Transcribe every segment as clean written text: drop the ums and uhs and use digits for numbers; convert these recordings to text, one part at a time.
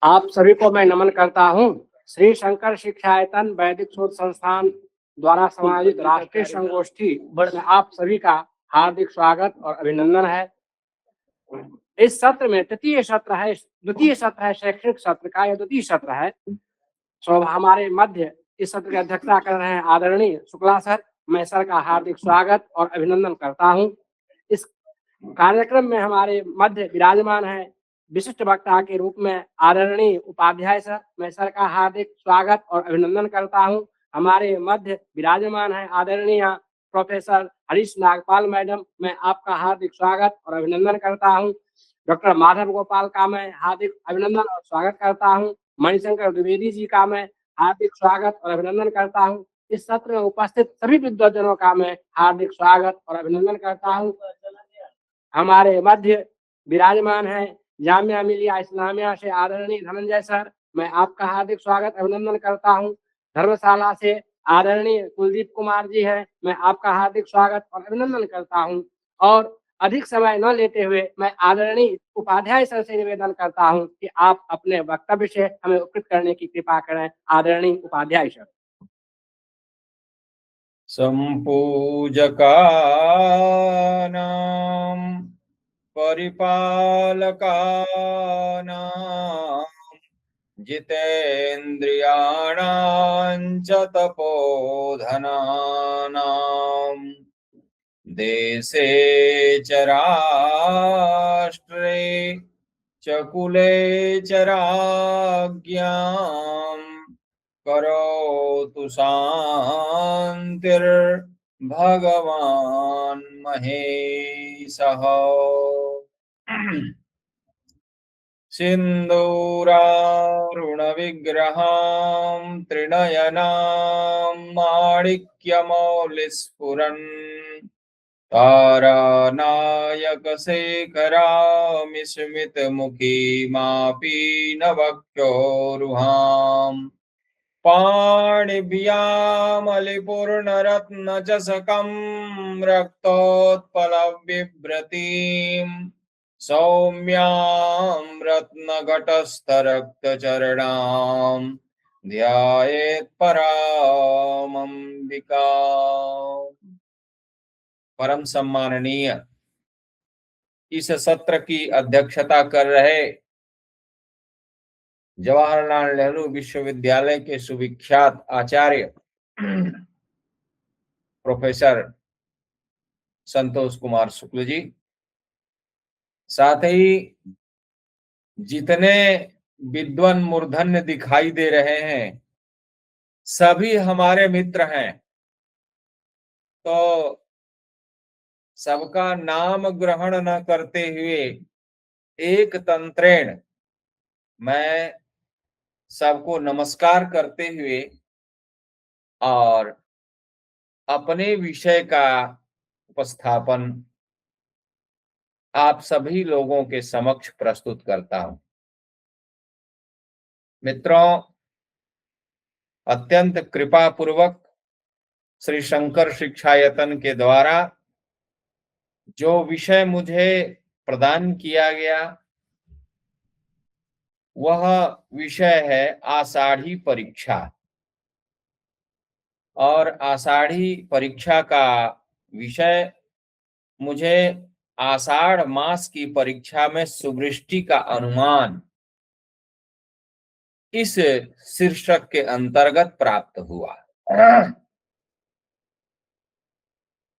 आप सभी को मैं नमन करता हूँ। श्री शंकर शिक्षायतन वैदिक शोध संस्थान द्वारा समायोजित राष्ट्रीय संगोष्ठी में आप सभी का हार्दिक स्वागत और अभिनंदन है। इस सत्र में द्वितीय सत्र है शैक्षणिक सत्र का, यह द्वितीय सत्र है। हमारे मध्य इस सत्र की अध्यक्षता कर रहे हैं आदरणीय शुक्ला सर। मैं सर का हार्दिक स्वागत और अभिनंदन करता हूँ। इस कार्यक्रम में हमारे मध्य विराजमान है विशिष्ट वक्ता के रूप में आदरणीय उपाध्याय सर। मैं सर का हार्दिक स्वागत और अभिनंदन करता हूं। हमारे मध्य विराजमान है आदरणीय प्रोफेसर हरीश नागपाल मैडम। मैं आपका हार्दिक स्वागत और अभिनंदन करता हूं। डॉक्टर माधव गोपाल का मैं हार्दिक अभिनंदन और स्वागत करता हूं। मणिशंकर द्विवेदी जी का मैं हार्दिक स्वागत और अभिनंदन करता हूं। इस सत्र में उपस्थित सभी विद्वजनों का मैं हार्दिक स्वागत और अभिनंदन करता हूं। हमारे मध्य विराजमान है जामिया मिलिया इस्लामिया से आदरणीय धनंजय सर। मैं आपका हार्दिक स्वागत अभिनंदन करता हूं। धर्मशाला से आदरणीय कुलदीप कुमार जी हैं। मैं आपका हार्दिक स्वागत और अभिनंदन करता हूं। और अधिक समय न लेते हुए मैं आदरणीय उपाध्याय सर से निवेदन करता हूं कि आप अपने वक्तव्य से हमें उपकृत करने की कृपा करें। आदरणीय उपाध्याय सर। संपूजकानां परिपालकानां जितेन्द्रियाणां च तपोधनानां देशे च राष्ट्रे च कुले च राज्ञां करोतु शान्तिर्भगवान् महेशः। सिन्दूरारुणविग्रहां त्रिनयनां माणिक्यमौलिस्फुरन् तारानायकशेखरामिस्मितमुखीमापीनवक्षोरुहाम् पाणिभ्यामलिपूर्णरत्नचषकं रक्तोत्पलबिभ्रतीं सौम्यां रत्नघटस्थरक्तचरणां ध्यायेत् परामंबिका। परम सम्माननीय इस सत्र की अध्यक्षता कर रहे जवाहरलाल नेहरू विश्वविद्यालय के सुविख्यात आचार्य प्रोफेसर संतोष कुमार शुक्ल जी, साथ ही जितने विद्वान मूर्धन्य दिखाई दे रहे हैं सभी हमारे मित्र हैं, तो सबका नाम ग्रहण न करते हुए एक तंत्रेण मैं सबको नमस्कार करते हुए और अपने विषय का उपस्थापन आप सभी लोगों के समक्ष प्रस्तुत करता हूं। मित्रों, अत्यंत कृपा पूर्वक श्री शंकर शिक्षायतन के द्वारा जो विषय मुझे प्रदान किया गया वह विषय है आषाढ़ी परीक्षा। और आषाढ़ी परीक्षा का विषय मुझे आषाढ़ मास की परीक्षा में सुवृष्टि का अनुमान इस शीर्षक के अंतर्गत प्राप्त हुआ।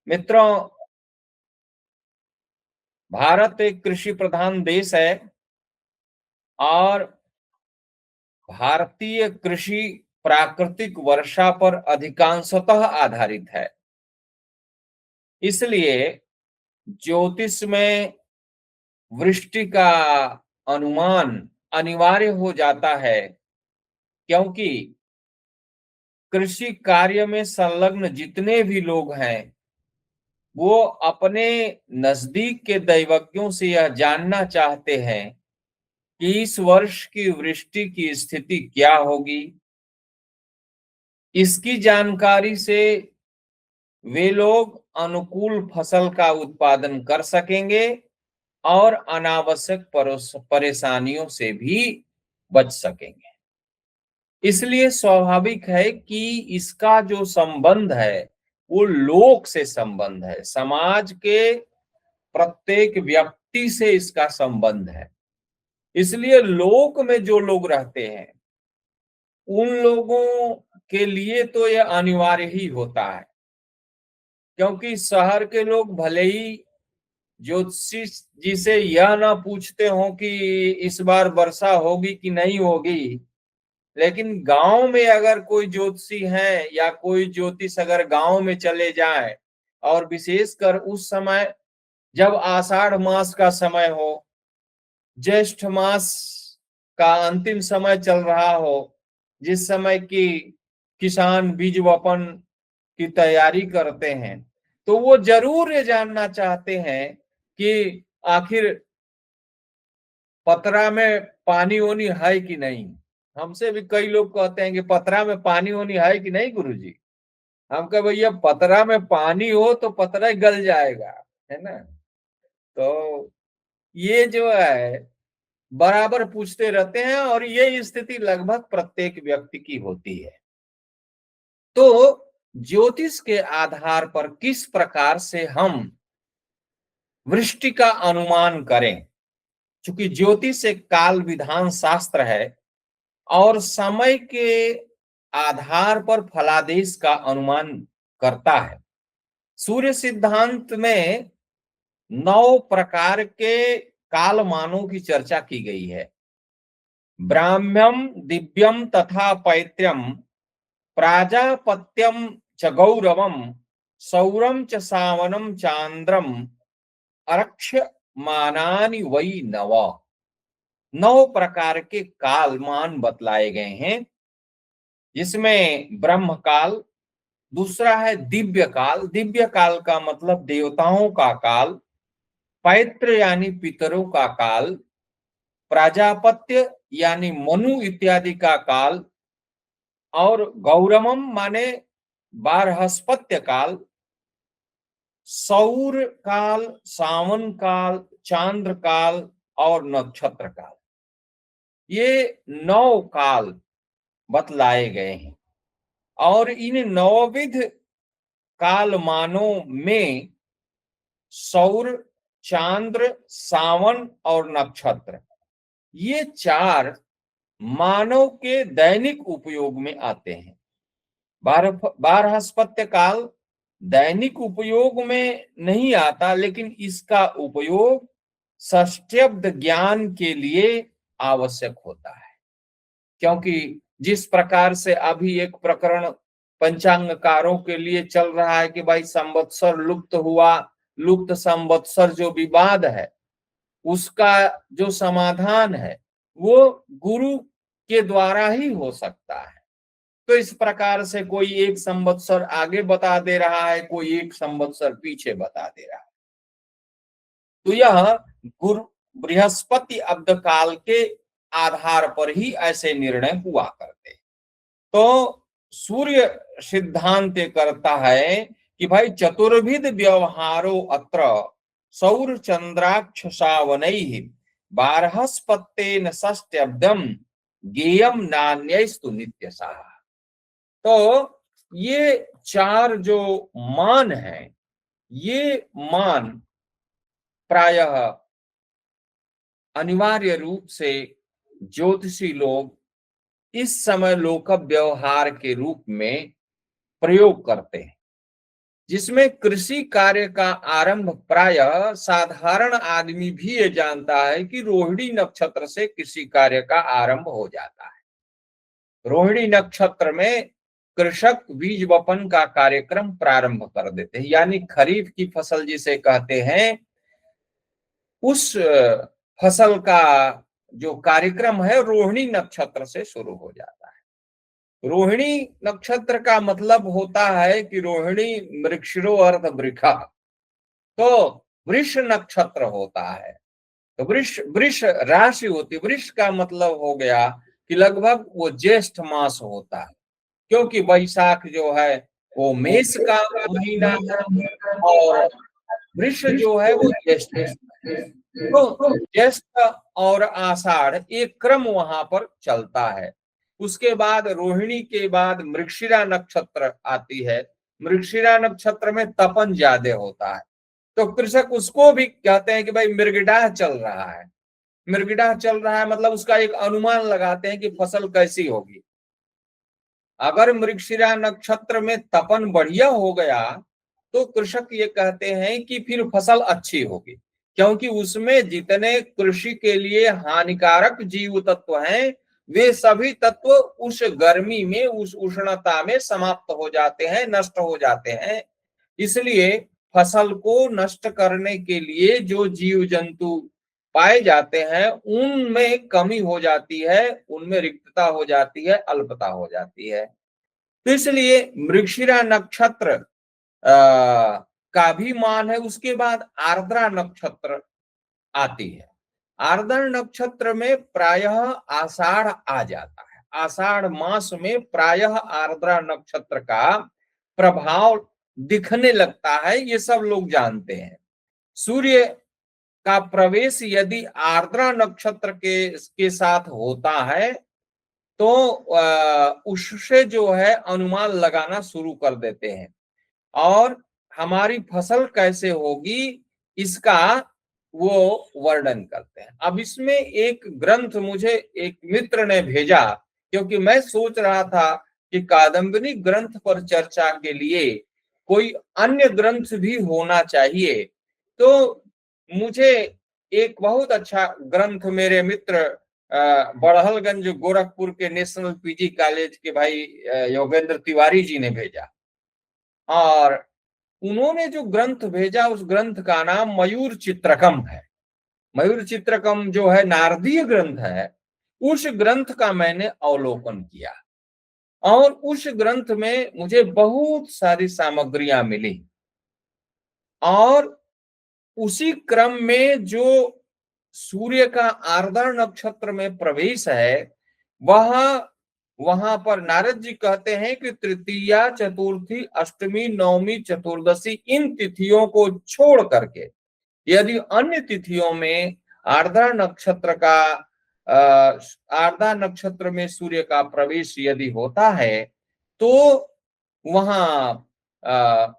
मित्रों, भारत एक कृषि प्रधान देश है और भारतीय कृषि प्राकृतिक वर्षा पर अधिकांशतः आधारित है। इसलिए ज्योतिष में वृष्टि का अनुमान अनिवार्य हो जाता है, क्योंकि कृषि कार्य में संलग्न जितने भी लोग हैं वो अपने नजदीक के दैवज्ञों से यह जानना चाहते हैं कि इस वर्ष की वृष्टि की स्थिति क्या होगी। इसकी जानकारी से वे लोग अनुकूल फसल का उत्पादन कर सकेंगे और अनावश्यक परेशानियों से भी बच सकेंगे। इसलिए स्वाभाविक है कि इसका जो संबंध है वो लोक से संबंध है, समाज के प्रत्येक व्यक्ति से इसका संबंध है। इसलिए लोक में जो लोग रहते हैं उन लोगों के लिए तो यह अनिवार्य ही होता है, क्योंकि शहर के लोग भले ही ज्योतिषी जी से यह ना पूछते हो कि इस बार वर्षा होगी कि नहीं होगी, लेकिन गांव में अगर कोई ज्योतिषी है या कोई ज्योतिष अगर गांव में चले जाए और विशेषकर उस समय जब आषाढ़ मास का समय हो, ज्येष्ठ मास का अंतिम समय चल रहा हो, जिस समय की किसान बीज वपन की तैयारी करते हैं, तो वो जरूर ये जानना चाहते हैं कि आखिर पतरा में पानी होनी है कि नहीं। हमसे भी कई लोग कहते हैं कि पतरा में पानी होनी है कि नहीं गुरुजी। हम कहे भैया पतरा में पानी हो तो पतरा गल जाएगा, है ना। तो ये जो है बराबर पूछते रहते हैं और ये स्थिति लगभग प्रत्येक व्यक्ति की होती है। तो ज्योतिष के आधार पर किस प्रकार से हम वृष्टि का अनुमान करें, क्योंकि ज्योतिष एक काल विधान शास्त्र है और समय के आधार पर फलादेश का अनुमान करता है। सूर्य सिद्धांत में 9 प्रकार के कालमानों की चर्चा की गई है। ब्राह्म्यम, दिव्यम तथा पैत्रम, प्राजापत्यम च गौरवम, सौरम च सावनम चांद्रम, अरक्ष्य मानानि वै नव। 9 प्रकार के कालमान बतलाए गए हैं, जिसमें ब्रह्म काल, दूसरा है दिव्य काल। दिव्य काल का मतलब देवताओं का काल, पैत्र यानी पितरों का काल, प्राजापत्य यानी मनु इत्यादि का काल, और गौरमम माने बारहस्पत्य काल, सौर काल, सावन काल, चांद्र काल और नक्षत्र काल। ये 9 काल बतलाए गए हैं और इन 9विध कालमानों में सौर, चांद्र, सावन और नक्षत्र, ये 4 मानव के दैनिक उपयोग में आते हैं। बारहस्पत्य काल दैनिक उपयोग में नहीं आता, लेकिन इसका उपयोग षष्ट्यब्द ज्ञान के लिए आवश्यक होता है, क्योंकि जिस प्रकार से अभी एक प्रकरण पंचांगकारों के लिए चल रहा है कि भाई संवत्सर लुप्त हुआ, लुप्त संवत्सर जो विवाद है उसका जो समाधान है वो गुरु के द्वारा ही हो सकता है। तो इस प्रकार से कोई एक संवत्सर आगे बता दे रहा है, कोई एक संवत्सर पीछे बता दे रहा है। तो यह गुरु बृहस्पति अब्द काल के आधार पर ही ऐसे निर्णय हुआ करते। तो सूर्य सिद्धांत करता है कि भाई चतुर्विध व्यवहारो अत्र सौर चंद्राक्ष सावनैः बारहस्पत्येन षष्ट्यब्दम गेयम नान्यस्तु नित्यशः। तो ये 4 जो मान है, ये मान प्रायः अनिवार्य रूप से ज्योतिषी लोग इस समय लोक व्यवहार के रूप में प्रयोग करते हैं, जिसमें कृषि कार्य का आरंभ प्रायः साधारण आदमी भी ये जानता है कि रोहिणी नक्षत्र से कृषि कार्य का आरंभ हो जाता है। रोहिणी नक्षत्र में कृषक बीज वपन का कार्यक्रम प्रारंभ कर देते हैं, यानी खरीफ की फसल जिसे कहते हैं, उस फसल का जो कार्यक्रम है रोहिणी नक्षत्र से शुरू हो जाता है। रोहिणी नक्षत्र का मतलब होता है कि रोहिणी मृक्षरो अर्थ वृखा, तो वृष नक्षत्र होता है। तो वृष राशि होती, वृष का मतलब हो गया कि लगभग वो ज्येष्ठ मास होता है, क्योंकि वैशाख जो है वो मेष का महीना है और वृष जो है वो ज्येष्ठ है। तो ज्येष्ठ और आषाढ़ एक क्रम वहां पर चलता है। उसके बाद रोहिणी के बाद मृगशिरा नक्षत्र आती है। मृगशिरा नक्षत्र में तपन ज्यादा होता है, तो कृषक उसको भी कहते हैं कि भाई मृगडाह चल रहा है। मृगडाह चल रहा है मतलब उसका एक अनुमान लगाते हैं कि फसल कैसी होगी। अगर मृगशिरा नक्षत्र में तपन बढ़िया हो गया तो कृषक ये कहते हैं कि फिर फसल अच्छी होगी, क्योंकि उसमें जितने कृषि के लिए हानिकारक जीव तत्व हैं वे सभी तत्व उस गर्मी में, उस उष्णता में समाप्त हो जाते हैं, नष्ट हो जाते हैं। इसलिए फसल को नष्ट करने के लिए जो जीव जंतु पाए जाते हैं उनमें कमी हो जाती है, उनमें रिक्तता हो जाती है, अल्पता हो जाती है। तो इसलिए मृगशिरा नक्षत्र का भी मान है। उसके बाद आर्द्रा नक्षत्र आती है। आर्द्रा नक्षत्र में प्रायः आषाढ़ आ जाता है। आषाढ़ मास में प्रायः आर्द्रा नक्षत्र का प्रभाव दिखने लगता है, ये सब लोग जानते हैं। सूर्य का प्रवेश यदि आर्द्रा नक्षत्र के साथ होता है तो उससे जो है अनुमान लगाना शुरू कर देते हैं और हमारी फसल कैसे होगी इसका वो वर्णन करते हैं। अब इसमें एक ग्रंथ मुझे एक मित्र ने भेजा, क्योंकि मैं सोच रहा था कि कादम्बरी ग्रंथ पर चर्चा के लिए कोई अन्य ग्रंथ भी होना चाहिए। तो मुझे एक बहुत अच्छा ग्रंथ मेरे मित्र बड़हलगंज गोरखपुर के नेशनल पीजी कॉलेज के भाई योगेंद्र तिवारी जी ने भेजा, और उन्होंने जो ग्रंथ भेजा उस ग्रंथ का नाम मयूर चित्रकम है। मयूर चित्रकम जो है नारदीय ग्रंथ है, उस ग्रंथ का मैंने अवलोकन किया और उस ग्रंथ में मुझे बहुत सारी सामग्रियां मिली। और उसी क्रम में जो सूर्य का आर्द्रा नक्षत्र में प्रवेश है वहां पर नारद जी कहते हैं कि तृतीया, चतुर्थी, अष्टमी, नवमी, चतुर्दशी इन तिथियों को छोड़ करके यदि अन्य तिथियों में आर्द्रा नक्षत्र का आर्द्रा नक्षत्र में सूर्य का प्रवेश यदि होता है तो वहां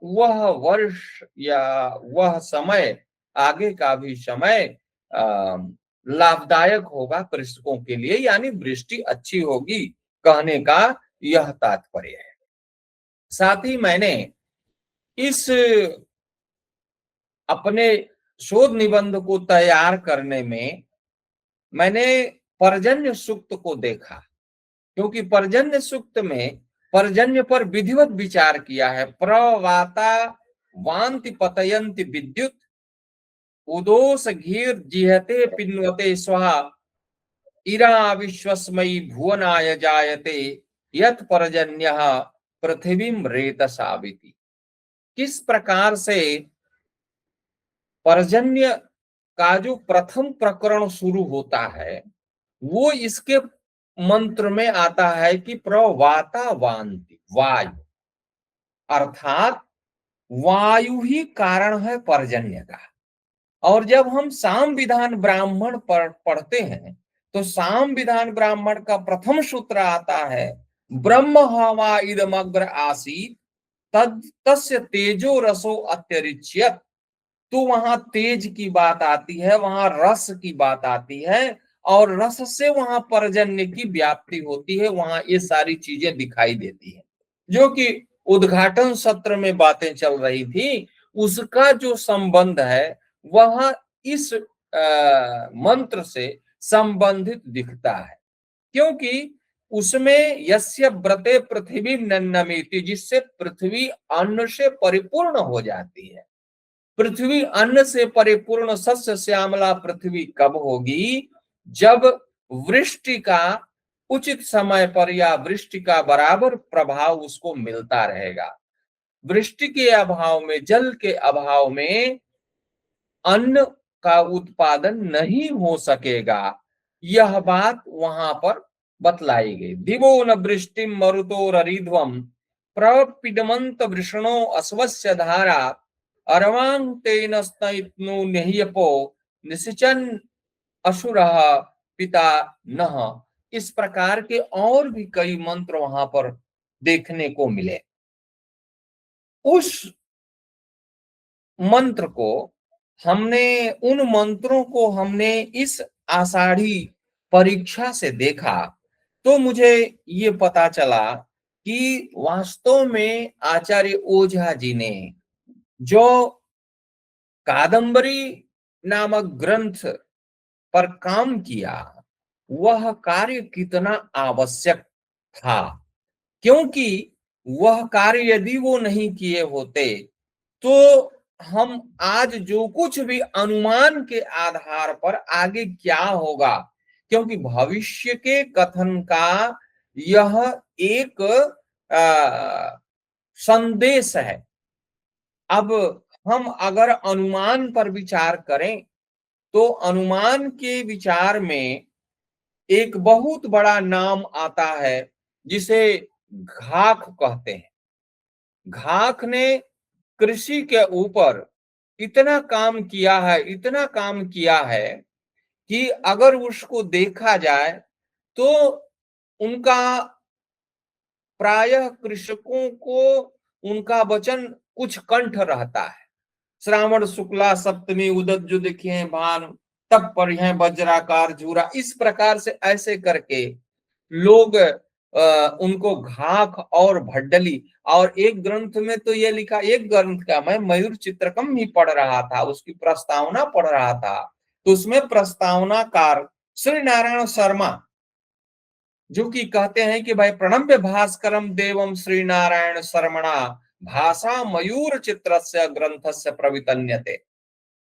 वह वर्ष या वह समय, आगे का भी समय लाभदायक होगा कृषकों के लिए, यानी वृष्टि अच्छी होगी, कहने का यह तात्पर्य है। साथ ही मैंने इस अपने शोध निबंध को तैयार करने में मैंने पर्जन्य सूक्त को देखा, क्योंकि पर्जन्य सूक्त में पर्जन्य पर विधिवत विचार किया है। प्रवाता वान्ति पतयन्ति विद्युत उदोस घीर जिहते पिन्वते स्वाहा इरा विश्वस्मयी भुवनाय जायते यत पर्जन्यः पृथ्वीं रेतसाविति। किस प्रकार से पर्जन्य का जो प्रथम प्रकरण शुरू होता है वो इसके मंत्र में आता है कि प्रवाता वान्ति, वायु, अर्थात वायु ही कारण है पर्जन्य का। और जब हम साम विधान ब्राह्मण पढ़ते हैं तो साम विधान ब्राह्मण का प्रथम सूत्र आता है ब्रह्म हवा इदमग्र आसीत तद तस्य तेजो रसो अत्यरिच्यत। तो वहां तेज की बात आती है, वहां रस की बात आती है और रस से वहां पर्जन्य की व्याप्ति होती है, वहां ये सारी चीजें दिखाई देती है। जो कि उद्घाटन सत्र में बातें चल रही थी उसका जो संबंध है वह इस मंत्र से संबंधित दिखता है, क्योंकि उसमें यस्य व्रते पृथ्वी नन्नमेति, जिससे पृथ्वी अन्न से परिपूर्ण हो जाती है। पृथ्वी अन्न से परिपूर्ण सस्य श्यामला पृथ्वी कब होगी? जब वृष्टि का उचित समय पर या वृष्टि का बराबर प्रभाव उसको मिलता रहेगा। वृष्टि के अभाव में, जल के अभाव में अन्न का उत्पादन नहीं हो सकेगा, यह बात वहां पर बतलाई गई। दिवो न वृष्टिम मरुतो ररिध्वम प्रपिडमंत वृषणो अश्वस्य धारा अरवांग तेन स्तयित्नु नेह्यपो निश्चन असुरः पिता नः, इस प्रकार के और भी कई मंत्र वहां पर देखने को मिले। उस मंत्र को उन मंत्रों को हमने इस आषाढ़ी परीक्षा से देखा, तो मुझे ये पता चला कि वास्तव में आचार्य ओझा जी ने जो कादंबरी नामक ग्रंथ पर काम किया, वह कार्य कितना आवश्यक था। क्योंकि वह कार्य यदि वो नहीं किए होते तो हम आज जो कुछ भी अनुमान के आधार पर आगे क्या होगा, क्योंकि भविष्य के कथन का यह एक संदेश है। अब हम अगर अनुमान पर विचार करें तो अनुमान के विचार में एक बहुत बड़ा नाम आता है जिसे घाक कहते हैं। घाक ने कृषि के ऊपर इतना काम किया है, इतना काम किया है कि अगर उसको देखा जाए तो उनका प्रायः कृषकों को उनका वचन कुछ कंठ रहता है। श्रावण शुक्ला सप्तमी उदत जो दिखे भान, तब पर है वज्राकार झूरा, इस प्रकार से ऐसे करके लोग उनको घाक और भड्डली, और एक ग्रंथ में तो ये लिखा, एक ग्रंथ का मैं मयूर चित्रकम ही पढ़ रहा था, उसकी प्रस्तावना पढ़ रहा था, तो उसमें प्रस्तावनाकार श्री नारायण शर्मा जो कि कहते हैं कि भाई प्रणम्य भास्करम देवम श्री नारायण शर्मणा भाषा मयूर चित्रस्य ग्रंथस्य प्रवितन्यते।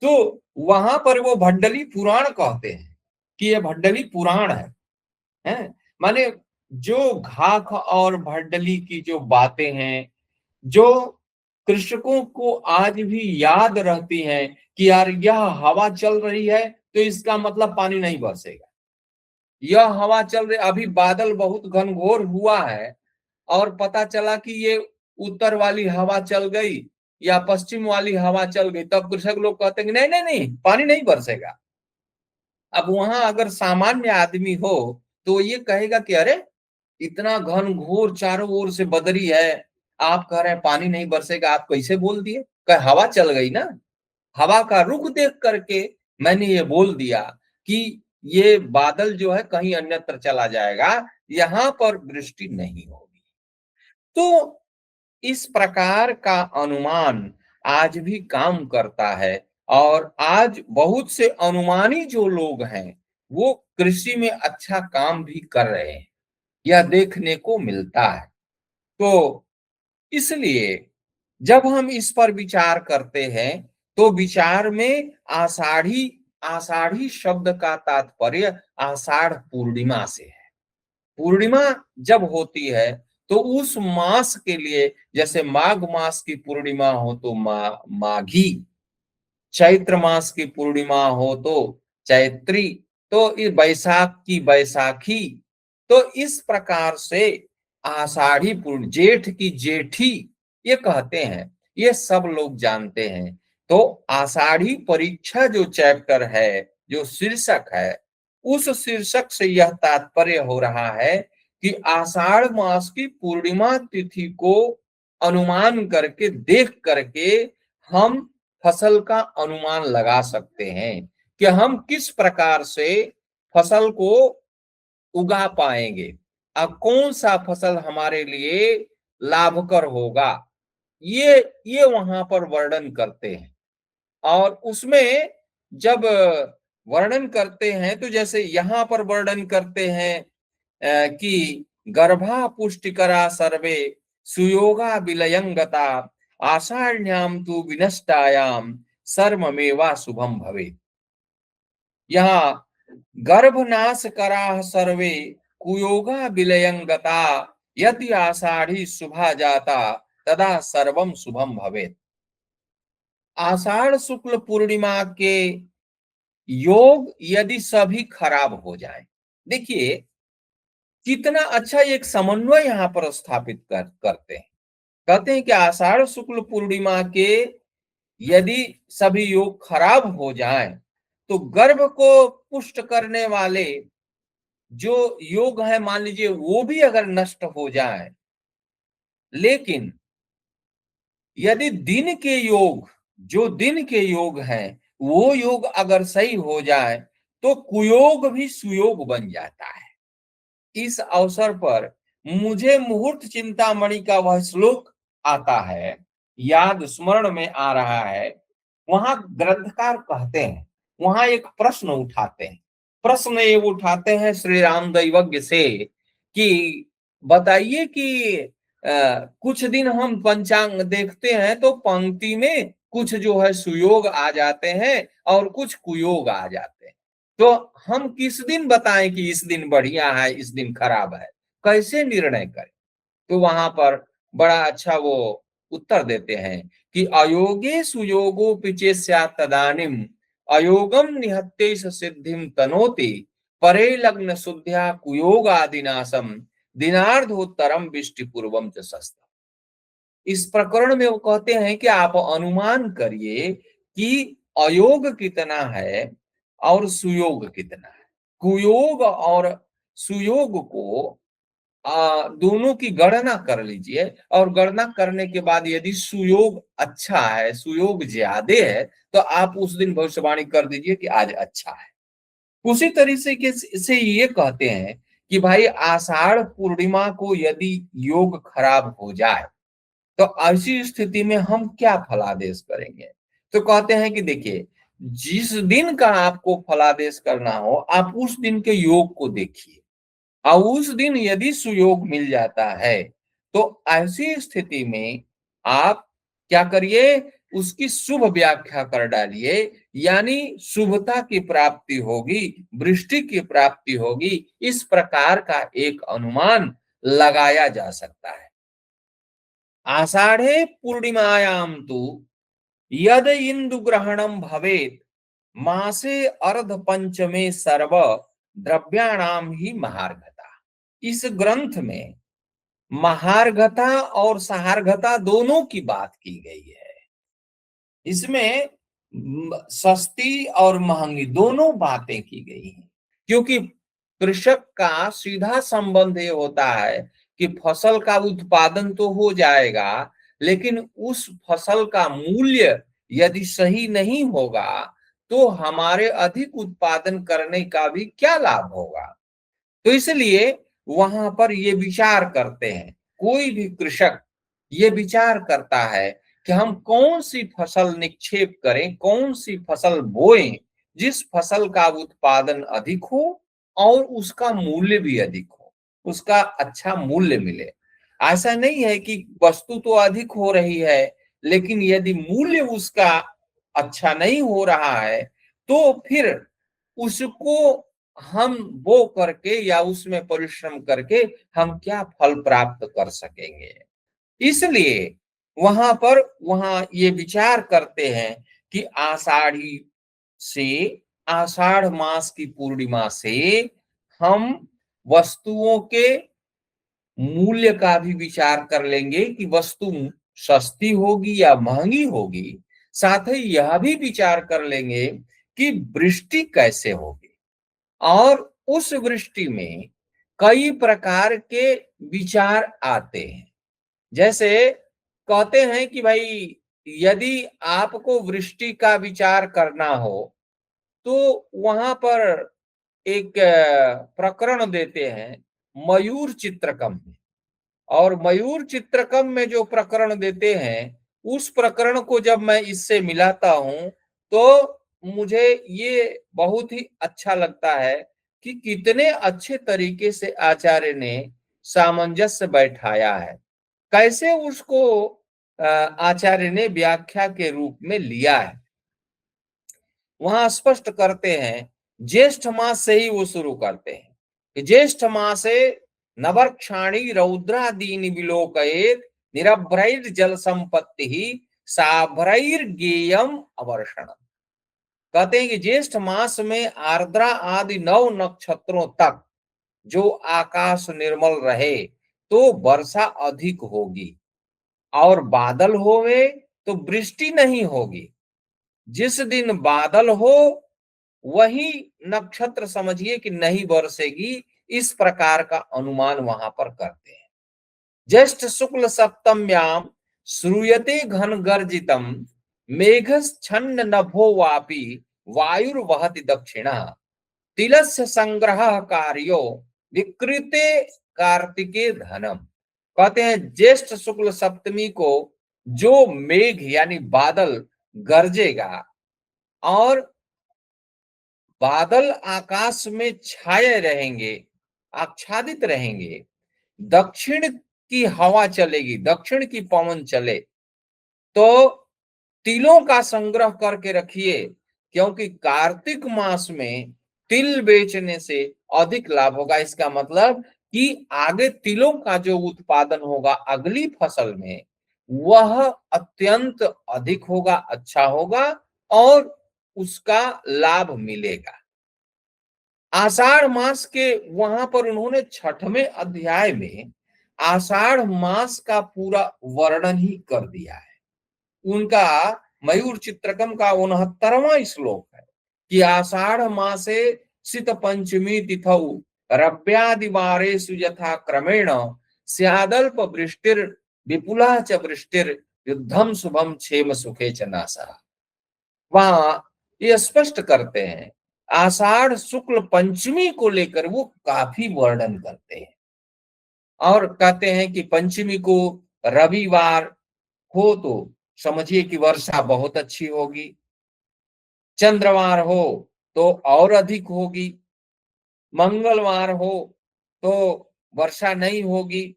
तो वहां पर वो भड्डली पुराण कहते हैं कि ये भड्डली पुराण है। माने जो घाक और भड्डली की जो बातें हैं, जो कृषकों को आज भी याद रहती हैं कि यार यह हवा चल रही है तो इसका मतलब पानी नहीं बरसेगा, यह हवा चल रही, अभी बादल बहुत घनघोर हुआ है और पता चला कि ये उत्तर वाली हवा चल गई या पश्चिम वाली हवा चल गई, तब कृषक लोग कहते हैं कि नहीं नहीं नहीं, पानी नहीं बरसेगा। अब वहां अगर सामान्य आदमी हो तो ये कहेगा कि अरे इतना घनघोर चारों ओर से बदरी है, आप कह रहे हैं पानी नहीं बरसेगा, आप कैसे बोल दिए? कह हवा चल गई ना, हवा का रुख देख करके मैंने ये बोल दिया कि ये बादल जो है कहीं अन्यत्र चला जाएगा, यहां पर वृष्टि नहीं होगी। तो इस प्रकार का अनुमान आज भी काम करता है, और आज बहुत से अनुमानी जो लोग हैं वो कृषि में अच्छा काम भी कर रहे हैं, यह देखने को मिलता है। तो इसलिए जब हम इस पर विचार करते हैं तो विचार में आषाढ़ी आषाढ़ी शब्द का तात्पर्य आषाढ़ पूर्णिमा से है। पूर्णिमा जब होती है तो उस मास के लिए, जैसे माघ मास की पूर्णिमा हो तो माघी, चैत्र मास की पूर्णिमा हो तो चैत्री, तो इस बैसाख की बैसाखी, तो इस प्रकार से आषाढ़ी पूर्ण, जेठ की जेठी ये कहते हैं, ये सब लोग जानते हैं। तो आषाढ़ी परीक्षा जो चैप्टर है, जो शीर्षक है, उस शीर्षक से यह तात्पर्य हो रहा है कि आषाढ़ मास की पूर्णिमा तिथि को अनुमान करके, देख करके हम फसल का अनुमान लगा सकते हैं कि हम किस प्रकार से फसल को उगा पाएंगे, अब कौन सा फसल हमारे लिए लाभकर होगा, ये वहां पर वर्णन करते हैं। और उसमें जब वर्णन करते हैं तो जैसे यहाँ पर वर्णन करते हैं कि गर्भा पुष्टिकरा सर्वे सुयोगा विलयंगता आषाढ़्याम तु विनष्टायाम सर्वमेवा शुभम भवे। यहाँ गर्भनाश करा सर्वे कुयोगा विलयंगता यदि आषाढ़ी शुभा जाता तदा सर्वम शुभम भवेत्। आषाढ़ शुक्ल पूर्णिमा के योग यदि सभी खराब हो जाए, देखिए कितना अच्छा एक समन्वय यहाँ पर स्थापित करते हैं। कहते हैं कि आषाढ़ शुक्ल पूर्णिमा के यदि सभी योग खराब हो जाएं तो गर्भ को पुष्ट करने वाले जो योग है, मान लीजिए वो भी अगर नष्ट हो जाए, लेकिन यदि दिन के योग, जो दिन के योग हैं, वो योग अगर सही हो जाए तो कुयोग भी सुयोग बन जाता है। इस अवसर पर मुझे मुहूर्त चिंतामणि का वह श्लोक आता है, याद स्मरण में आ रहा है। वहां ग्रंथकार कहते हैं, वहां एक प्रश्न उठाते हैं। प्रश्न ये उठाते हैं श्री राम दैवज्ञ से कि बताइए कि कुछ दिन हम पंचांग देखते हैं तो पंक्ति में कुछ जो है सुयोग आ जाते हैं और कुछ कुयोग आ जाते हैं, तो हम किस दिन बताएं कि इस दिन बढ़िया है, इस दिन खराब है, कैसे निर्णय करें? तो वहां पर बड़ा अच्छा वो उत्तर देते हैं कि अयोगे सुयोगो पिचे तदानिम अयोगम निहत्ते सिद्धिम तनोति परे लग्न शुद्ध्या कुयोग आदिनाशम दिनार्धोत्तरम विष्टि पूर्वम च सस्ता। इस प्रकरण में वो कहते हैं कि आप अनुमान करिए कि अयोग कितना है और सुयोग कितना है। कुयोग और सुयोग को दोनों की गणना कर लीजिए, और गणना करने के बाद यदि सुयोग अच्छा है, सुयोग ज्यादा है, तो आप उस दिन भविष्यवाणी कर दीजिए कि आज अच्छा है। उसी तरीके से ये कहते हैं कि भाई आषाढ़ पूर्णिमा को यदि योग खराब हो जाए तो ऐसी स्थिति में हम क्या फलादेश करेंगे? तो कहते हैं कि देखिए, जिस दिन का आपको फलादेश करना हो, आप उस दिन के योग को देखिए, और उस दिन यदि सुयोग मिल जाता है तो ऐसी स्थिति में आप क्या करिए, उसकी शुभ व्याख्या कर डालिए, यानी शुभता की प्राप्ति होगी, वृष्टि की प्राप्ति होगी। इस प्रकार का एक अनुमान लगाया जा सकता है। आषाढ़े पूर्णिमायाम तु यद इंदु ग्रहणम भवेत मासे अर्ध पंचमे सर्व द्रव्याणाम ही महार्घता। इस ग्रंथ में महार्घता और सहार्घता दोनों की बात की गई है। इसमें सस्ती और महंगी दोनों बातें की गई हैं, क्योंकि कृषक का सीधा संबंध ये होता है कि फसल का उत्पादन तो हो जाएगा, लेकिन उस फसल का मूल्य यदि सही नहीं होगा तो हमारे अधिक उत्पादन करने का भी क्या लाभ होगा। तो इसलिए वहां पर ये विचार करते हैं, कोई भी कृषक ये विचार करता है कि हम कौन सी फसल निक्षेप करें, कौन सी फसल बोएं जिस फसल का उत्पादन अधिक हो और उसका मूल्य भी अधिक हो, उसका अच्छा मूल्य मिले। ऐसा नहीं है कि वस्तु तो अधिक हो रही है, लेकिन यदि मूल्य उसका अच्छा नहीं हो रहा है तो फिर उसको हम बो करके या उसमें परिश्रम करके हम क्या फल प्राप्त कर सकेंगे। इसलिए वहां ये विचार करते हैं कि आषाढ़ी से, आषाढ़ मास की पूर्णिमा से हम वस्तुओं के मूल्य का भी विचार कर लेंगे कि वस्तु सस्ती होगी या महंगी होगी। साथ ही यह भी विचार कर लेंगे कि वृष्टि कैसे होगी, और उस वृष्टि में कई प्रकार के विचार आते हैं। जैसे कहते हैं कि भाई यदि आपको वृष्टि का विचार करना हो तो वहां पर एक प्रकरण देते हैं मयूर चित्रकम में, और मयूर चित्रकम में जो प्रकरण देते हैं उस प्रकरण को जब मैं इससे मिलाता हूं तो मुझे ये बहुत ही अच्छा लगता है कि कितने अच्छे तरीके से आचार्य ने सामंजस्य बैठाया है, कैसे उसको आचार्य ने व्याख्या के रूप में लिया है। वहां स्पष्ट करते हैं, ज्येष्ठ मास से ही वो शुरू करते हैं कि ज्येष्ठ मासे नवरक्षाणी रौद्रादीन विलोकयेत निरभ्रैर जल संपत्ति ही साभ्रैर गेयम अवर्षण। कहते हैं कि ज्येष्ठ मास में आर्द्रा आदि 9 नक्षत्रों तक जो आकाश निर्मल रहे तो वर्षा अधिक होगी, और बादल होवे तो वृष्टि नहीं होगी। जिस दिन बादल हो वही नक्षत्र समझिए कि नहीं बरसेगी, इस प्रकार का अनुमान वहां पर करते हैं। ज्येष्ठ शुक्ल सप्तम्यां श्रूयते घन गर्जितम मेघश्छन्न नभो वापि वायुर्वहति दक्षिणः तिलस्य संग्रह कार्यो विकृते कार्तिके धनम। कहते हैं ज्येष्ठ शुक्ल सप्तमी को जो मेघ यानी बादल गरजेगा और बादल आकाश में छाए रहेंगे, आच्छादित रहेंगे, दक्षिण की हवा चलेगी, दक्षिण की पवन चले, तो तिलों का संग्रह करके रखिए, क्योंकि कार्तिक मास में तिल बेचने से अधिक लाभ होगा। इसका मतलब कि आगे तिलों का जो उत्पादन होगा अगली फसल में, वह अत्यंत अधिक होगा, अच्छा होगा और उसका लाभ मिलेगा। आषाढ़ मास के वहां पर उन्होंने 6वें अध्याय में आषाढ़ मास का पूरा वर्णन ही कर दिया है। उनका मयूर चित्रकम का 69वां श्लोक है कि आषाढ़ मासे शीत पंचमी तिथौ रव्यादिवारेषु यथा क्रमेण स्यादल्प वृष्टिर विपुला च वृष्टिर युद्धम शुभम क्षेम सुखे च नासा। वहां ये स्पष्ट करते हैं, आषाढ़ शुक्ल पंचमी को लेकर वो काफी वर्णन करते हैं और कहते हैं कि पंचमी को रविवार हो तो समझिए कि वर्षा बहुत अच्छी होगी, चंद्रवार हो तो और अधिक होगी, मंगलवार हो तो वर्षा नहीं होगी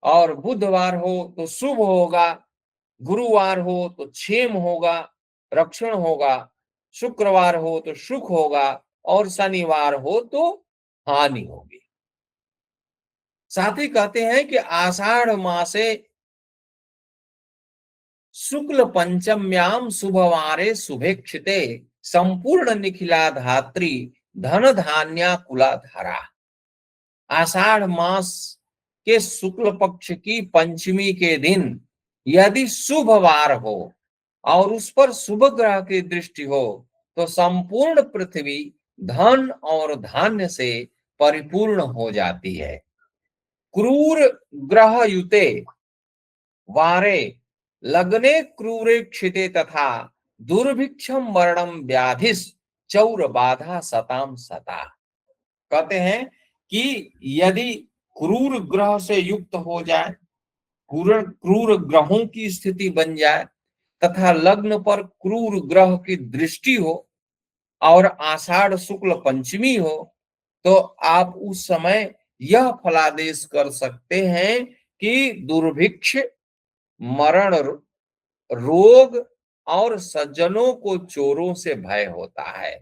और बुधवार हो तो शुभ होगा, गुरुवार हो तो क्षेम होगा, रक्षण होगा, शुक्रवार हो तो सुख होगा और शनिवार हो तो हानि होगी। साथ ही कहते हैं कि आषाढ़ मासे शुक्ल पंचम्याम शुभवारे शुभेक्षिते संपूर्ण निखिला धात्री धन धान्या कुला धारा। आषाढ़ मास के शुक्ल पक्ष की पंचमी के दिन यदि शुभ वार हो और उस पर शुभ ग्रह की दृष्टि हो तो संपूर्ण पृथ्वी धन और धान्य से परिपूर्ण हो जाती है। क्रूर ग्रह युते वारे लग्ने क्रूरे क्षिते तथा दुर्भिक्षम मरणम व्याधिस चौर बाधा सताम सता। कहते हैं कि यदि क्रूर ग्रह से युक्त हो जाए, क्रूर ग्रहों की स्थिति बन जाए तथा लग्न पर क्रूर ग्रह की दृष्टि हो और आषाढ़ शुक्ल पंचमी हो, तो आप उस समय यह फलादेश कर सकते हैं कि दुर्भिक्ष, मरण, रोग और सज्जनों को चोरों से भय होता है।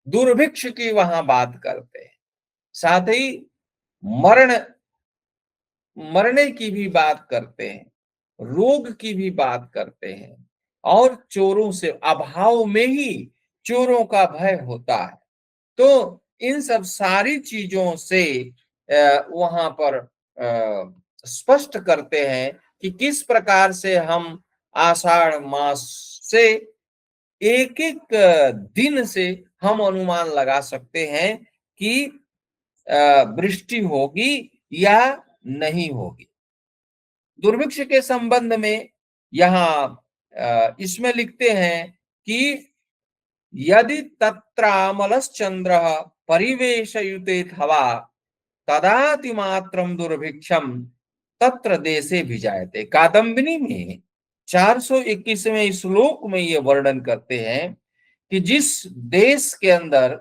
दुर्भिक्ष की वहां बात करते हैं, साथ ही मरण, मरने की भी बात करते हैं, रोग की भी बात करते हैं और चोरों से, अभाव में ही चोरों का भय होता है। तो इन सब सारी चीजों से वहां पर स्पष्ट करते हैं कि किस प्रकार से हम आषाढ़ मास से एक एक दिन से हम अनुमान लगा सकते हैं कि वृष्टि होगी या नहीं होगी। दुर्भिक्ष के संबंध में यहाँ इसमें लिखते हैं कि यदि तत्रामलश्चंद्र परिवेशयुते थवा तदातिमात्रम दुर्भिक्षम तत्र देशे भिजायते। कादम्बिनी में 421वें श्लोक में ये वर्णन करते हैं कि जिस देश के अंदर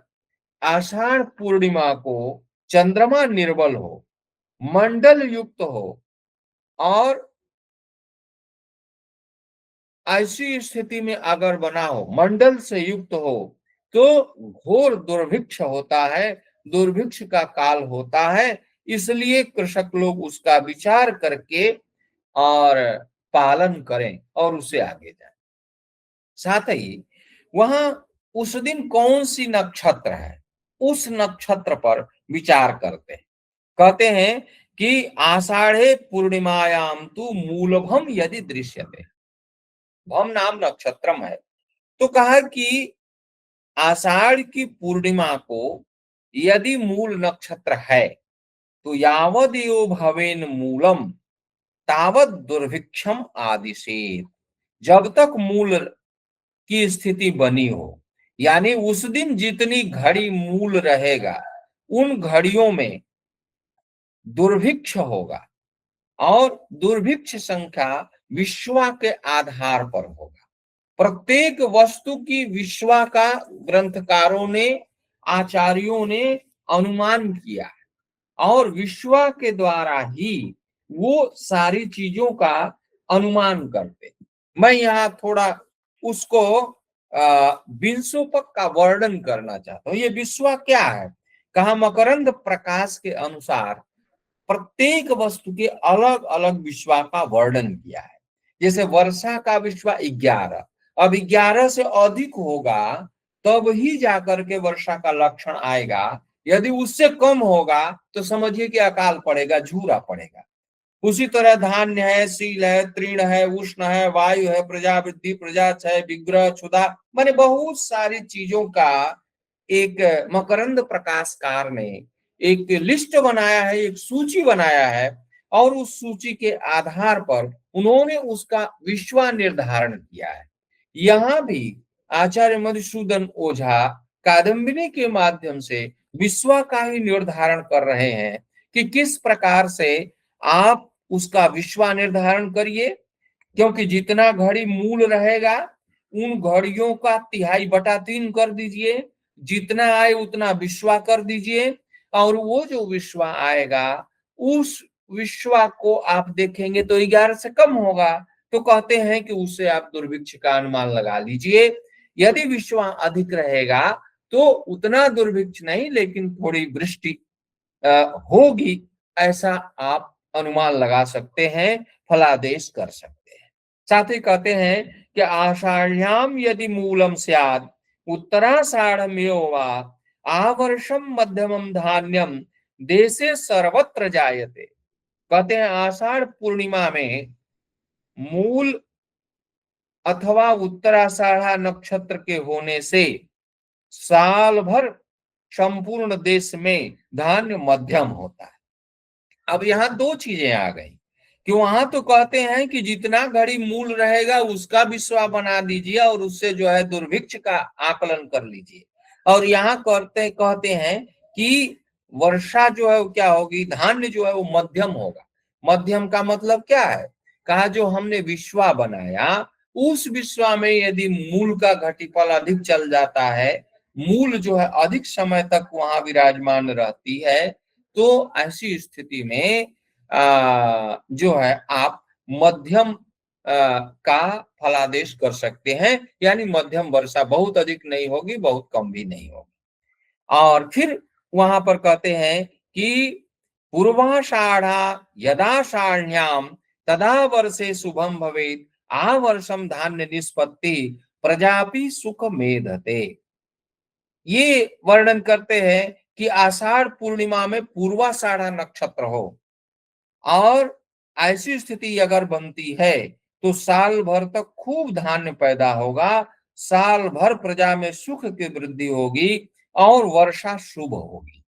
आषाढ़ पूर्णिमा को चंद्रमा निर्बल हो, मंडल युक्त हो और ऐसी स्थिति में अगर बना हो, मंडल से युक्त हो, तो घोर दुर्भिक्ष होता है, दुर्भिक्ष का काल होता है। इसलिए कृषक लोग उसका विचार करके और पालन करें और उसे आगे जाए। साथ ही वहां उस दिन कौन सी नक्षत्र है, उस नक्षत्र पर विचार करते हैं। कहते हैं कि आषाढ़े पूर्णिमायाम तु मूलभम यदि दृश्यते, भम नाम नक्षत्रम है। तो कहा कि आषाढ़ की पूर्णिमा को यदि मूल नक्षत्र है तो यावदेव भवेन मूलम तावत दुर्भिक्षम आदिशेत, जब तक मूल की स्थिति बनी हो, यानी उस दिन जितनी घड़ी मूल रहेगा उन घड़ियों में दुर्भिक्ष होगा, और दुर्भिक्ष संख्या विश्वा के आधार पर होगा। प्रत्येक वस्तु की विश्वा का ग्रंथकारों ने, आचार्यों ने अनुमान किया है, और विश्वा के द्वारा ही वो सारी चीजों का अनुमान करते। मैं यहाँ थोड़ा उसको विंशोपक का वर्णन करना चाहता हूँ। ये विश्वा क्या है? कहा मकरंद प्रकाश के अनुसार प्रत्येक वस्तु के अलग अलग विश्वा का वर्णन किया है। जैसे वर्षा का विश्वा 11, अब 11 से अधिक होगा तब ही जाकर के वर्षा का लक्षण आएगा। यदि उससे कम होगा तो समझिए कि अकाल पड़ेगा, झूरा पड़ेगा। उसी तरह धान्य है, शील है, तृण है, उष्ण है, वायु है, प्रजावृद्धि, प्रजाक्षय, विग्रह, क्षुधा, माने बहुत सारी चीजों का एक मकरंद प्रकाशकार ने एक लिस्ट बनाया है, एक सूची बनाया है, और उस सूची के आधार पर उन्होंने उसका विश्वा निर्धारण किया है। यहाँ भी आचार्य मधुसूदन ओझा कादम्बिनी के माध्यम से विश्वा का ही निर्धारण कर रहे हैं कि किस प्रकार से आप उसका विश्वा निर्धारण करिए, क्योंकि जितना घड़ी मूल रहेगा उन घड़ियों का 3/3 कर दीजिए, जितना आए उतना विश्वा कर दीजिए, और वो जो विश्वा आएगा उस विश्वा को आप देखेंगे तो 11 से कम होगा, तो कहते हैं कि उससे आप दुर्भिक्ष का अनुमान लगा लीजिए। यदि विश्वा अधिक रहेगा तो उतना दुर्भिक्ष नहीं, लेकिन थोड़ी वृष्टि होगी, ऐसा आप अनुमान लगा सकते हैं, फलादेश कर सकते हैं। साथ ही कहते हैं कि आषाढ़्याम यदि मूलम स्यात् उत्तराषाढ़मेव वा आवर्षम मध्यमम धान्यम देशे सर्वत्र जायते। कहते हैं आषाढ़ पूर्णिमा में मूल अथवा उत्तराषाढ़ा नक्षत्र के होने से साल भर संपूर्ण देश में धान्य मध्यम होता है। अब यहाँ दो चीजें आ गई कि वहां तो कहते हैं कि जितना घड़ी मूल रहेगा उसका विश्वा बना दीजिए और उससे जो है दुर्भिक्ष का आकलन कर लीजिए, और यहाँ कहते हैं कि वर्षा जो है वो क्या होगी, धान्य जो है वो मध्यम होगा। मध्यम का मतलब क्या है? कहा जो हमने विश्वा बनाया उस विश्वा में यदि मूल का घटीफल अधिक चल जाता है, मूल जो है अधिक समय तक वहां विराजमान रहती है, तो ऐसी स्थिति में जो है आप मध्यम का फलादेश कर सकते हैं, यानी मध्यम वर्षा, बहुत अधिक नहीं होगी, बहुत कम भी नहीं होगी। और फिर वहां पर कहते हैं कि पूर्वाषाढ़ा यदा साढ़्याम तदा वर्षे शुभम भवेत् आवर्षम धान्य निष्पत्ति प्रजापि सुख मेधते। ये वर्णन करते हैं कि आषाढ़ पूर्णिमा में पूर्वाषाढ़ा नक्षत्र हो और ऐसी स्थिति अगर बनती है तो साल भर तक खूब धान्य पैदा होगा, साल भर प्रजा में सुख की वृद्धि होगी और वर्षा शुभ होगी।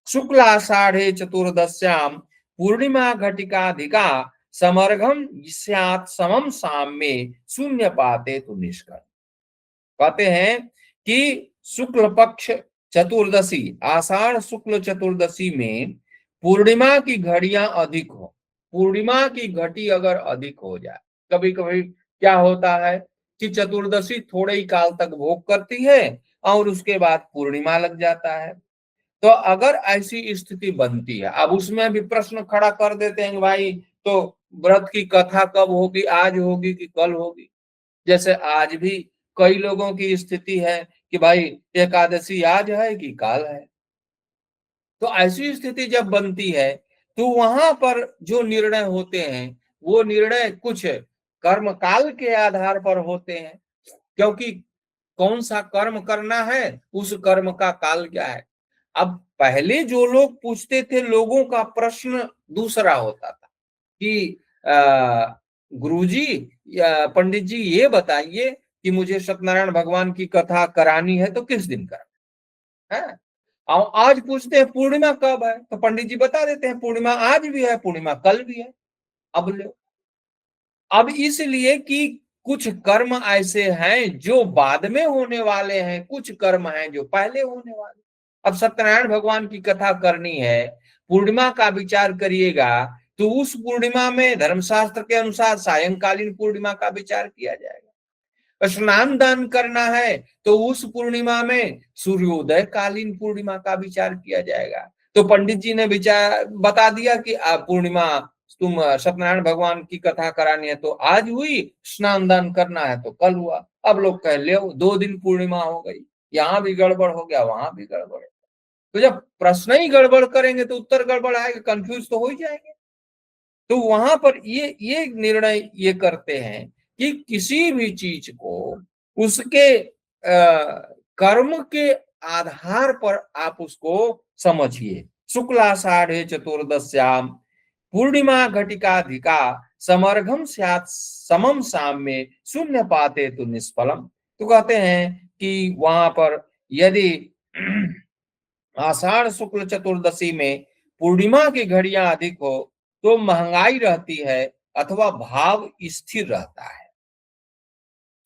शुक्लाषाढ़े चतुर्दश्याम पूर्णिमा घटिकाधिका समर्घम स्यात् समम साम्ये शून्य पाते तो निष्कर्ष। कहते हैं कि शुक्ल पक्ष चतुर्दशी, आषाढ़ शुक्ल चतुर्दशी में पूर्णिमा की घड़ियां अधिक हो, पूर्णिमा की घटी अगर अधिक हो जाए, कभी कभी क्या होता है कि चतुर्दशी थोड़े ही काल तक भोग करती है और उसके बाद पूर्णिमा लग जाता है। तो अगर ऐसी स्थिति बनती है, अब उसमें भी प्रश्न खड़ा कर देते हैं भाई तो व्रत की कथा कब होगी, आज होगी कि कल होगी। जैसे आज भी कई लोगों की स्थिति है कि भाई एकादशी आज है कि काल है। तो ऐसी स्थिति जब बनती है तो वहां पर जो निर्णय होते हैं वो निर्णय कुछ कर्म काल के आधार पर होते हैं, क्योंकि कौन सा कर्म करना है उस कर्म का काल क्या है। अब पहले जो लोग पूछते थे लोगों का प्रश्न दूसरा होता था कि गुरुजी या पंडित जी ये बताइए कि मुझे सत्यनारायण भगवान की कथा करानी है तो किस दिन करा है। और आज पूछते हैं पूर्णिमा कब है, तो पंडित जी बता देते हैं पूर्णिमा आज भी है, पूर्णिमा कल भी है। अब लो, अब इसलिए कि कुछ कर्म ऐसे हैं जो बाद में होने वाले हैं, कुछ कर्म हैं जो पहले होने वाले। अब सत्यनारायण भगवान की कथा करनी है, पूर्णिमा का विचार करिएगा तो उस पूर्णिमा में धर्मशास्त्र के अनुसार सायंकालीन पूर्णिमा का विचार किया जाएगा। स्नान दान करना है तो उस पूर्णिमा में सूर्योदय कालीन पूर्णिमा का विचार किया जाएगा। तो पंडित जी ने विचार बता दिया कि पूर्णिमा तुम सत्यनारायण भगवान की कथा करानी है तो आज हुई, स्नान दान करना है तो कल हुआ। अब लोग कह ले 2 दिन पूर्णिमा हो गई, यहाँ भी गड़बड़ हो गया वहां भी गड़बड़। तो जब प्रश्न ही गड़बड़ करेंगे तो उत्तर गड़बड़ आएगा, कंफ्यूज तो हो ही जाएंगे। तो वहां पर ये निर्णय ये करते हैं कि किसी भी चीज को उसके कर्म के आधार पर आप उसको समझिए। शुक्लाषाढ़े चतुर्दश्याम पूर्णिमा घटिकाधिका समर्घम स्यात् समम साम्ये शून्य पाते तो निष्फलम। तो कहते हैं कि वहां पर यदि आषाढ़ शुक्ल चतुर्दशी में पूर्णिमा की घड़ियां अधिक हो तो महंगाई रहती है अथवा भाव स्थिर रहता है,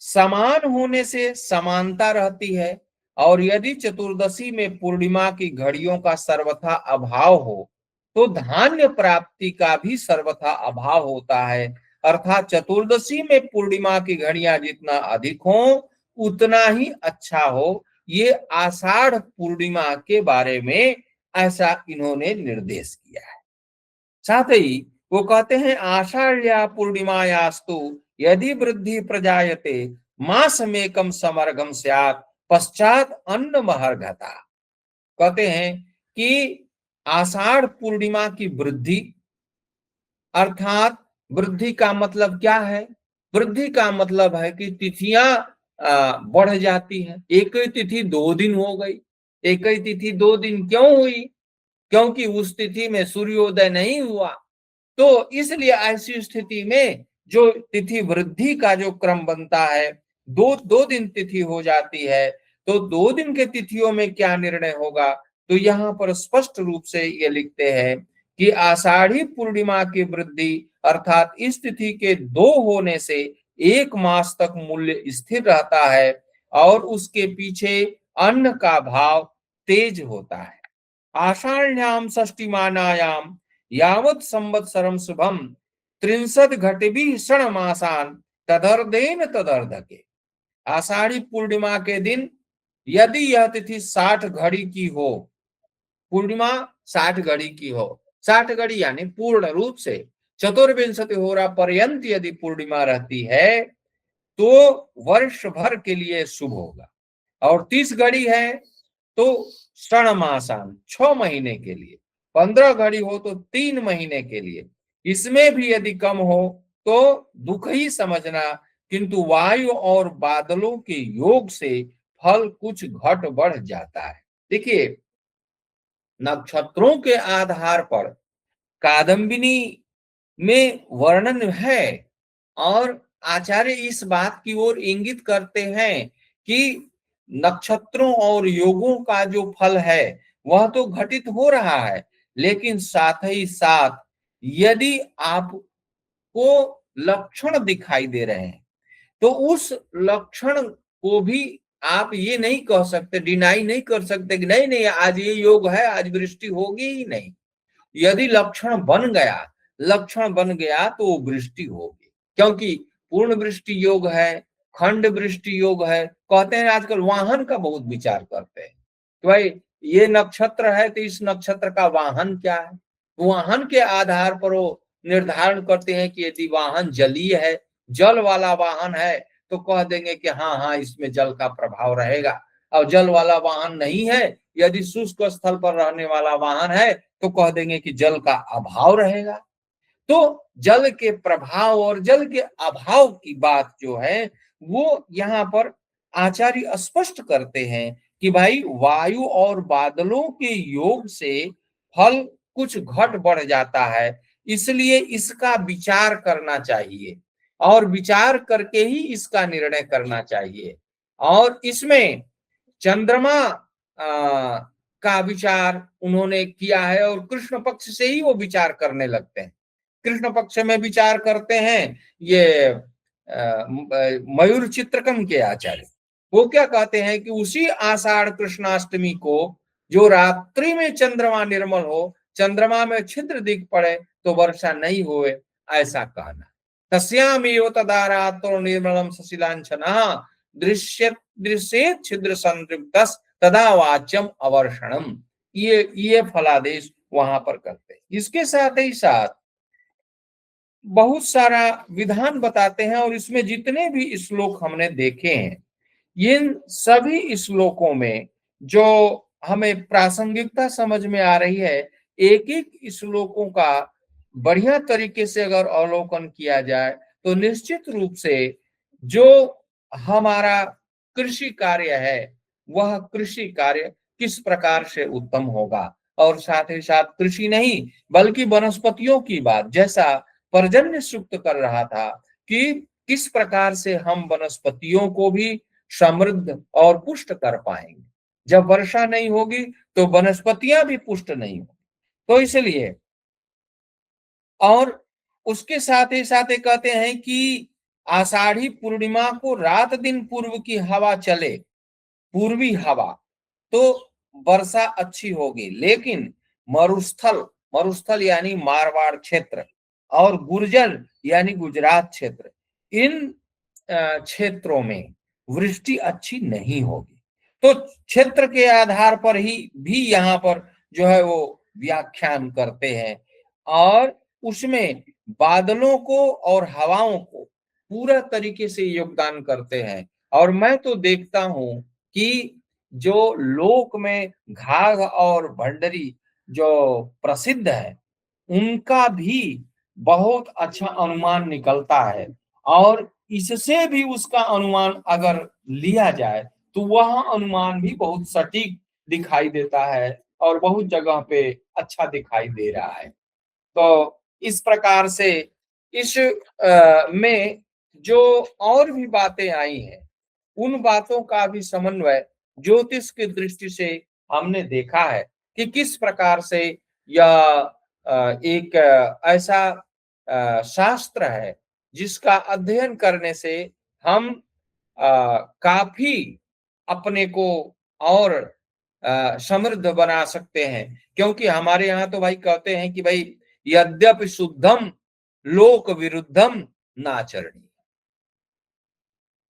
समान होने से समानता रहती है। और यदि चतुर्दशी में पूर्णिमा की घड़ियों का सर्वथा अभाव हो तो धान्य प्राप्ति का भी सर्वथा अभाव होता है। अर्थात चतुर्दशी में पूर्णिमा की घड़ियां जितना अधिक हो उतना ही अच्छा हो। ये आषाढ़ पूर्णिमा के बारे में ऐसा इन्होंने निर्देश किया है। साथ ही वो कहते हैं आषाढ़ पूर्णिमायास्तु यदि वृद्धि प्रजायते मासमेकम समर्घम स्यात् पश्चात अन्न महर्घता। कहते हैं कि आषाढ़ पूर्णिमा की वृद्धि, अर्थात वृद्धि का मतलब क्या है, वृद्धि का मतलब है कि तिथियां बढ़ जाती है। एक ही तिथि 2 दिन हो गई, एक ही तिथि 2 दिन क्यों हुई, क्योंकि उस तिथि में सूर्योदय नहीं हुआ। तो इसलिए ऐसी स्थिति में जो तिथि वृद्धि का जो क्रम बनता है, दो दिन तिथि हो जाती है। तो 2 दिन के तिथियों में क्या निर्णय होगा, तो यहाँ पर स्पष्ट रूप से ये लिखते हैं कि आषाढ़ी पूर्णिमा की वृद्धि अर्थात इस तिथि के 2 होने से 1 मास तक मूल्य स्थिर रहता है और उसके पीछे अन्न का भाव तेज होता है। आषाढ़्याम षष्टिमानायाम यावत् संवत्सरम शुभम 63 घटिभिः षण्मासान तदर्धेन तदर्धके। आषाढ़ी पूर्णिमा के दिन यदि यह तिथि 60 घड़ी की हो, पूर्णिमा 60 घड़ी की हो, 60 घड़ी यानी पूर्ण रूप से चतुर्विंशति होरा पर्यंत यदि पूर्णिमा रहती है तो वर्ष भर के लिए शुभ होगा। और 30 घड़ी है तो षण्मासान 6 महीने के लिए, 15 घड़ी हो तो 3 महीने के लिए। इसमें भी यदि कम हो तो दुख ही समझना, किंतु वायु और बादलों के योग से फल कुछ घट बढ़ जाता है। देखिए नक्षत्रों के आधार पर कादम्बिनी में वर्णन है और आचार्य इस बात की ओर इंगित करते हैं कि नक्षत्रों और योगों का जो फल है वह तो घटित हो रहा है, लेकिन साथ ही साथ यदि आपको लक्षण दिखाई दे रहे हैं तो उस लक्षण को भी आप ये नहीं कह सकते, डिनाई नहीं कर सकते कि नहीं नहीं आज ये योग है, आज वृष्टि होगी ही नहीं। यदि लक्षण बन गया तो वृष्टि होगी, क्योंकि पूर्ण वृष्टि योग है, खंड वृष्टि योग है। कहते हैं आजकल वाहन का बहुत विचार करते हैं कि भाई ये नक्षत्र है तो इस नक्षत्र का वाहन क्या है। वाहन के आधार पर वो निर्धारण करते हैं कि यदि वाहन जलीय है, जल वाला वाहन है तो कह देंगे कि हाँ हाँ इसमें जल का प्रभाव रहेगा। और जल वाला वाहन नहीं है, यदि शुष्क स्थल पर रहने वाला वाहन है तो कह देंगे कि जल का अभाव रहेगा। तो जल के प्रभाव और जल के अभाव की बात जो है वो यहाँ पर आचार्य स्पष्ट करते हैं कि भाई वायु और बादलों के योग से फल कुछ घट बढ़ जाता है, इसलिए इसका विचार करना चाहिए। और विचार करके ही इसका निर्णय करना चाहिए। और इसमें चंद्रमा का विचार उन्होंने किया है और कृष्ण पक्ष से ही वो विचार करने लगते हैं। कृष्ण पक्ष में विचार करते हैं ये मयूर चित्रकम के आचार्य। वो क्या कहते हैं कि उसी आषाढ़ कृष्णाष्टमी को जो रात्रि में चंद्रमा निर्मल हो, चंद्रमा में छिद्र दिख पड़े तो वर्षा नहीं होए, ऐसा कहना। तस्यामेव तदा रात्रौ निर्मलम सशिलांचनः दृश्येत छिद्र संतृप्तस् तदा वाच्यम अवर्षणम। ये फलादेश वहां पर करते हैं। इसके साथ ही साथ बहुत सारा विधान बताते हैं और इसमें जितने भी श्लोक हमने देखे हैं, इन सभी श्लोकों में जो हमें प्रासंगिकता समझ में आ रही है, एक एक श्लोकों का बढ़िया तरीके से अगर अवलोकन किया जाए तो निश्चित रूप से जो हमारा कृषि कार्य है वह कृषि कार्य किस प्रकार से उत्तम होगा। और साथ ही साथ कृषि नहीं बल्कि वनस्पतियों की बात, जैसा पर्जन्य सूक्त कर रहा था कि किस प्रकार से हम वनस्पतियों को भी समृद्ध और पुष्ट कर पाएंगे। जब वर्षा नहीं होगी तो वनस्पतियां भी पुष्ट नहीं होगी। तो इसलिए और उसके साथ ही साथ कहते हैं कि आषाढ़ी पूर्णिमा को रात दिन पूर्व की हवा चले, पूर्वी हवा, तो वर्षा अच्छी होगी। लेकिन मरुस्थल, मरुस्थल यानी मारवाड़ क्षेत्र और गुर्जर यानी गुजरात क्षेत्र, इन क्षेत्रों में वृष्टि अच्छी नहीं होगी। तो क्षेत्र के आधार पर ही भी यहाँ पर जो है वो व्याख्यान करते हैं और उसमें बादलों को और हवाओं को पूरा तरीके से योगदान करते हैं। और मैं तो देखता हूं कि जो लोक में घाघ और भंडरी जो प्रसिद्ध है, उनका भी बहुत अच्छा अनुमान निकलता है। और इससे भी उसका अनुमान अगर लिया जाए तो वह अनुमान भी बहुत सटीक दिखाई देता है और बहुत जगह पे अच्छा दिखाई दे रहा है। तो इस प्रकार से इस में जो और भी बातें आई हैं, उन बातों का भी समन्वय ज्योतिष की दृष्टि से हमने देखा है कि किस प्रकार से यह एक ऐसा शास्त्र है जिसका अध्ययन करने से हम काफी अपने को और समृद्ध बना सकते हैं। क्योंकि हमारे यहाँ तो भाई कहते हैं कि भाई यद्यपि शुद्धम लोक विरुद्धम नाचरणी।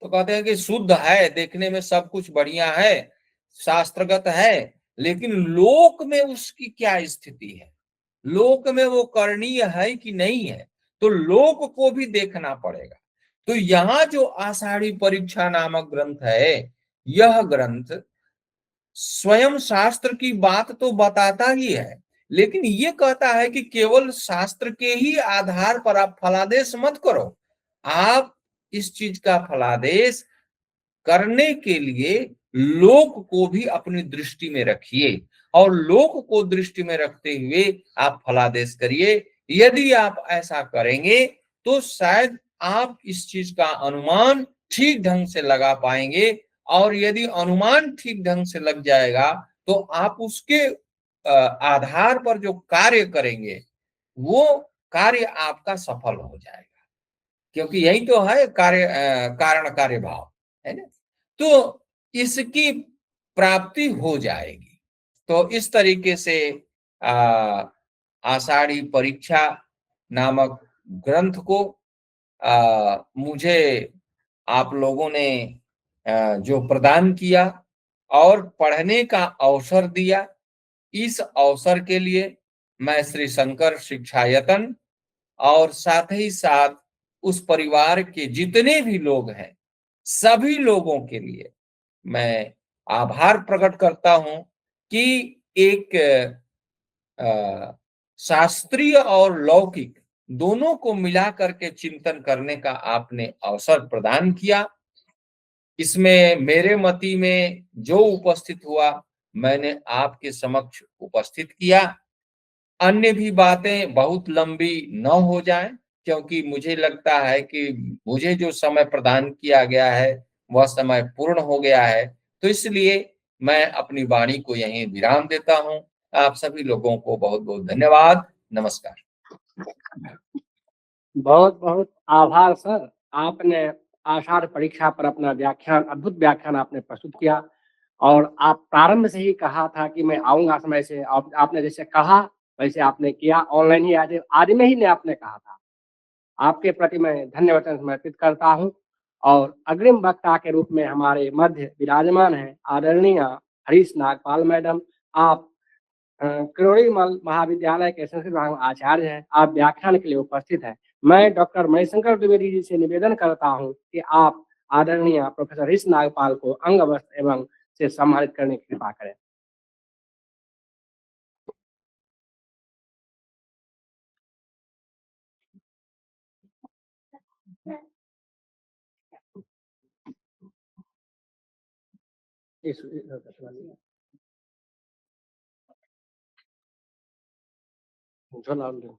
तो कहते हैं कि शुद्ध है, देखने में सब कुछ बढ़िया है, शास्त्रगत है, लेकिन लोक में उसकी क्या स्थिति है, लोक में वो करणीय है कि नहीं है, तो लोक को भी देखना पड़ेगा। तो यहाँ जो आषाढ़ी परीक्षा नामक ग्रंथ है, यह ग्रंथ स्वयं शास्त्र की बात तो बताता ही है, लेकिन ये कहता है कि केवल शास्त्र के ही आधार पर आप फलादेश मत करो। आप इस चीज का फलादेश करने के लिए लोक को भी अपनी दृष्टि में रखिए और लोक को दृष्टि में रखते हुए आप फलादेश करिए। यदि आप ऐसा करेंगे तो शायद आप इस चीज का अनुमान ठीक ढंग से लगा पाएंगे। और यदि अनुमान ठीक ढंग से लग जाएगा तो आप उसके आधार पर जो कार्य करेंगे वो कार्य आपका सफल हो जाएगा। क्योंकि यही तो है कार्य, कारण कार्य भाव है ना, तो इसकी प्राप्ति हो जाएगी। तो इस तरीके से आषाढ़ी परीक्षा नामक ग्रंथ को मुझे आप लोगों ने जो प्रदान किया और पढ़ने का अवसर दिया, इस अवसर के लिए मैं श्री शंकर शिक्षायतन और साथ ही साथ उस परिवार के जितने भी लोग हैं, सभी लोगों के लिए मैं आभार प्रकट करता हूं कि एक शास्त्रीय और लौकिक दोनों को मिला करके चिंतन करने का आपने अवसर प्रदान किया। इसमें मेरे मति में जो उपस्थित हुआ मैंने आपके समक्ष उपस्थित किया। अन्य भी बातें बहुत लंबी न हो जाएं, क्योंकि मुझे लगता है कि मुझे जो समय प्रदान किया गया है वह समय पूर्ण हो गया है। तो इसलिए मैं अपनी वाणी को यहीं विराम देता हूँ। आप सभी लोगों को बहुत-बहुत धन्यवाद। नमस्कार। बहुत बहुत आभार सर। आपने आषाढ़ परीक्षा पर अपना व्याख्यान, अद्भुत व्याख्यान आपने प्रस्तुत किया और आप प्रारंभ से ही कहा था कि मैं आऊँगा समय से। आपने जैसे कहा वैसे आपने किया। ऑनलाइन ही आज में ही आपने कहा था। आपके प्रति मैं धन्यवाद समर्पित करता हूँ और अग्रिम वक्ता के रूप में हमारे मध्य विराजमान हैं आदरणीय हरीश नागपाल मैडम। आप किरोड़ीमल महाविद्यालय के संस्कृत विभाग में आचार्य हैं। आप व्याख्यान के लिए उपस्थित हैं। मैं डॉक्टर मणिशंकर द्विवेदी जी से निवेदन करता हूं कि आप आदरणीय प्रोफेसर हरीश नागपाल को अंग वस्त्र एवं से सम्मानित करने की कृपा करें। झोला लो।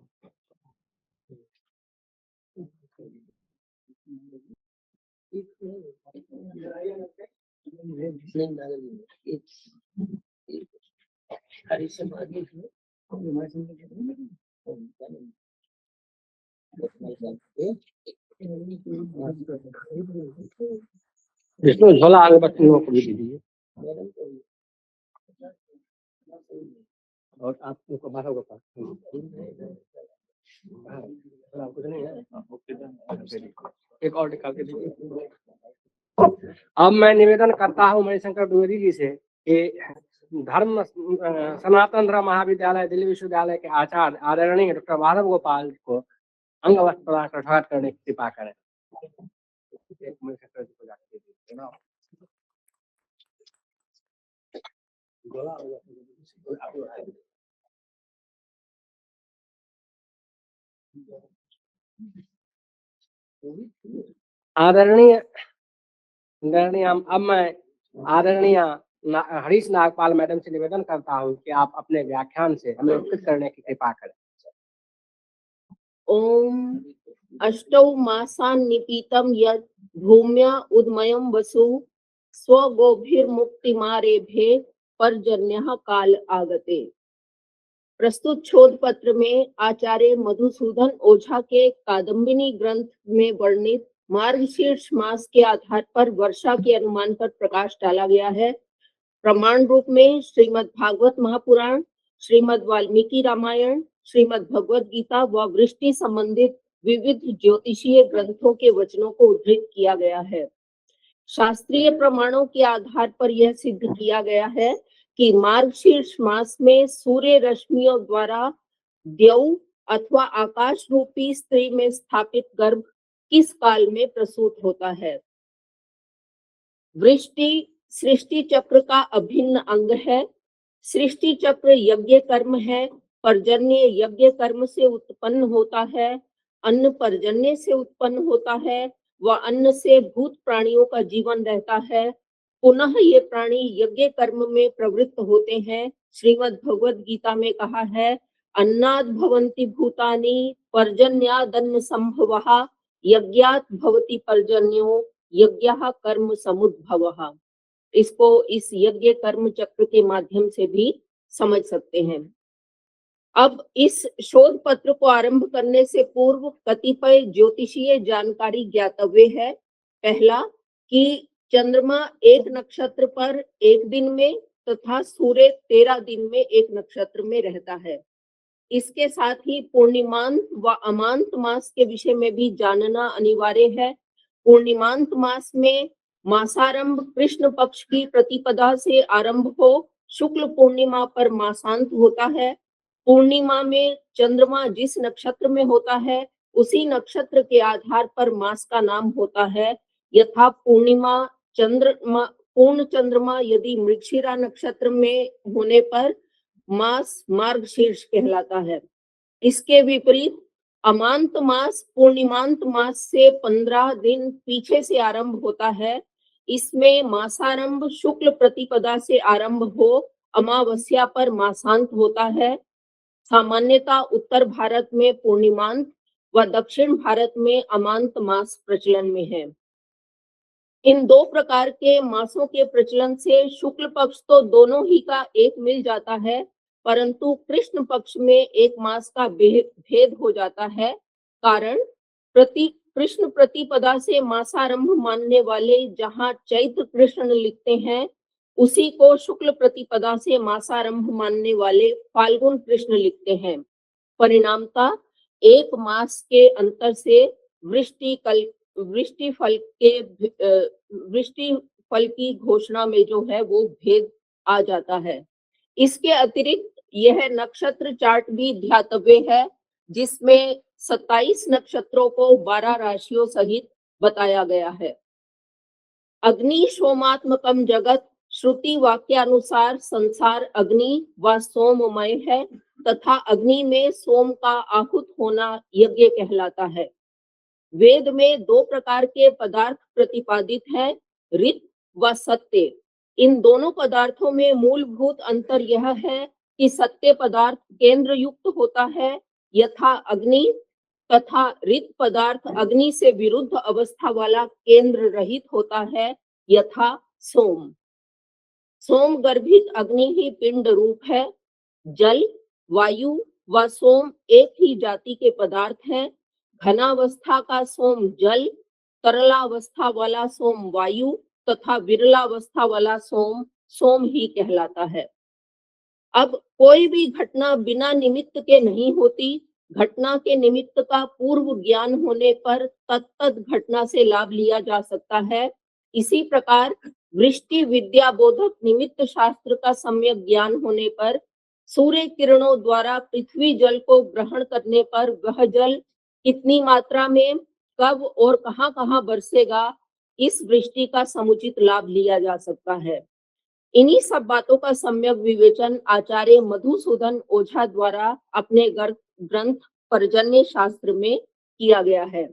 इसमें झोला आगे बच्चों को भी दीजिए और आप उनको बाहर को पास कुछ नहीं है। एक और निकाल के दीजिए। अब मैं निवेदन करता हूँ मणिशंकर द्विवेदी जी से कि सनातन धर्म महाविद्यालय दिल्ली विश्वविद्यालय के आचार्य आदरणीय डॉक्टर माधव गोपाल को अंग वस्त्र प्रदान करने की कृपा करें। आदरणीय अब मैं आदरणीय हरीश नागपाल मैडम से निवेदन करता हूँ कि आप अपने व्याख्यान से हमें उपस्थित करने की कृपा करें। ओम अष्टौ मासान् निपीतं यद् भूम्या उदमयं वसु स्वगोभिर्मुक्तिमारेभे पर्जन्यः काल आगते। प्रस्तुत शोध पत्र में आचार्य मधुसूदन ओझा के कादम्बिनी ग्रंथ में वर्णित मार्गशीर्ष मास के आधार पर वर्षा के अनुमान पर प्रकाश डाला गया है। प्रमाण रूप में श्रीमद् भागवत महापुराण, श्रीमद् वाल्मीकि रामायण, श्रीमद् भगवद गीता व वृष्टि संबंधित विविध ज्योतिषीय ग्रंथों के वचनों को उद्धृत किया गया है। शास्त्रीय प्रमाणों के आधार पर यह सिद्ध किया गया है कि मार्गशीर्ष मास में सूर्य रश्मियों द्वारा द्यौ अथवा आकाश रूपी स्त्री में स्थापित गर्भ किस काल में प्रसूत होता है। वृष्टि सृष्टि चक्र का अभिन्न अंग है। सृष्टि चक्र यज्ञ कर्म है। पर्जन्य यज्ञ कर्म से उत्पन्न होता है। अन्न पर्जन्य से उत्पन्न होता है व अन्न से भूत प्राणियों का जीवन रहता है। पुनः ये प्राणी यज्ञ कर्म में प्रवृत्त होते हैं। श्रीमद् भगवद गीता में कहा है, अन्नाद भवन्ति भूतानि पर्जन्यादन्न संभवः यज्ञात भवति पर्जन्यो यज्ञः कर्म समुद्भवः। इसको इस यज्ञ कर्म चक्र के माध्यम से भी समझ सकते हैं। अब इस शोध पत्र को आरंभ करने से पूर्व कतिपय ज्योतिषीय जानकारी ज्ञातव्य है। पहला कि चंद्रमा एक नक्षत्र पर एक दिन में तथा सूर्य 13 दिन में एक नक्षत्र में रहता है। इसके साथ ही पूर्णिमांत व अमांत मास के विषय में भी जानना अनिवार्य है। पूर्णिमांत मास में मासारंभ कृष्ण पक्ष की प्रतिपदा से आरंभ हो शुक्ल पूर्णिमा पर मासांत होता है। पूर्णिमा में चंद्रमा जिस नक्षत्र में होता है उसी नक्षत्र के आधार पर मास का नाम होता है। यथा पूर्ण चंद्रमा यदि मृगशिरा नक्षत्र में होने पर मास मार्गशीर्ष कहलाता है। इसके विपरीत अमांत मास पूर्णिमांत मास से 15 दिन पीछे से आरंभ होता है। इसमें मासारंभ शुक्ल प्रतिपदा से आरंभ हो अमावस्या पर मासांत होता है। सामान्यतः उत्तर भारत में पूर्णिमांत व दक्षिण भारत में अमांत मास प्रचलन में है। इन दो प्रकार के मासों के प्रचलन से शुक्ल पक्ष तो दोनों ही का एक मिल जाता है, परंतु कृष्ण पक्ष में एक मास का भेद हो जाता है। कारण कृष्ण प्रतिपदा से मासारंभ मानने वाले जहाँ चैत्र कृष्ण लिखते हैं, उसी को शुक्ल प्रतिपदा से मासारंभ मानने वाले फाल्गुन कृष्ण लिखते हैं। परिणामतः एक मास के अंतर से वृष्टि फल की घोषणा में जो है वो भेद आ जाता है। इसके अतिरिक्त यह नक्षत्र चार्ट भी ध्यातव्य है, जिसमें 27 नक्षत्रों को 12 राशियों सहित बताया गया है। अग्नि सोमात्मकम जगत, श्रुति वाक्यानुसार संसार अग्नि व सोममय है तथा अग्नि में सोम का आहूत होना यज्ञ कहलाता है। वेद में दो प्रकार के पदार्थ प्रतिपादित हैं, ऋत व सत्य। इन दोनों पदार्थों में मूलभूत अंतर यह है कि सत्य पदार्थ केंद्र युक्त होता है यथा अग्नि, तथा ऋत पदार्थ अग्नि से विरुद्ध अवस्था वाला केंद्र रहित होता है यथा सोम। सोम गर्भित अग्नि ही पिंड रूप है। जल, वायु व सोम एक ही जाति के पदार्थ हैं। घनावस्था का सोम जल, तरलावस्था वाला सोम वायु तथा विरलावस्था वाला सोम ही कहलाता है। अब कोई भी घटना बिना निमित्त के नहीं होती। घटना के निमित्त का पूर्व ज्ञान होने पर तत्त घटना से लाभ लिया जा सकता है। इसी प्रकार वृष्टि विद्या बोधक निमित्त शास्त्र का सम्यक ज्ञान होने पर सूर्य किरणों द्वारा पृथ्वी जल को ग्रहण करने पर वह जल कितनी मात्रा में, कब और कहाँ बरसेगा, इस वृष्टि का समुचित लाभ लिया जा सकता है। इन्हीं सब बातों का सम्यक विवेचन आचार्य मधुसूदन ओझा द्वारा अपने ग्रंथ पर्जन्य शास्त्र में किया गया है।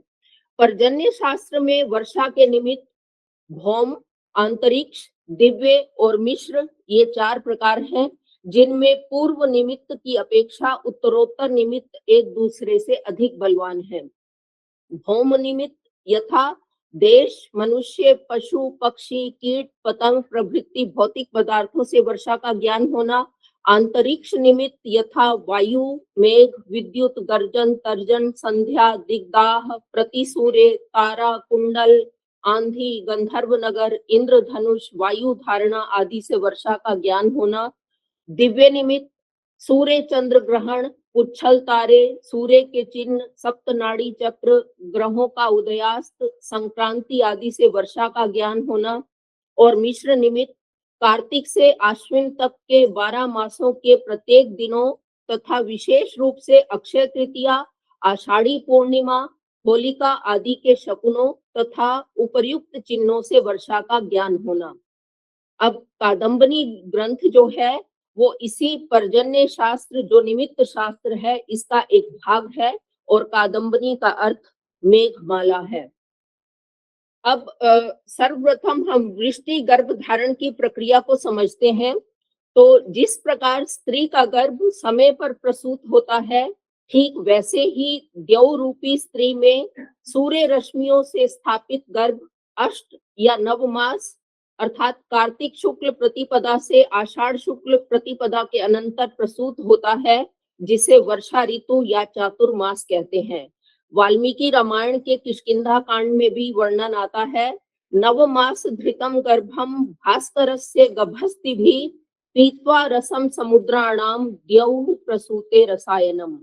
पर्जन्य शास्त्र में वर्षा के निमित्त भौम, अंतरिक्ष, दिव्य और मिश्र ये 4 प्रकार हैं, जिनमें पूर्व निमित्त की अपेक्षा उत्तरोत्तर निमित्त एक दूसरे से अधिक बलवान है। भौम निमित्त यथा देश, मनुष्य, पशु, पक्षी, कीट, पतंग प्रभृति भौतिक पदार्थों से वर्षा का ज्ञान होना। अंतरिक्ष निमित्त यथा वायु, मेघ, विद्युत, गर्जन, तर्जन, संध्या, दिग्दाह, प्रतिसूर्य, तारा, कुंडल, आंधी, गंधर्व नगर, इंद्रधनुष, वायु धारणा आदि से वर्षा का ज्ञान होना। दिव्य निमित्त सूर्य चंद्र ग्रहण, उच्छल तारे, सूर्य के चिन्ह, सप्त नाड़ी चक्र, ग्रहों का उदयास्त, संक्रांति आदि से वर्षा का ज्ञान होना। और मिश्र निमित्त कार्तिक से आश्विन तक के 12 मासों के प्रत्येक दिनों तथा विशेष रूप से अक्षय तृतीया, आषाढ़ी पूर्णिमा, होलिका आदि के शकुनों तथा उपर्युक्त चिन्हों से वर्षा का ज्ञान होना। अब कादम्बनी ग्रंथ जो है वो इसी पर्जन्य शास्त्र जो निमित्त शास्त्र है इसका एक भाग है, और कादम्बनी का अर्थ मेघमाला है। अब सर्वप्रथम हम वृष्टि गर्भ धारण की प्रक्रिया को समझते हैं। तो जिस प्रकार स्त्री का गर्भ समय पर प्रसूत होता है, ठीक वैसे ही द्यौ रूपी स्त्री में सूर्य रश्मियों से स्थापित गर्भ अष्ट या नवमास अर्थात कार्तिक शुक्ल प्रतिपदा से आषाढ़ शुक्ल प्रतिपदा के अनंतर प्रसूत होता है, जिसे वर्षा ऋतु या चातुर्मास कहते हैं। वाल्मीकि रामायण के किष्किंधा कांड में भी वर्णन आता है, नवमास धृतम गर्भम भास्करस्य गभस्ति भी पीत्वा रसम समुद्राणाम द्यौः प्रसूते रसायनम।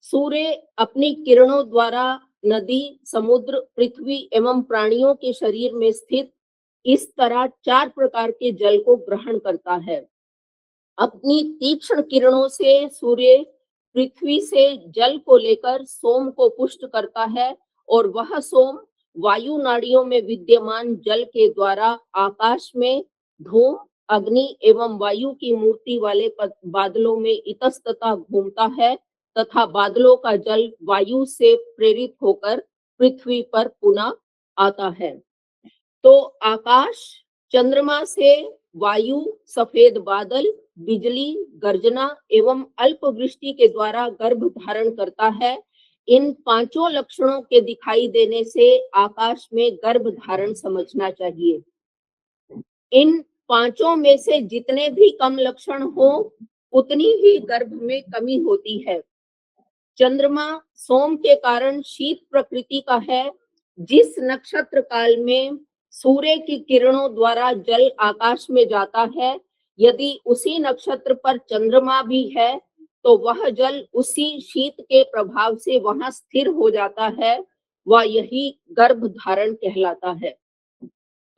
सूर्य अपनी किरणों द्वारा नदी, समुद्र, पृथ्वी एवं प्राणियों के शरीर में स्थित इस तरह 4 प्रकार के जल को ग्रहण करता है। अपनी तीक्ष्ण किरणों से सूर्य पृथ्वी से जल को लेकर सोम को पुष्ट करता है, और वह सोम वायु नाड़ियों में विद्यमान जल के द्वारा आकाश में धूम, अग्नि एवं वायु की मूर्ति वाले बादलों में इतस्ततः घूमता है तथा बादलों का जल वायु से प्रेरित होकर पृथ्वी पर पुनः आता है। तो आकाश, चंद्रमा से वायु, सफेद बादल, बिजली, गर्जना एवं अल्प वृष्टि के द्वारा गर्भ धारण करता है। इन पांचों लक्षणों के दिखाई देने से आकाश में गर्भ धारण समझना चाहिए। इन पांचों में से जितने भी कम लक्षण हो उतनी ही गर्भ में कमी होती है। चंद्रमा सोम के कारण शीत प्रकृति का है। जिस नक्षत्र काल में सूर्य की किरणों द्वारा जल आकाश में जाता है, यदि उसी नक्षत्र पर चंद्रमा भी है तो वह जल उसी शीत के प्रभाव से वहां स्थिर हो जाता है। वह यही गर्भ धारण कहलाता है।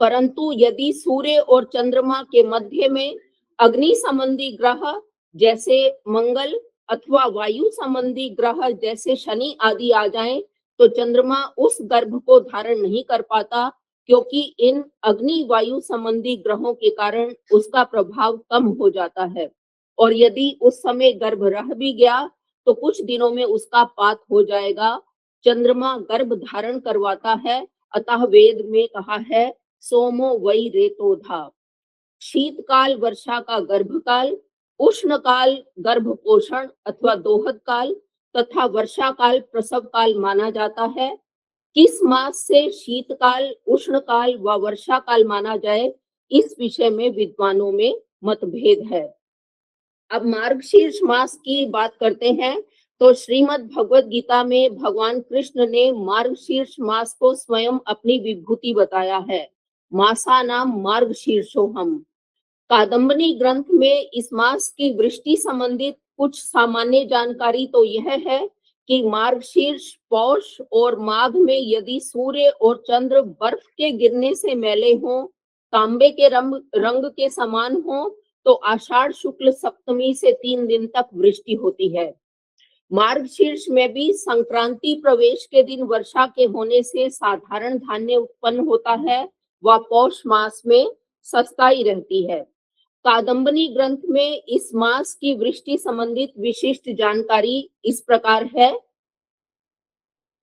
परंतु यदि सूर्य और चंद्रमा के मध्य में अग्नि संबंधी ग्रह जैसे मंगल अथवा वायु संबंधी ग्रह जैसे शनि आदि आ जाएं, तो चंद्रमा उस गर्भ को धारण नहीं कर पाता, क्योंकि इन अग्नि वायु संबंधी ग्रहों के कारण उसका प्रभाव कम हो जाता है। और यदि उस समय गर्भ रह भी गया तो कुछ दिनों में उसका पात हो जाएगा। चंद्रमा गर्भ धारण करवाता है, अतः वेद में कहा है सोमो वै रेतोधा। शीतकाल वर्षा का गर्भकाल, उष्ण काल गर्भ पोषण अथवा दोहद काल तथा वर्षा काल प्रसव काल माना जाता है। किस मास से शीतकाल, उष्ण काल व वर्षा काल माना जाए, इस विषय में विद्वानों में मतभेद है। अब मार्गशीर्ष मास की बात करते हैं तो श्रीमद् भगवद गीता में भगवान कृष्ण ने मार्गशीर्ष मास को स्वयं अपनी विभूति बताया है। मासा नाम मार्गशीर्षोहम। कादम्बनी ग्रंथ में इस मास की वृष्टि संबंधित कुछ सामान्य जानकारी तो यह है कि मार्गशीर्ष, पौष और माघ में यदि सूर्य और चंद्र बर्फ के गिरने से मैले हों, तांबे के रंग के समान हों, तो आषाढ़ शुक्ल सप्तमी से 3 दिन तक वृष्टि होती है। मार्गशीर्ष में भी संक्रांति प्रवेश के दिन वर्षा के होने से साधारण धान्य उत्पन्न होता है व पौष मास में सस्ताई रहती है। कादम्बनी ग्रंथ में इस मास की वृष्टि संबंधित विशिष्ट जानकारी इस प्रकार है,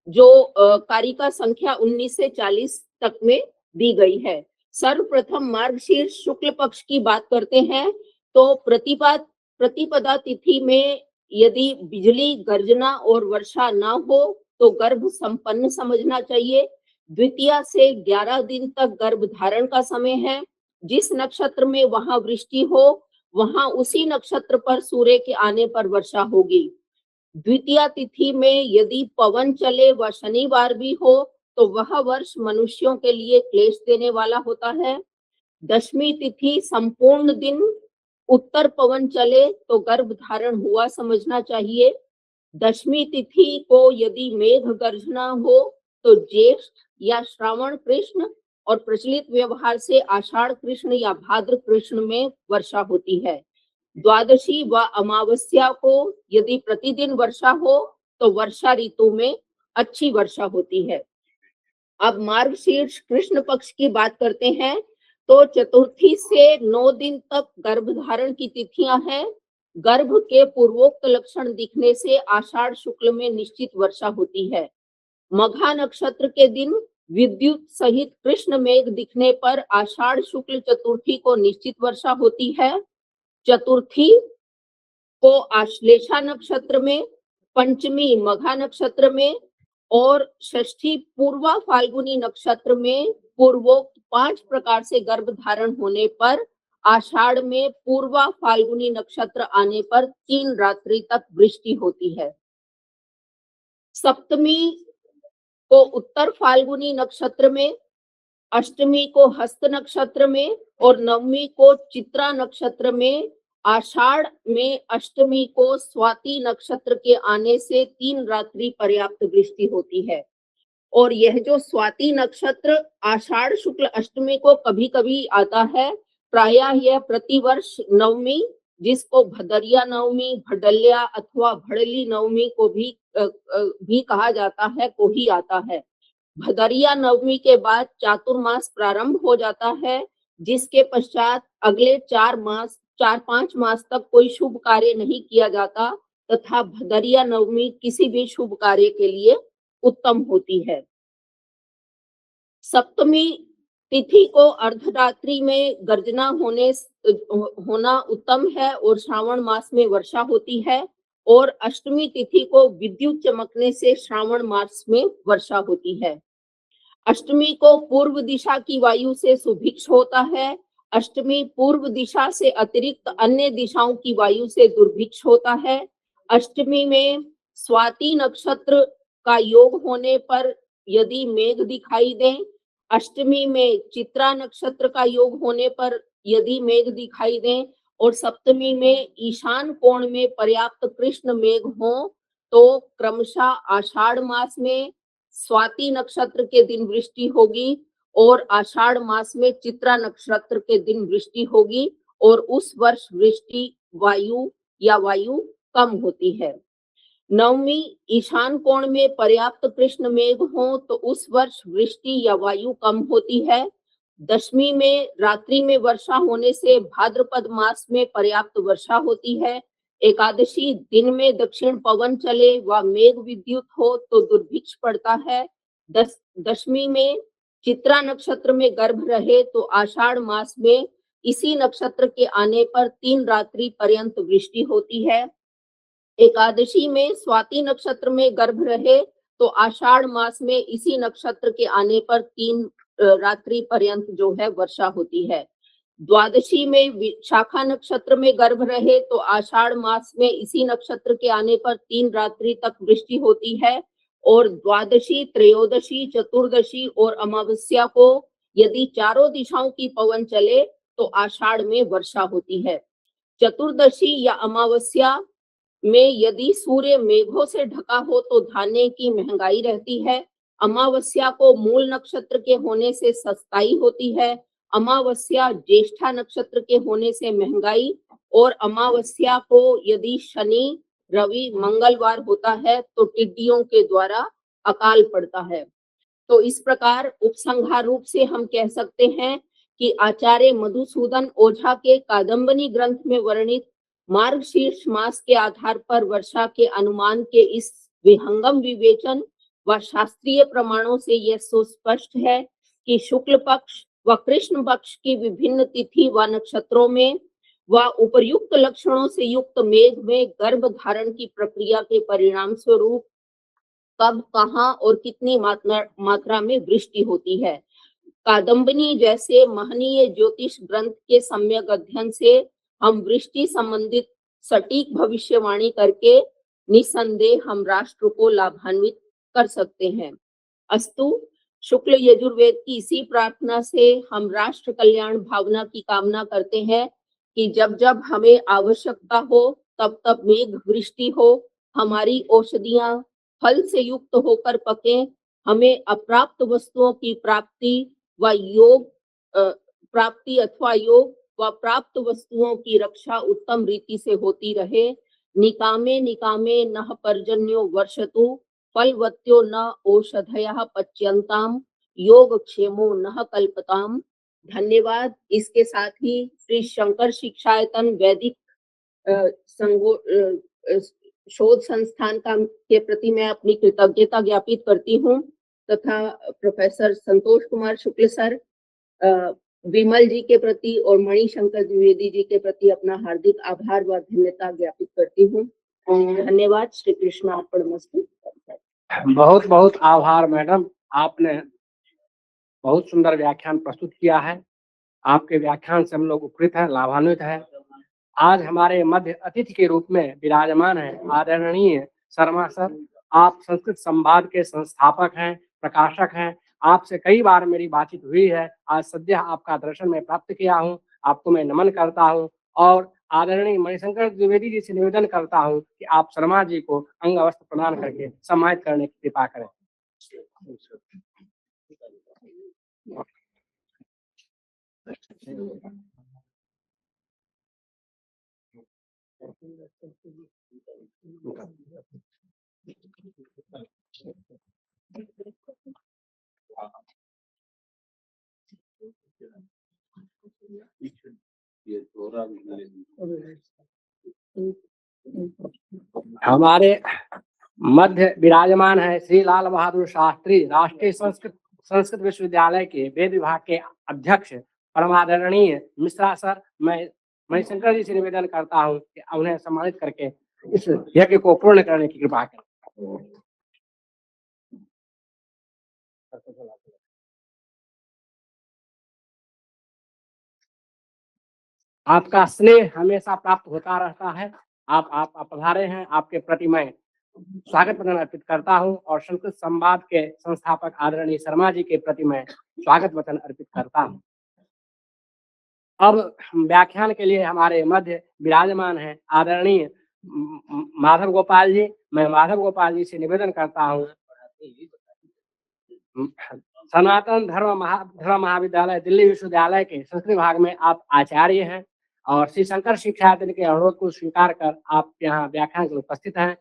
जो कारिका संख्या 19 से 40 तक में दी गई है। सर्वप्रथम मार्गशीर्ष शुक्ल पक्ष की बात करते हैं तो प्रतिपदा तिथि में यदि बिजली, गर्जना और वर्षा ना हो तो गर्भ संपन्न समझना चाहिए। द्वितीया से 11 दिन तक गर्भ धारण का समय है। जिस नक्षत्र में वहां वृष्टि हो वहां उसी नक्षत्र पर सूर्य के आने पर वर्षा होगी। द्वितीया तिथि में यदि पवन चले व शनिवार भी हो तो वह वर्ष मनुष्यों के लिए क्लेश देने वाला होता है। दशमी तिथि संपूर्ण दिन उत्तर पवन चले तो गर्भ धारण हुआ समझना चाहिए। दशमी तिथि को यदि मेघ गर्जना हो तो ज्येष्ठ या श्रावण कृष्ण और प्रचलित व्यवहार से आषाढ़ कृष्ण या भाद्र कृष्ण में वर्षा होती है। द्वादशी व अमावस्या को यदि प्रतिदिन वर्षा हो तो वर्षा ऋतु में अच्छी वर्षा होती है। अब मार्गशीर्ष कृष्ण पक्ष की बात करते हैं तो चतुर्थी से 9 दिन तक गर्भ धारण की तिथियां हैं। गर्भ के पूर्वोक्त लक्षण दिखने से आषाढ़ शुक्ल में निश्चित वर्षा होती है। मघा नक्षत्र के दिन विद्युत सहित कृष्ण मेघ दिखने पर आषाढ़ शुक्ल चतुर्थी को निश्चित वर्षा होती है। चतुर्थी को आश्लेषा नक्षत्र में, पंचमी मघा नक्षत्र में और षष्ठी पूर्वा फाल्गुनी नक्षत्र में पूर्वोक्त 5 प्रकार से गर्भ धारण होने पर आषाढ़ में पूर्वा फाल्गुनी नक्षत्र आने पर 3 रात्रि तक वृष्टि होती है। सप्तमी को उत्तर फाल्गुनी नक्षत्र में, अष्टमी को हस्त नक्षत्र में और नवमी को चित्रा नक्षत्र में, आषाढ़ में अष्टमी को स्वाति नक्षत्र के आने से 3 रात्रि पर्याप्त वृष्टि होती है। और यह जो स्वाति नक्षत्र आषाढ़ शुक्ल अष्टमी को कभी कभी आता है, प्रायः यह प्रतिवर्ष नवमी, जिसको भदरिया नवमी, भडल्या अथवा भड़ली नवमी को भी कहा जाता है, को ही आता है। भदरिया नवमी के बाद चातुर्मास प्रारंभ हो जाता है, जिसके पश्चात अगले 4-5 मास तक कोई शुभ कार्य नहीं किया जाता तथा भदरिया नवमी किसी भी शुभ कार्य के लिए उत्तम होती है। सप्तमी तिथि को अर्धरात्रि में गर्जना होना उत्तम है और श्रावण मास में वर्षा होती है। और अष्टमी तिथि को विद्युत चमकने से श्रावण मास में वर्षा होती है। अष्टमी को पूर्व दिशा की वायु से सुभिक्ष होता है। अष्टमी पूर्व दिशा से अतिरिक्त अन्य दिशाओं की वायु से दुर्भिक्ष होता है। अष्टमी में स्वाति नक्षत्र का योग होने पर यदि मेघ दिखाई दे, अष्टमी में चित्रा नक्षत्र का योग होने पर यदि मेघ दिखाई दे और सप्तमी में ईशान कोण में पर्याप्त कृष्ण मेघ हो तो क्रमशः आषाढ़ मास में स्वाति नक्षत्र के दिन वृष्टि होगी और आषाढ़ मास में चित्रा नक्षत्र के दिन वृष्टि होगी और उस वर्ष वृष्टि वायु कम होती है। नवमी ईशान कोण में पर्याप्त कृष्ण मेघ हो तो उस वर्ष वृष्टि या वायु कम होती है। दशमी में रात्रि में वर्षा होने से भाद्रपद मास में पर्याप्त वर्षा होती है। एकादशी दिन में दक्षिण पवन चले व मेघ विद्युत हो तो दुर्भिक्ष पड़ता है। दशमी में चित्रा नक्षत्र में गर्भ रहे तो आषाढ़ मास में इसी नक्षत्र के आने पर 3 रात्रि पर्यंत वृष्टि होती है। एकादशी में स्वाति नक्षत्र में गर्भ रहे तो आषाढ़ मास में इसी नक्षत्र के आने पर 3 रात्रि पर्यंत जो है वर्षा होती है। द्वादशी में विशाखा नक्षत्र में गर्भ रहे तो आषाढ़ मास में इसी नक्षत्र के आने पर 3 रात्रि तक वृष्टि होती है और द्वादशी, त्रयोदशी, चतुर्दशी और अमावस्या को यदि चारों दिशाओं की पवन चले तो आषाढ़ में वर्षा होती है। चतुर्दशी या अमावस्या में यदि सूर्य मेघों से ढका हो तो धान्य की महंगाई रहती है। अमावस्या को मूल नक्षत्र के होने से सस्ताई होती है। अमावस्या ज्येष्ठा नक्षत्र के होने से महंगाई और अमावस्या को यदि शनि, रवि, मंगलवार होता है तो टिड्डियों के द्वारा अकाल पड़ता है। तो इस प्रकार उपसंहार रूप से हम कह सकते हैं कि आचार्य मधुसूदन ओझा के कादम्बनी ग्रंथ में वर्णित मार्गशीर्ष मास के आधार पर वर्षा के अनुमान के इस विहंगम विवेचन व शास्त्रीय प्रमाणों से यह सुस्पष्ट है कि शुक्ल पक्ष व कृष्ण पक्ष की विभिन्न तिथि व नक्षत्रों में व उपर्युक्त लक्षणों से युक्त मेघ में गर्भ धारण की प्रक्रिया के परिणाम स्वरूप कब, कहाँ और कितनी मात्रा में वृष्टि होती है। कादम्बनी जैसे महनीय ज्योतिष ग्रंथ के सम्यक अध्ययन से हम वृष्टि संबंधित सटीक भविष्यवाणी करके निसंदेह हम राष्ट्र को लाभान्वित कर सकते हैं। अस्तु, शुक्ल यजुर्वेद की इसी प्रार्थना से हम राष्ट्र कल्याण भावना की कामना करते हैं कि जब जब हमें आवश्यकता हो तब तब मेघ वृष्टि हो, हमारी औषधियां फल से युक्त होकर पके, हमें अप्राप्त वस्तुओं की प्राप्ति व योग व प्राप्त वस्तुओं की रक्षा उत्तम रीति से होती रहे। निकामे निकामे नः पर्जन्यो वर्षतु, फलवत्यो न औषधयः पच्यन्ताम, योग क्षेमो नः कल्पताम। धन्यवाद। इसके साथ ही श्री शंकर शिक्षायतन वैदिक शोध संस्थान के प्रति मैं अपनी कृतज्ञता ज्ञापित करती हूँ तथा प्रोफेसर संतोष कुमार शुक्ल सर, विमल जी के प्रति और मणिशंकर द्विवेदी जी के प्रति अपना हार्दिक आभार व धन्यता ज्ञापित करती हूँ। धन्यवाद। श्री कृष्ण अर्पणमस्तु। बहुत बहुत आभार मैडम, आपने बहुत सुंदर व्याख्यान प्रस्तुत किया है। आपके व्याख्यान से हम लोग उपकृत हैं, लाभान्वित हैं। आज हमारे मध्य अतिथि के रूप में विराजमान है आदरणीय शर्मा सर। आप संस्कृत संवाद के संस्थापक हैं, प्रकाशक हैं। आपसे कई बार मेरी बातचीत हुई है। आज सद्य आपका दर्शन मैं प्राप्त किया हूं। आपको मैं नमन करता हूं और आदरणीय मणिशंकर द्विवेदी जी से निवेदन करता हूं कि आप शर्मा जी को अंग वस्त्र प्रदान करके सम्मानित करने की कृपा करें। हमारे मध्य विराजमान है श्री लाल बहादुर शास्त्री, राष्ट्रीय संस्कृत विश्वविद्यालय के वेद विभाग के अध्यक्ष परमादरणीय मिश्रा सर। मैं मणिशंकर जी से निवेदन करता हूं कि उन्हें सम्मानित करके इस यज्ञ को पूर्ण करने की कृपा करें। आपका स्नेह हमेशा प्राप्त होता रहता है। आप पधारे हैं, आपके प्रति मैं स्वागत वंदन अर्पित करता हूं और संस्कृत संवाद के संस्थापक आदरणीय शर्मा जी के प्रति मैं स्वागत वचन अर्पित करता हूं। अब व्याख्यान के लिए हमारे मध्य विराजमान है आदरणीय माधव गोपाल जी। मैं माधव गोपाल जी से निवेदन करता हूं, सनातन धर्म महाविद्यालय दिल्ली विश्वविद्यालय के संस्कृत विभाग में आप आचार्य हैं और श्री शंकर शिक्षा यतन के अनुरोध को स्वीकार कर आप यहाँ व्याख्यान के लिए उपस्थित हैं।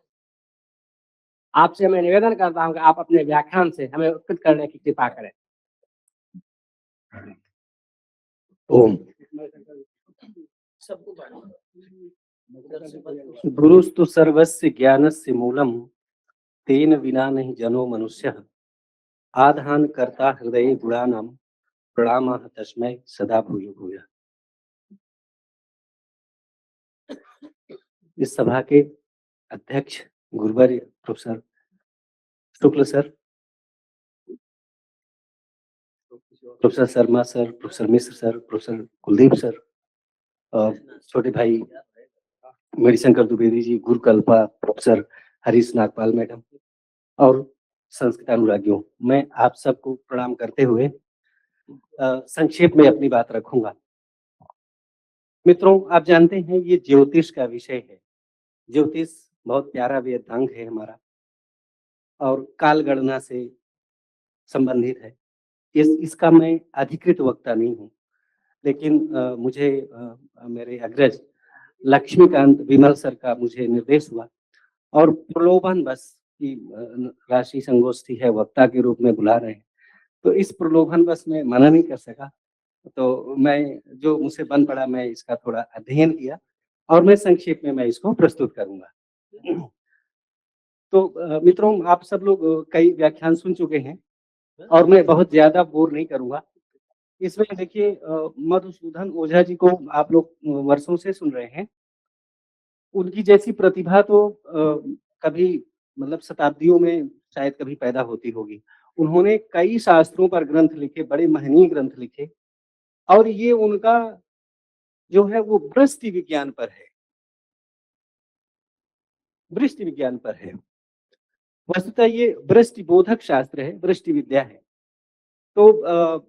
आपसे मैं निवेदन करता हूं कि आप अपने व्याख्यान से हमें उत्कृत करने की कृपा करें। ओम गुरुस्तु सर्वस्य ज्ञानस्य मूलम तेन विना नहीं जनो मनुष्य आधान कर्ता हृदय गुणानाम प्रणामः तस्मै सदा भूयो भूयः। इस सभा के अध्यक्ष गुरुवर्य professor Shukla sir, professor Sharma sir, professor Mishra sir, professor Kuldeep sir, छोटे भाई मणिशंकर द्विवेदी जी, गुरुकल्पा, प्रोफेसर हरीश नागपाल मैडम और संस्कृत अनुरागियों, मैं आप सबको प्रणाम करते हुए संक्षेप में अपनी बात रखूंगा। मित्रों, आप जानते हैं ये ज्योतिष का विषय है। ज्योतिष बहुत प्यारा वेदांग है हमारा और काल गणना से संबंधित है। इसका मैं अधिकृत वक्ता नहीं हूँ, लेकिन मुझे मेरे अग्रज लक्ष्मीकांत विमल सर का मुझे निर्देश हुआ और प्रलोभन बस की राशि संगोष्ठी है, वक्ता के रूप में बुला रहे हैं, तो इस प्रलोभन बस में मना नहीं कर सका। तो मैं जो मुझसे बन पड़ा, मैं इसका थोड़ा अध्ययन किया और मैं संक्षेप में मैं इसको प्रस्तुत करूंगा। तो मित्रों, आप सब लोग कई व्याख्यान सुन चुके हैं और मैं बहुत ज्यादा बोर नहीं करूंगा। इसमें देखिए, मधुसूदन ओझा जी को आप लोग वर्षों से सुन रहे हैं। उनकी जैसी प्रतिभा तो कभी मतलब शताब्दियों में शायद कभी पैदा होती होगी। उन्होंने कई शास्त्रों पर ग्रंथ लिखे, बड़े महनीय ग्रंथ लिखे और ये उनका जो है वो वृष्टि विज्ञान पर है, वृष्टि विज्ञान पर है। वस्तुतः ये वृष्टि बोधक शास्त्र है, वृष्टि विद्या है। तो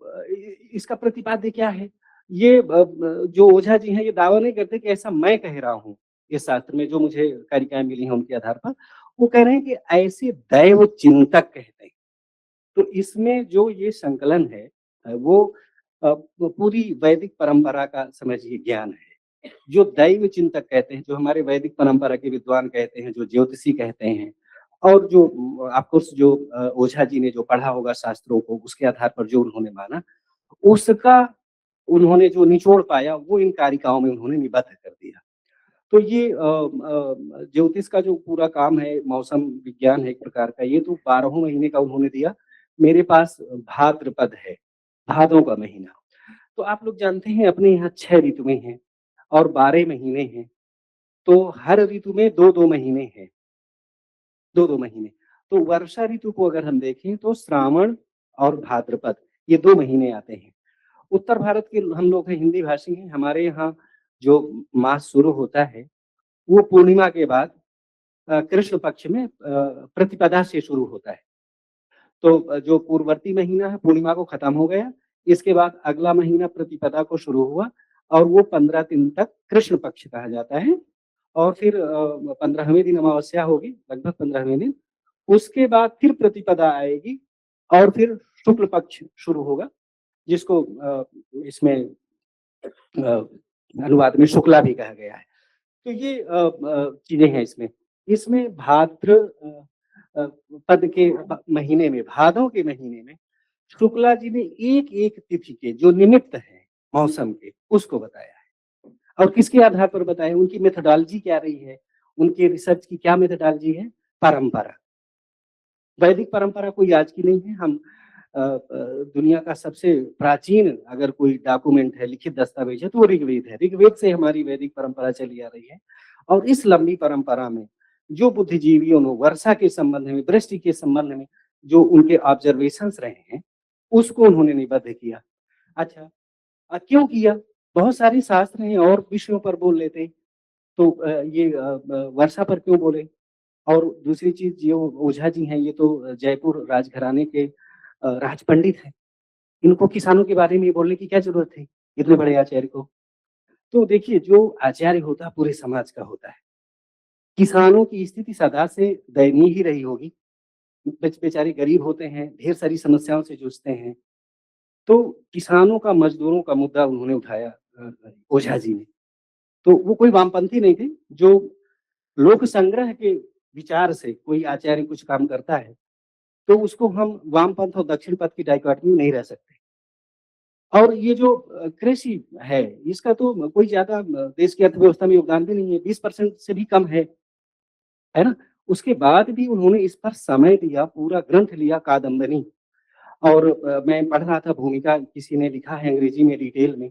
इसका प्रतिपाद्य क्या है? ये जो ओझा जी हैं ये दावा नहीं करते कि ऐसा मैं कह रहा हूँ। इस शास्त्र में जो मुझे कारिकाएं मिली हैं उनके आधार पर वो कह रहे हैं कि ऐसे दैव चिंतक कहते हैं। तो इसमें जो ये संकलन है वो पूरी वैदिक परंपरा का समझिए ज्ञान है। जो दैव चिंतक कहते हैं, जो हमारे वैदिक परंपरा के विद्वान कहते हैं, जो ज्योतिषी कहते हैं और जो ऑफकोर्स जो ओझा जी ने जो पढ़ा होगा शास्त्रों को, उसके आधार पर जो उन्होंने माना, उसका उन्होंने जो निचोड़ पाया वो इन कारिकाओं में उन्होंने निबद्ध कर दिया। तो ये ज्योतिष का जो पूरा काम है, मौसम विज्ञान है एक प्रकार का, ये तो 12 महीने का उन्होंने दिया। मेरे पास भाद्रपद है, भादों का महीना। तो आप लोग जानते हैं अपने यहाँ 6 ऋतुएं हैं और 12 महीने हैं। तो हर ऋतु में 2-2 महीने हैं, 2-2 महीने। तो वर्षा ऋतु को अगर हम देखें तो श्रावण और भाद्रपद ये 2 महीने आते हैं। उत्तर भारत के हम लोग हैं, हिंदी भाषी हैं। हमारे यहाँ जो मास शुरू होता है वो पूर्णिमा के बाद कृष्ण पक्ष में प्रतिपदा से शुरू होता है। तो जो पूर्ववर्ती महीना है पूर्णिमा को खत्म हो गया, इसके बाद अगला महीना प्रतिपदा को शुरू हुआ और वो 15 दिन तक कृष्ण पक्ष कहा जाता है और फिर 15वें दिन अमावस्या होगी, लगभग 15वें दिन। उसके बाद फिर प्रतिपदा आएगी और फिर शुक्ल पक्ष शुरू होगा, जिसको इसमें अनुवाद में शुक्ला भी कहा गया है। तो ये चीजें हैं इसमें। इसमें भाद्र पद के महीने में, भादों के महीने में शुक्ला जी ने एक एक तिथि के जो निमित्त है मौसम के, उसको बताया है। और किसके आधार पर बताया? उनकी मेथोडोलॉजी क्या रही है, उनके रिसर्च की क्या मेथोडोलॉजी है? परंपरा, वैदिक परंपरा कोई आज की नहीं है। हम दुनिया का सबसे प्राचीन अगर कोई डॉक्यूमेंट है, लिखित दस्तावेज है, तो वो ऋग्वेद है। ऋग्वेद से हमारी वैदिक परंपरा चली आ रही है और इस लंबी परंपरा में जो बुद्धिजीवियों ने वर्षा के संबंध में, वृष्टि के संबंध में जो उनके ऑब्जर्वेशंस रहे हैं, उसको उन्होंने निबद्ध किया। अच्छा, क्यों किया? बहुत सारे शास्त्र हैं और विषयों पर बोल लेते हैं, तो ये वर्षा पर क्यों बोले? और दूसरी चीज़, जो ओझा जी हैं, ये तो जयपुर राजघराने के राज पंडित हैं। इनको किसानों के बारे में बोलने की क्या ज़रूरत थी, इतने बड़े आचार्य को? तो देखिए, जो आचार्य होता है पूरे समाज का होता है। किसानों की स्थिति सदा से दयनीय ही रही होगी। बेचारे गरीब होते हैं, ढेर सारी समस्याओं से जूझते हैं। तो किसानों का, मज़दूरों का मुद्दा उन्होंने उठाया ओझा जी ने। तो वो कोई वामपंथी नहीं थे, जो लोक संग्रह के विचार से कोई आचार्य कुछ काम करता है, तो उसको हम वामपंथ और दक्षिण पथ की डाइकोटोमी में नहीं रह सकते। और ये जो कृषि है, इसका तो कोई ज़्यादा देश की अर्थव्यवस्था में योगदान भी नहीं है, 20% से भी कम है ना? उसके बाद भी उन्होंने इस पर समय दिया, पूरा ग्रंथ लिया कादम्बनी। और मैं पढ़ रहा था, भूमिका किसी ने लिखा है अंग्रेजी में डिटेल में।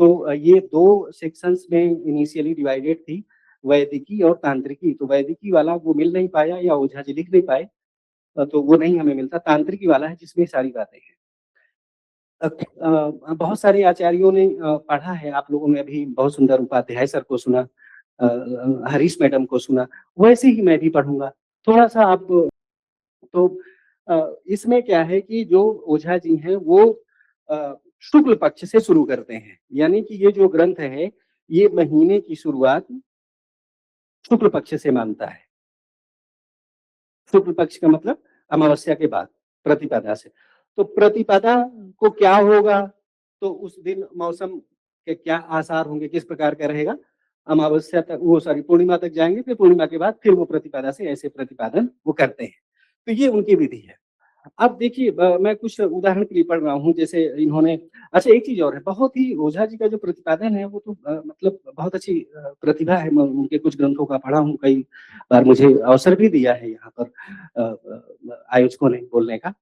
तो ये 2 सेक्शंस में इनिशियली डिवाइडेड थी, वैदिकी और तांत्रिकी। तो वैदिकी वाला वो मिल नहीं पाया या ओझा जी लिख नहीं पाए, तो वो नहीं हमें मिलता। तांत्रिकी वाला है जिसमें सारी बातें हैं। बहुत सारे आचार्यों ने पढ़ा है, आप लोगों ने अभी बहुत सुंदर उपाध्याय सर को सुना, हरीश मैडम को सुना, वैसे ही मैं भी पढ़ूँगा। थोड़ा-सा आप, तो इसमें क्या है कि जो ओझा जी हैं वो शुक्ल पक्ष से शुरू करते हैं, यानी कि ये जो ग्रंथ है, ये महीने की शुरुआत शुक्ल पक्ष से मानता है। शुक्ल पक्ष का मतलब अमावस्या के बाद, प्रतिपदा से। तो प्रतिपदा को क्या होगा, तो उस दिन मौसम के क्या आसार होंगे, किस प्रकार का रहेगा, अमावस्या तक, वो सॉरी पूर्णिमा तक जाएँगे, फिर पूर्णिमा के बाद फिर वो प्रतिपदा से ऐसे प्रतिपादन वो करते हैं। तो ये उनकी विधि है। अब देखिए, मैं कुछ उदाहरण के लिए पढ़ रहा हूँ, जैसे इन्होंने, अच्छा एक चीज़ और है, बहुत ही ओझा जी का जो प्रतिपादन है वो तो मतलब बहुत अच्छी प्रतिभा है। मैं उनके कुछ ग्रंथों का पढ़ा हूँ, कई बार मुझे अवसर भी दिया है यहाँ पर आयोजकों ने बोलने का।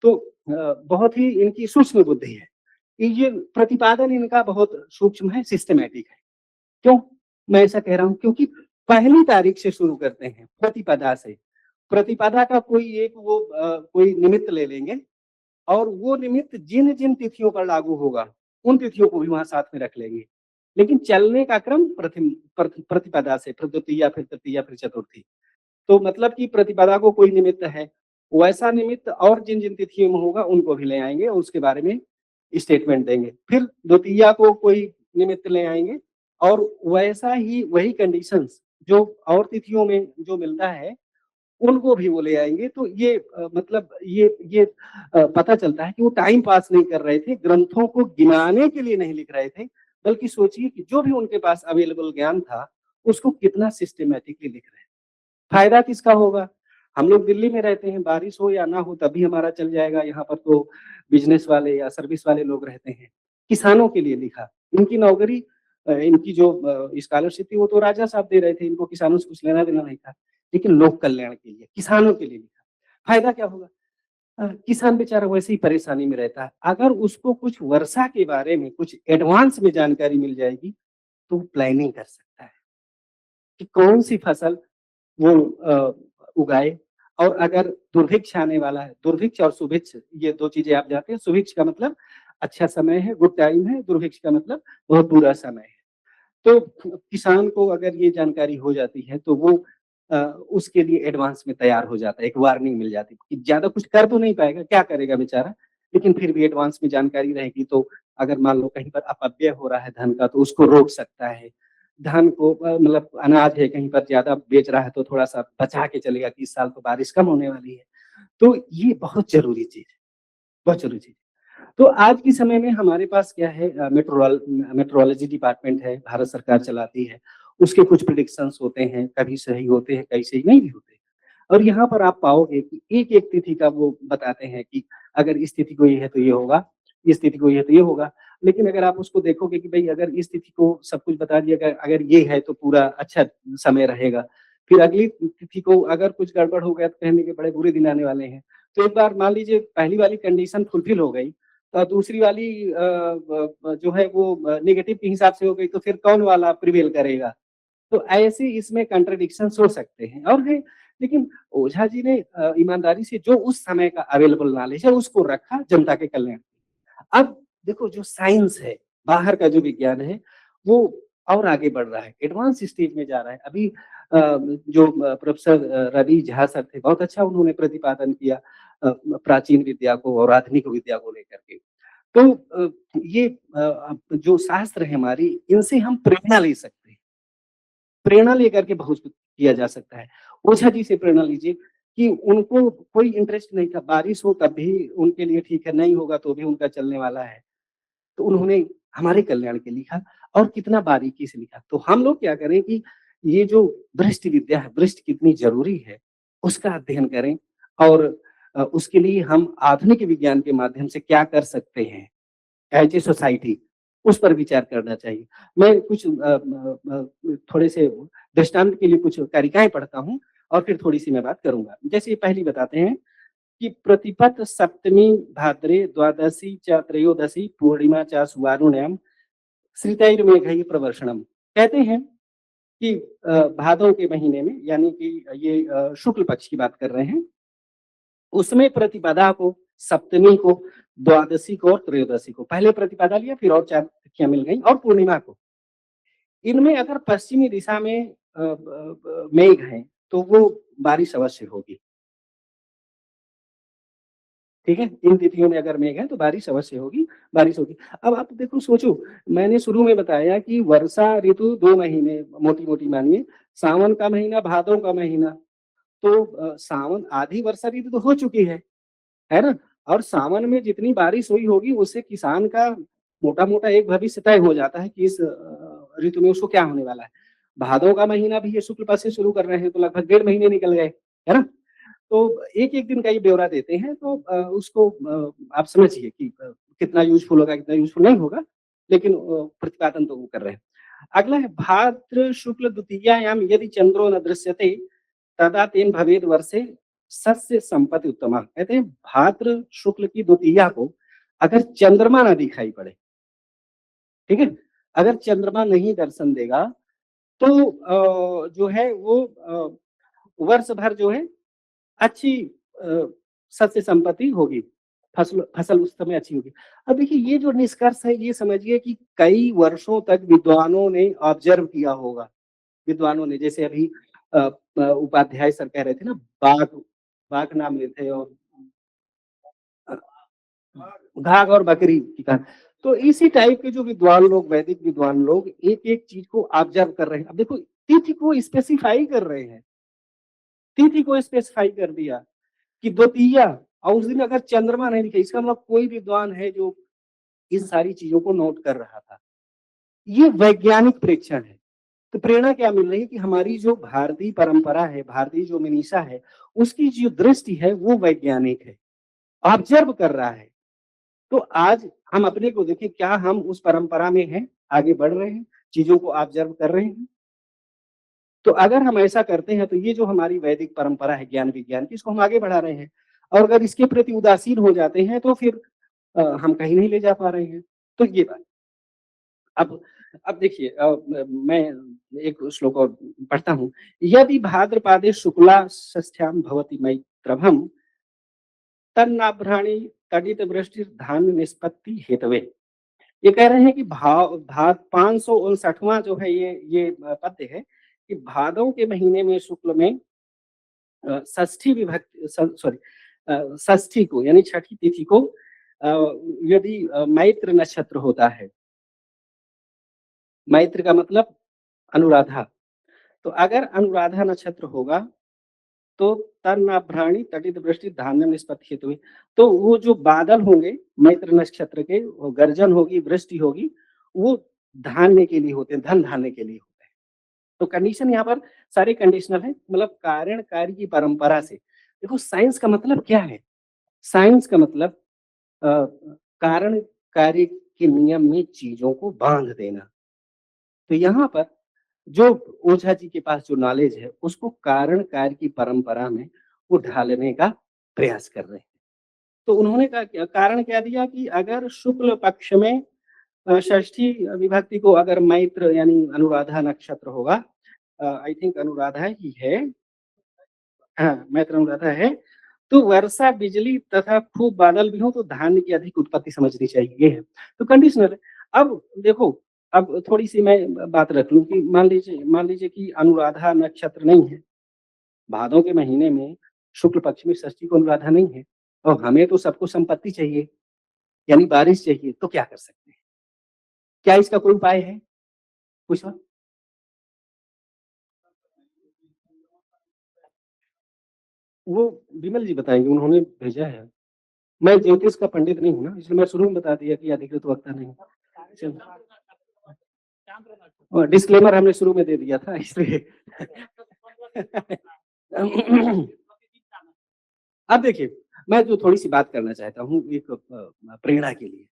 तो बहुत ही इनकी सूक्ष्म बुद्धि है। ये प्रतिपादन इनका बहुत सूक्ष्म है, सिस्टमैटिक है। क्यों मैं ऐसा कह रहा हूँ? क्योंकि पहली तारीख से शुरू करते हैं, प्रतिपदा से। प्रतिपदा का कोई एक वो कोई निमित्त ले लेंगे और वो निमित्त जिन-जिन तिथियों पर लागू होगा, उन तिथियों को भी वहाँ साथ में रख लेंगे। लेकिन चलने का क्रम प्रतिपदा से, फिर द्वितीया, फिर तृतीया, फिर चतुर्थी। तो मतलब कि प्रतिपदा को कोई निमित्त है, वैसा निमित्त और जिन-जिन तिथियों में होगा उनको भी ले आएँगे और उसके बारे में स्टेटमेंट देंगे। फिर द्वितीया को कोई निमित्त ले आएँगे और वैसा ही वही कंडीशंस जो और तिथियों में जो मिलता है, उनको भी वो ले आएँगे। तो ये मतलब ये पता चलता है कि वो टाइम पास नहीं कर रहे थे, ग्रंथों को गिनाने के लिए नहीं लिख रहे थे, बल्कि सोचिए कि जो भी उनके पास अवेलेबल ज्ञान था, उसको कितना सिस्टमैटिकली लिख रहे हैं। फ़ायदा किसका होगा? हम लोग दिल्ली में रहते हैं, बारिश हो या ना हो तब भी हमारा चल जाएगा, यहाँ पर तो बिज़नेस वाले या सर्विस वाले लोग रहते हैं। किसानों के लिए लिखा, इनकी नौकरी इनकी जो स्कॉलरशिप थी वो तो राजा साहब दे रहे थे, इनको किसानों से कुछ लेना-देना नहीं था। लेकिन लोक कल्याण के लिए, किसानों के लिए लिखा। फ़ायदा क्या होगा? किसान बेचारा वैसे ही परेशानी में रहता है। अगर उसको कुछ वर्षा के बारे में कुछ एडवांस में जानकारी मिल जाएगी, तो वो प्लानिंग कर सकता है कि कौन-सी फसल वो उगाए। और अगर दुर्भिक्ष आने वाला है, दुर्भिक्ष और सुभिक्ष ये 2 चीज़ें आप जानते हैं। सुभिक्ष का मतलब अच्छा समय है, गुड टाइम है, दुर्भिक्ष का मतलब बहुत बुरा समय है। तो किसान को अगर ये जानकारी हो जाती है तो वो उसके लिए एडवांस में तैयार हो जाता है, एक वार्निंग मिल जाती है कि ज़्यादा कुछ कर तो नहीं पाएगा, क्या करेगा बेचारा? लेकिन फिर भी एडवांस में जानकारी रहेगी तो अगर मान लो कहीं पर अपव्यय हो रहा है धन का तो उसको रोक सकता है। धन को मतलब अनाज है कहीं पर ज़्यादा बेच रहा है तो थोड़ा-सा बचा के चलेगा कि इस साल तो बारिश कम होने वाली है। तो ये बहुत ज़रूरी चीज़ है, बहुत ज़रूरी चीज़ है। तो आज के समय में हमारे पास क्या है, मेट्रोलॉजी डिपार्टमेंट है, भारत सरकार चलाती है। उसके कुछ प्रेडिक्शंस होते हैं, कभी सही होते हैं, कभी सही नहीं भी होते। और यहाँ पर आप पाओगे कि एक-एक तिथि का वो बताते हैं कि अगर इस तिथि को ये है तो ये होगा, इस तिथि को ये है तो ये होगा। लेकिन अगर आप उसको देखोगे कि भई अगर इस तिथि को सब कुछ बता दिया गया, अगर ये है तो पूरा अच्छा समय रहेगा। फिर अगली तिथि को अगर कुछ गड़बड़ हो गया तो कहेंगे कि बड़े बुरे दिन आने वाले हैं। तो एक बार मान लीजिए पहली वाली कंडीशन फुलफिल हो गई, तो दूसरी वाली जो है वो नेगेटिव के हिसाब से हो गई, तो फिर कौन वाला प्रिवेल करेगा? तो ऐसे इसमें कंट्रडिक्शंस हो सकते हैं और है, लेकिन ओझा जी ने ईमानदारी से जो उस समय का अवेलेबल नॉलेज है उसको रखा जनता के कल्याण। अब देखो जो साइंस है, बाहर का जो विज्ञान है, वो और आगे बढ़ रहा है, एडवांस स्टेज में जा रहा है। अभी जो प्रोफेसर रवि झा सर थे, बहुत अच्छा उन्होंने प्रतिपादन किया प्राचीन विद्या को और आधुनिक विद्या को लेकर के। तो ये जो शास्त्र है हमारी, इनसे हम प्रेरणा ले सकते हैं। प्रेरणा लेकर के बहुत कुछ किया जा सकता है। ओझा जी से प्रेरणा लीजिए कि उनको कोई इंटरेस्ट नहीं था, बारिश हो तब भी उनके लिए ठीक है, नहीं होगा तो भी उनका चलने वाला है। तो उन्होंने हमारे कल्याण के लिखा और कितना बारीकी से लिखा। तो हम लोग क्या करें कि ये जो वृष्टि विद्या है, वृष्टि कितनी ज़रूरी है, उसका अध्ययन करें और उसके लिए हम आधुनिक विज्ञान के माध्यम से क्या कर सकते हैं एज ए सोसाइटी, उस पर विचार करना चाहिए। मैं कुछ थोड़े से दृष्टांत के लिए कुछ कारिकाएँ पढ़ता हूँ और फिर थोड़ी-सी मैं बात करूँगा। जैसे पहली बताते हैं कि प्रतिपत सप्तमी भाद्रे द्वादशी च त्रयोदशी पूर्णिमा च सुवारुण्याम श्रितैर्मेघैः प्रवर्षणम। कहते हैं कि भादों के महीने में, यानी कि ये शुक्ल पक्ष की बात कर रहे हैं, उसमें प्रतिपदा को, सप्तमी को, द्वादशी को और त्रयोदशी को, पहले प्रतिपदा लिया फिर और 4 तिथियां मिल गई और पूर्णिमा को। इनमें अगर पश्चिमी दिशा में मेघ है तो वो बारिश अवश्य होगी। ठीक है? इन तिथियों में अगर मेघ है तो बारिश अवश्य होगी, बारिश होगी। अब आप देखो सोचो, मैंने शुरू में बताया कि वर्षा ऋतु 2 महीने मोटी-मोटी मानिए, सावन का महीना, भादों का महीना। तो सावन आधी वर्षा ऋतु तो हो चुकी है ना? और सावन में जितनी बारिश हुई होगी उससे किसान का मोटा-मोटा एक भविष्य तय हो जाता है कि इस ऋतु में उसको क्या होने वाला है। भादों का महीना भी ये शुक्ल पक्ष से शुरू कर रहे हैं तो लगभग 1.5 महीने निकल गए, है ना? तो एक-एक दिन का ये ब्यौरा देते हैं तो उसको आप समझिए कि कितना यूज़फुल होगा, कितना यूज़फुल नहीं होगा, लेकिन प्रतिपादन तो वो कर रहे हैं। अगला है भाद्र शुक्ल द्वितीयायाम यदि चंद्रो न दृश्यते तदा तेन भवेद वर्षे सस्य संपत्ति उत्तमा। कहते हैं भाद्र शुक्ल की द्वितीया को अगर चंद्रमा ना दिखाई पड़े, ठीक है? अगर चंद्रमा नहीं दर्शन देगा तो जो है वो वर्ष भर जो है अच्छी अ, सस्य संपत्ति होगी, फसल फसल उस समय अच्छी होगी। अब देखिए ये जो निष्कर्ष है ये समझिए कि कई वर्षों तक विद्वानों ने ऑब्जर्व किया होगा। विद्वानों ने जैसे अभी उपाध्याय सर कह रहे थे ना, बाघ बाघ नाम लेते हैं और अ, घाघ और बकरी की कहानी। तो इसी टाइप के जो विद्वान लोग, वैदिक विद्वान लोग एक-एक चीज को ऑब्जर्व कर रहे हैं। अब देखो तिथि को स्पेसिफाई कर रहे हैं, तिथि को स्पेसिफाई कर दिया कि द्वितीया और उस दिन अगर चंद्रमा नहीं दिखे, इसका मतलब कोई विद्वान है जो इन सारी चीजों को नोट कर रहा था। ये वैज्ञानिक प्रेक्षण है। तो प्रेरणा क्या मिल रही है कि हमारी जो भारतीय परंपरा है, भारतीय जो मनीषा है, उसकी जो दृष्टि है वो वैज्ञानिक है, ऑब्जर्व कर रहा है। तो आज हम अपने को देखें, क्या हम उस परंपरा में हैं, आगे बढ़ रहे हैं, चीजों को ऑब्जर्व कर रहे हैं? तो अगर हम ऐसा करते हैं तो ये जो हमारी वैदिक परंपरा है ज्ञान विज्ञान की, इसको हम आगे बढ़ा रहे हैं। और अगर इसके प्रति उदासीन हो जाते हैं तो फिर हम कहीं नहीं ले जा पा रहे हैं। तो ये बात। अब अब देखिए मैं एक श्लोक और पढ़ता हूँ। यदि भाद्रपादे शुक्ला षष्ठ्याम भवति मैत्रभम तन्नाभ्राणि तडित वृष्टि धान्य निष्पत्ति हेतवे। ये कह रहे हैं कि भाव भाद 559वां जो है ये पद्य है कि भादों के महीने में शुक्ल में षष्ठी विभक्ति सॉरी षष्ठी को यानी छठी तिथि को यदि मैत्र नक्षत्र होता है, मैत्र का मतलब अनुराधा, तो अगर अनुराधा नक्षत्र होगा तो तन्नाभ्राणि तटित वृष्टि धान्य निष्पत्ति हेतु। तो वो जो बादल होंगे मैत्र नक्षत्र के, वो गर्जन होगी, वृष्टि होगी, वो धान्य के लिए होते हैं, धन धान्य के लिए होते हैं। तो कंडीशन यहाँ पर सारे कंडीशनल है, मतलब कारण कार्य की परंपरा से। देखो साइंस का मतलब क्या है? साइंस का मतलब अ, कारण कार्य के नियम में चीजों को बांध देना। तो यहाँ पर जो ओझा जी के पास जो नॉलेज है उसको कारण कार्य की परंपरा में वो ढालने का प्रयास कर रहे हैं। तो उन्होंने कारण क्या दिया कि अगर शुक्ल पक्ष में षष्ठी विभक्ति को अगर मैत्र यानी अनुराधा नक्षत्र होगा, आई थिंक अनुराधा ही है, हाँ मैत्र अनुराधा है, तो वर्षा बिजली तथा खूब बादल भी हो तो धान्य की अधिक उत्पत्ति समझनी चाहिए, ये है। तो कंडीशनल है। अब देखो, अब थोड़ी सी मैं बात रख लूं कि मान लीजिए कि अनुराधा नक्षत्र नहीं है, भादों के महीने में शुक्ल पक्ष में षष्ठी को अनुराधा नहीं है, और हमें तो सबको संपत्ति चाहिए यानी बारिश चाहिए, तो क्या कर सकते हैं? क्या इसका कोई उपाय है? कुछ और? वो विमल जी बताएंगे, उन्होंने भेजा है। मैं ज्योतिष का पंडित नहीं हूँ ना, इसलिए मैं शुरू में बता दिया कि अधिकृत वक्ता नहीं। और डिस्क्लेमर हमने शुरू में दे दिया था इसलिए। अब देखिए, मैं जो थोड़ी सी बात करना चाहता हूँ एक प्रेरणा के लिए,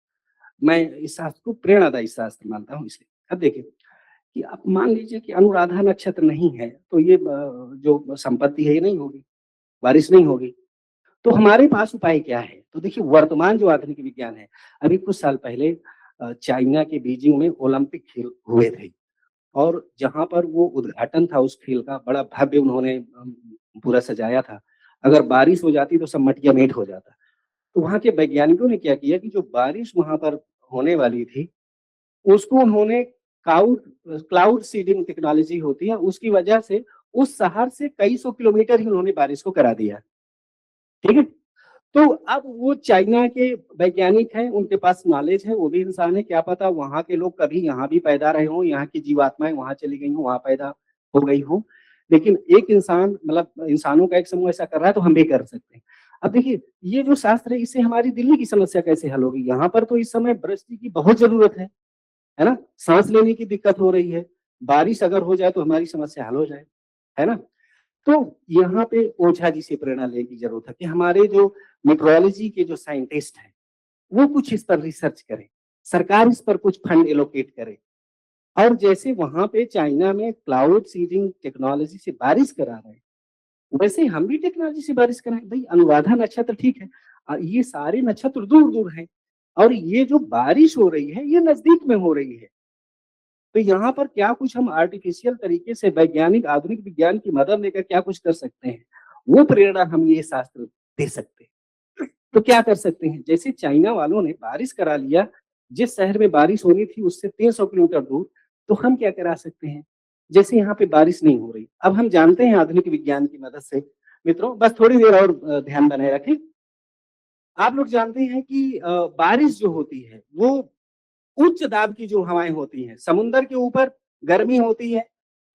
मैं इस शास्त्र को प्रेरणादायी शास्त्र मानता हूँ इसलिए। अब देखिए कि आप मान लीजिए कि अनुराधा नक्षत्र नहीं है, तो ये जो संपत्ति है ये नहीं होगी, बारिश नहीं होगी। तो हमारे पास उपाय क्या है? तो देखिए, वर्तमान जो आधुनिक विज्ञान है, अभी कुछ साल पहले चाइना के बीजिंग में ओलंपिक खेल हुए थे, और जहाँ पर वो उद्घाटन था उस खेल का, बड़ा भव्य उन्होंने पूरा सजाया था। अगर बारिश हो जाती तो सब मटिया-मेट हो जाता। तो वहाँ के वैज्ञानिकों ने क्या किया कि जो बारिश वहाँ पर होने वाली थी, उसको उन्होंने क्लाउड सीडिंग टेक्नोलॉजी होती है, उसकी वजह से उस शहर से कई सौ किलोमीटर ही उन्होंने बारिश को करा दिया। ठीक है? तो अब वो चाइना के वैज्ञानिक हैं, उनके पास नॉलेज है, वो भी इंसान है, क्या पता वहाँ के लोग कभी यहाँ भी पैदा रहे हों, यहाँ की जीवात्माएं वहाँ चली गई हों, वहाँ पैदा हो गई हों। लेकिन एक इंसान, मतलब इंसानों का एक समूह ऐसा कर रहा है, तो हम भी कर सकते हैं। अब देखिए, ये जो शास्त्र है, इससे हमारी दिल्ली की समस्या कैसे हल होगी? यहाँ पर तो इस समय वृष्टि की बहुत जरूरत है ना? सांस लेने की दिक्कत हो रही है, बारिश अगर हो जाए तो हमारी समस्या हल हो जाए, है ना? तो यहाँ पे ओझा जी से प्रेरणा लेने की जरूरत है कि हमारे जो मेट्रोलॉजी के जो साइंटिस्ट हैं, वो कुछ इस पर रिसर्च करें, सरकार इस पर कुछ फंड एलोकेट करे, और जैसे वहां पे चाइना में क्लाउड सीडिंग टेक्नोलॉजी से बारिश करा रहे हैं, वैसे हम भी टेक्नोलॉजी से बारिश कराएं। भाई अनुराधा नक्षत्र ठीक है, ये सारे नक्षत्र दूर दूर हैं, और ये जो बारिश हो रही है ये नजदीक में हो रही है। तो यहाँ पर क्या कुछ हम आर्टिफिशियल तरीके से वैज्ञानिक आधुनिक विज्ञान की मदद लेकर क्या कुछ कर सकते हैं, वो प्रेरणा हम ये शास्त्र दे सकते हैं। तो क्या कर सकते हैं? जैसे चाइना वालों ने बारिश करा लिया, जिस शहर में बारिश होनी थी उससे 300 किलोमीटर दूर, तो हम क्या करा सकते हैं? जैसे यहाँ पे बारिश नहीं हो रही, अब हम जानते हैं आधुनिक विज्ञान की मदद से, मित्रों बस थोड़ी देर और ध्यान बनाए रखें। आप लोग जानते हैं कि बारिश जो होती है वो उच्च दाब की जो हवाएं होती हैं, समुद्र के ऊपर गर्मी होती है,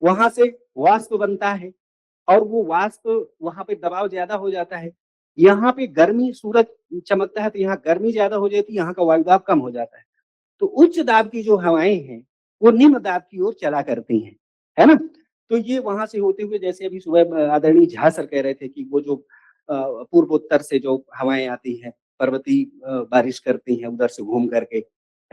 वहां से वाष्प बनता है, और वो वाष्प वहां पे दबाव ज्यादा हो जाता है। यहाँ पे गर्मी, सूरज चमकता है तो यहाँ गर्मी ज्यादा हो जाती है, यहाँ का वायु दाब कम हो जाता है। तो उच्च दाब की जो हवाएं हैं वो निम्न दाब की ओर चला करती हैं, है ना? तो ये वहां से होते हुए, जैसे अभी सुबह आदरणीय झा सर कह रहे थे कि वो जो पूर्वोत्तर से जो हवाएं आती हैं, पर्वतीय बारिश करती हैं उधर से घूम करके,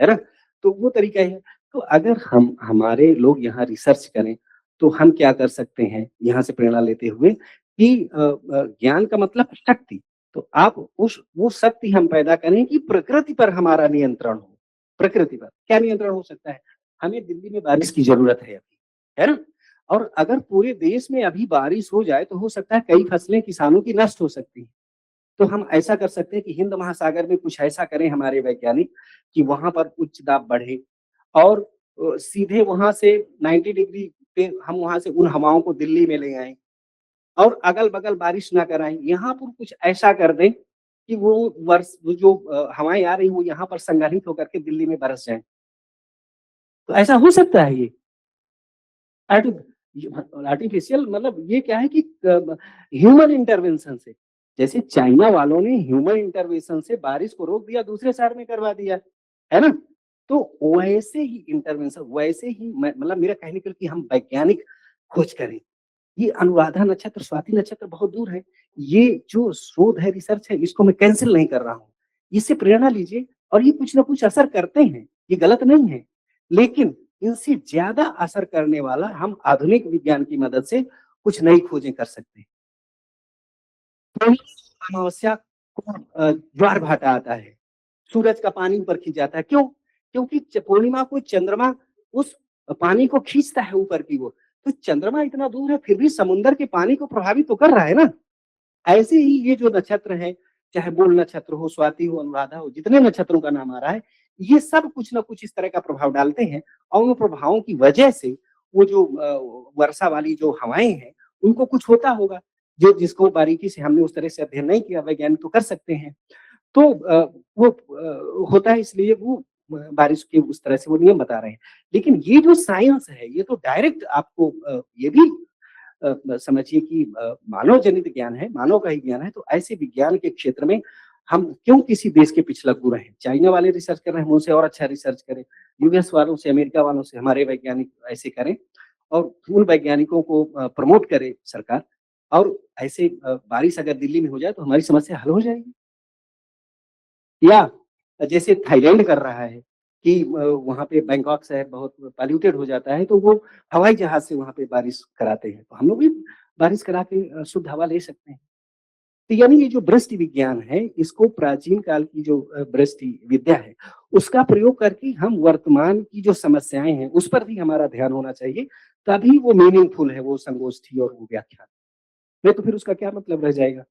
है ना? तो वो तरीका है। तो अगर हम हमारे लोग यहाँ रिसर्च करें, तो हम क्या कर सकते हैं यहाँ से प्रेरणा लेते हुए कि ज्ञान का मतलब शक्ति। तो आप उस वो शक्ति हम पैदा करें कि प्रकृति पर हमारा नियंत्रण हो। प्रकृति पर क्या नियंत्रण हो सकता है? हमें दिल्ली में बारिश की जरूरत है अभी, है ना? और अगर पूरे देश में अभी बारिश हो जाए तो हो सकता है कई फसलें किसानों की नष्ट हो सकती हैं। तो हम ऐसा कर सकते हैं कि हिंद महासागर में कुछ ऐसा करें हमारे वैज्ञानिक कि वहां पर उच्च दाब बढ़े, और सीधे वहां से 90 डिग्री पे हम वहां से उन हवाओं को दिल्ली में ले आए, और अगल बगल बारिश ना कराएं, यहाँ पर कुछ ऐसा कर दें कि वो वो जो हवाएं आ रही वो यहाँ पर संग्रहित होकर के दिल्ली में बरस जाए। तो ऐसा हो सकता है ये आर्टिफिशियल, मतलब ये क्या है कि ह्यूमन इंटरवेंशन से, जैसे चाइना वालों ने ह्यूमन इंटरवेंशन से बारिश को रोक दिया, दूसरे शहर में करवा दिया, है ना? तो वैसे ही इंटरवेंशन, वैसे ही मतलब मेरा कहने का कि हम वैज्ञानिक खोज करें। ये अनुराधा नक्षत्र, स्वाति नक्षत्र बहुत दूर है, ये जो शोध है, रिसर्च है, इसको मैं कैंसिल नहीं कर रहा हूँ। इससे प्रेरणा लीजिए, और ये कुछ ना कुछ असर करते हैं, ये गलत नहीं है, लेकिन इनसे ज्यादा असर करने वाला हम आधुनिक विज्ञान की मदद से कुछ नई खोजें कर सकते हैं। अमावस्या को ज्वार भाटा आता है, सूरज का पानी ऊपर खींच जाता है। क्यों? क्योंकि पूर्णिमा को चंद्रमा उस पानी को खींचता है ऊपर की ओर। तो चंद्रमा इतना दूर है, फिर भी समुद्र के पानी को प्रभावित तो कर रहा है ना। ऐसे ही ये जो नक्षत्र है, चाहे मूल नक्षत्र हो, स्वाति हो, अनुराधा हो, जितने नक्षत्रों का नाम आ रहा है, ये सब कुछ ना कुछ इस तरह का प्रभाव डालते हैं और उन प्रभावों की वजह से वो जो वर्षा वाली जो हवाएं हैं, उनको कुछ होता होगा, जो जिसको बारीकी से हमने उस तरह से अध्ययन नहीं किया, वैज्ञानिक तो कर सकते हैं। तो वो होता है, इसलिए वो बारिश के उस तरह से वो नियम बता रहे हैं। लेकिन ये जो साइंस है, ये तो डायरेक्ट आपको ये भी समझिए कि मानव जनित ज्ञान है, मानव का ही ज्ञान है। तो ऐसे विज्ञान के क्षेत्र में हम क्यों किसी देश के पिछलग्गू रहें? चाइना वाले रिसर्च कर रहे हैं, उनसे और अच्छा रिसर्च करें। यूएस वालों से, अमेरिका वालों से हमारे वैज्ञानिक ऐसे करें और उन वैज्ञानिकों को प्रमोट करे सरकार। और ऐसे बारिश अगर दिल्ली में हो जाए तो हमारी समस्या हल हो जाएगी। या जैसे थाईलैंड कर रहा है कि वहाँ पे बैंकॉक शहर बहुत पॉल्यूटेड हो जाता है, तो वो हवाई जहाज से वहाँ पे बारिश कराते हैं। तो हम लोग भी बारिश करा के शुद्ध हवा ले सकते हैं। तो यानी ये जो वृष्टि विज्ञान है, इसको प्राचीन काल की जो वृष्टि विद्या है, उसका प्रयोग करके हम वर्तमान की जो समस्याएं हैं, उस पर भी हमारा ध्यान होना चाहिए। तभी वो मीनिंगफुल है, वो संगोष्ठी और वो व्याख्यान। नहीं तो फिर उसका क्या मतलब रह जाएगा?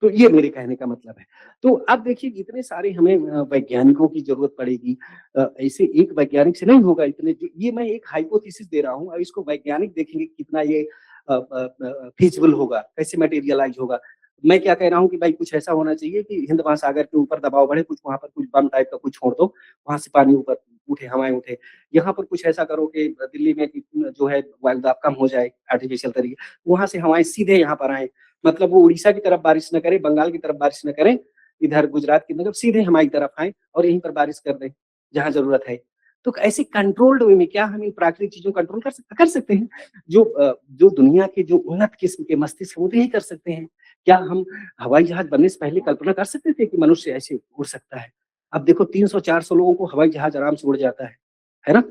तो ये मेरे कहने का मतलब है। तो अब देखिए, इतने सारे हमें वैज्ञानिकों की ज़रूरत पड़ेगी। ऐसे एक वैज्ञानिक से नहीं होगा इतने। जो ये मैं एक हाइपोथेसिस दे रहा हूँ और इसको वैज्ञानिक देखेंगे कितना ये फीजिबल होगा, कैसे मटेरियलाइज़ होगा। मैं क्या कह रहा हूँ कि भाई कुछ ऐसा होना चाहिए कि हिंद महासागर के ऊपर दबाव बढ़े, कुछ वहाँ पर कुछ बम टाइप का कुछ छोड़ दो, वहाँ से पानी ऊपर उठे, हवाएँ उठे। यहाँ पर कुछ ऐसा करो कि दिल्ली में कि जो है वायुदाब कम हो जाए आर्टिफिशियल तरीके, वहाँ से हवाएँ सीधे यहाँ पर आएँ। मतलब वो उड़ीसा की तरफ बारिश न करे, बंगाल की तरफ बारिश न करें, इधर गुजरात की तरफ सीधे हमारी तरफ आएँ और यहीं पर बारिश कर दें, जहाँ ज़रूरत है। तो ऐसे कंट्रोल्ड वे में क्या हम इन प्राकृतिक चीज़ों को कंट्रोल कर सकते हैं? जो दुनिया के जो उन्नत किस्म के मस्तिष्क हैं, वो तो यही कर सकते हैं। क्या हम हवाई जहाज़ बनने से पहले कल्पना कर सकते थे कि मनुष्य ऐसे उड़ सकता है? अब देखो 300-400 लोगों को हवाई जहाज़ आराम से उड़ जाता है ना?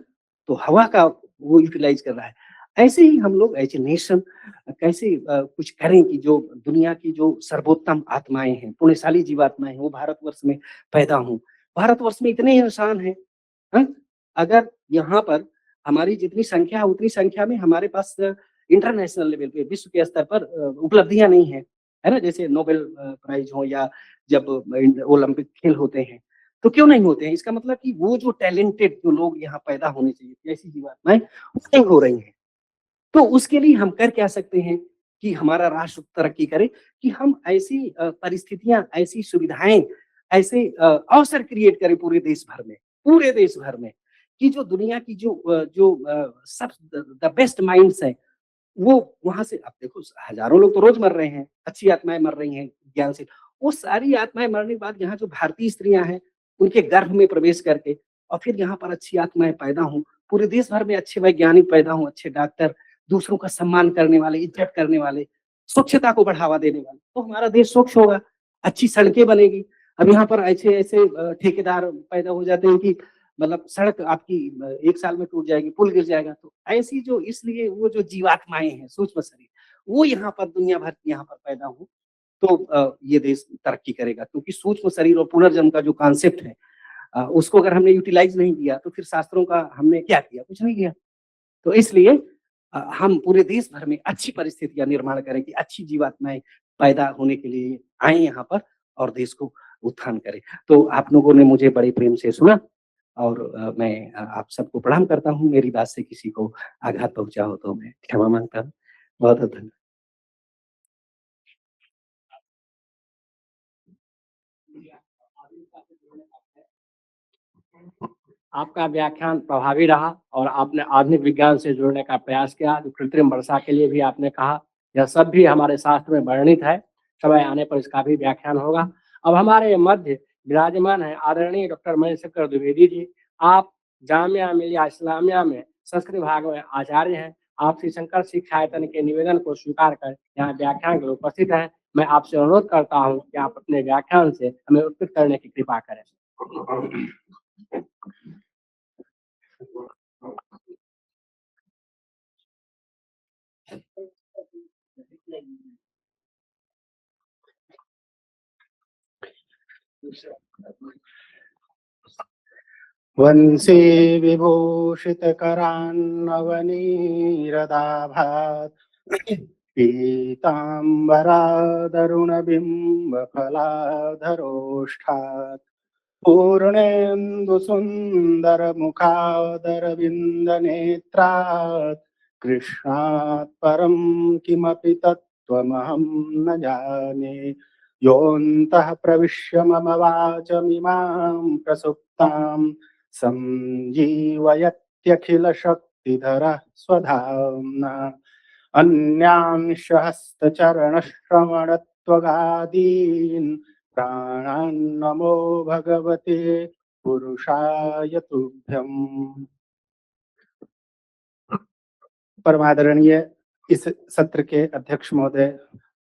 तो हवा का वो यूटिलाइज़ कर रहा है। ऐसे ही हम लोग एज़ ए नेशन कैसे कुछ करें कि जो दुनिया की जो सर्वोत्तम आत्माएँ हैं, पुण्यशाली जीवात्माएँ हैं, वो भारतवर्ष में पैदा हों। भारतवर्ष में इतने इंसान हैं, हाँ? अगर यहाँ पर हमारी जितनी संख्या है, उतनी संख्या में हमारे पास इंटरनेशनल लेवल पे, विश्व के स्तर पर उपलब्धियाँ नहीं हैं, है ना? जैसे नोबेल प्राइज़ हो या जब ओलंपिक खेल होते हैं, तो क्यों नहीं होते हैं? इसका मतलब कि वो जो टैलेंटेड जो लोग यहाँ पैदा होने चाहिए, ऐसी जीवात्माएँ, वो नहीं हो रही हैं। तो उसके लिए हम कर क्या सकते हैं कि हमारा राष्ट्र तरक्की करे कि हम ऐसी परिस्थितियाँ, ऐसी सुविधाएँ, ऐसे अवसर क्रिएट करें पूरे देश भर में कि जो दुनिया की सब द बेस्ट माइंड्स हैं, वो वहाँ से अब देखो हज़ारों लोग तो रोज़ मर रहे हैं, अच्छी आत्माएँ मर रही हैं ज्ञान से। वो सारी आत्माएँ मरने के बाद यहाँ जो भारतीय स्त्रियाँ हैं, उनके गर्भ में प्रवेश करके और फिर यहाँ पर अच्छी आत्माएँ पैदा हों, पूरे देश भर में अच्छे वैज्ञानिक पैदा हों, अच्छे डॉक्टर, दूसरों का सम्मान करने वाले, इज़्ज़त करने वाले, स्वच्छता को बढ़ावा देने वाले, तो हमारा देश स्वच्छ होगा, अच्छी सड़कें बनेगी। अब यहाँ पर ऐसे-ऐसे ठेकेदार पैदा हो जाते हैं कि मतलब सड़क आपकी 1 साल में टूट जाएगी, पुल गिर जाएगा। तो ऐसी जो इसलिए वो जो जीवात्माएँ हैं, सूक्ष्म शरीर, वो यहाँ पर दुनिया भर की यहाँ पर पैदा हों, तो ये देश तरक्की करेगा। क्योंकि सूक्ष्म शरीर और पुनर्जन्म का जो कॉन्सेप्ट है उसको अगर हमने यूटिलाइज़ नहीं किया, तो फिर शास्त्रों का हमने क्या किया? कुछ नहीं किया। तो इसलिए हम पूरे देश भर में अच्छी परिस्थितियाँ निर्माण करें कि अच्छी जीवात्माएँ पैदा होने के लिए आएँ यहाँ पर और देश को उत्थान करें। तो आप लोगों ने मुझे बड़े प्रेम से सुना और मैं आप सबको प्रणाम करता हूँ। मेरी बात से किसी को आघात पहुँचा हो तो मैं क्षमा माँगता हूँ। बहुत-बहुत धन्यवाद। आपका व्याख्यान प्रभावी रहा और आपने आधुनिक विज्ञान से जुड़ने का प्रयास किया। जो कृत्रिम वर्षा के लिए भी आपने कहा, यह सब भी हमारे शास्त्र में वर्णित है। समय आने पर इसका भी व्याख्यान होगा। अब हमारे मध्य विराजमान हैं आदरणीय डॉक्टर मणिशंकर द्विवेदी जी। आप जामिया मिलिया इस्लामिया में संस्कृत विभाग में आचार्य हैं। आप श्री शंकर शिक्षा आयतन के निवेदन को स्वीकार कर यहाँ व्याख्यान के लिए उपस्थित हैं। मैं आपसे अनुरोध करता हूँ कि आप अपने व्याख्यान से हमें उत्कृत करने की कृपा करें। वंशी विभूषितकरान्नवनीरदाभात् पीताम्बरादरुणबिम्बफलाधरोष्ठात् पूर्णेन्दुसुन्दरमुखादरविन्दनेत्रात् कृष्णात् परं किमपि तत्त्वमहं न जाने योऽन्तः प्रविश्य मम वाचमिमां प्रसुप्तां संजीवयत्यखिलशक्तिधरः स्वधाम्ना अन्यांश हस्तचरणश्रवणत्वगादीन् प्राणान्नमो भगवते पुरुषाय तुभ्यम्। परमादरणीय इस सत्र के अध्यक्ष महोदय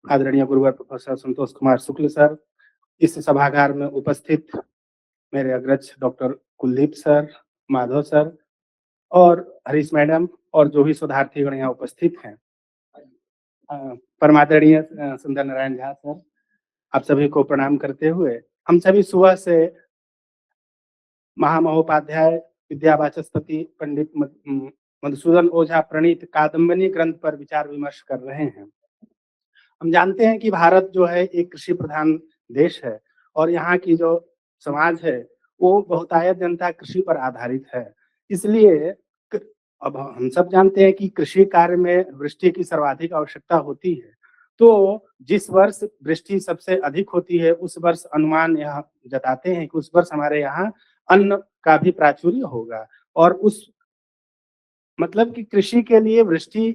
आदरणीय गुरुवर प्रोफेसर संतोष कुमार शुक्ल सर, इस सभागार में उपस्थित मेरे अग्रज doctor Kuldeep sir, Madhav sir और हरीश मैडम और जो भी शोधार्थीगण यहाँ उपस्थित हैं, परमादरणीय सुंदर नारायण झा सर, आप सभी को प्रणाम करते हुए हम सभी सुबह से महामहोपाध्याय विद्यावाचस्पति पंडित मधुसूदन ओझा प्रणीत कादम्बनी ग्रंथ पर विचार विमर्श कर रहे हैं। हम जानते हैं कि भारत जो है एक कृषि प्रधान देश है और यहाँ की जो समाज है वो बहुतायत जनता कृषि पर आधारित है। इसलिए अब हम सब जानते हैं कि कृषि कार्य में वृष्टि की सर्वाधिक आवश्यकता होती है। तो जिस वर्ष वृष्टि सबसे अधिक होती है उस वर्ष अनुमान यह जताते हैं कि उस वर्ष हमारे यहाँ अन्न का भी प्राचुर्य होगा और उस मतलब कि कृषि के लिए वृष्टि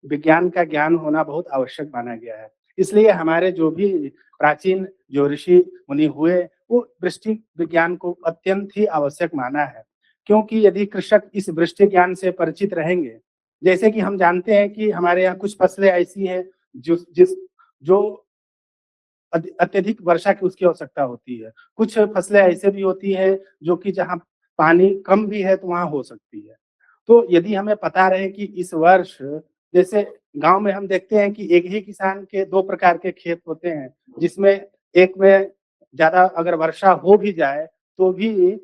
विज्ञान का ज्ञान होना बहुत आवश्यक माना गया है। इसलिए हमारे जो भी प्राचीन जो ऋषि मुनि हुए वो वृष्टि विज्ञान को अत्यंत ही आवश्यक माना है, क्योंकि यदि कृषक इस वृष्टि ज्ञान से परिचित रहेंगे, जैसे कि हम जानते हैं कि हमारे यहाँ कुछ फसलें ऐसी हैं जो अत्यधिक वर्षा की उसकी आवश्यकता होती है, कुछ फसलें ऐसे भी होती है जो कि जहाँ पानी कम भी है तो वहाँ हो सकती है। तो यदि हमें पता रहे कि इस वर्ष जैसे गांव में हम देखते हैं कि एक ही किसान के दो प्रकार के खेत होते हैं, जिसमें एक में ज्यादा अगर वर्षा हो भी जाए तो भी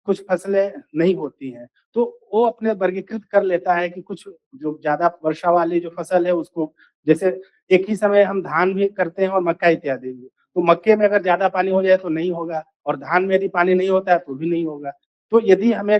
कुछ फसलें नहीं होती हैं, तो वो अपने वर्गीकृत कर लेता है कि कुछ जो ज्यादा वर्षा वाली जो फसल है उसको, जैसे एक ही समय हम धान भी करते हैं और मक्का इत्यादि भी, तो मक्के में अगर ज्यादा पानी हो जाए तो नहीं होगा और धान में यदि पानी नहीं होता है तो भी नहीं होगा। तो यदि हमें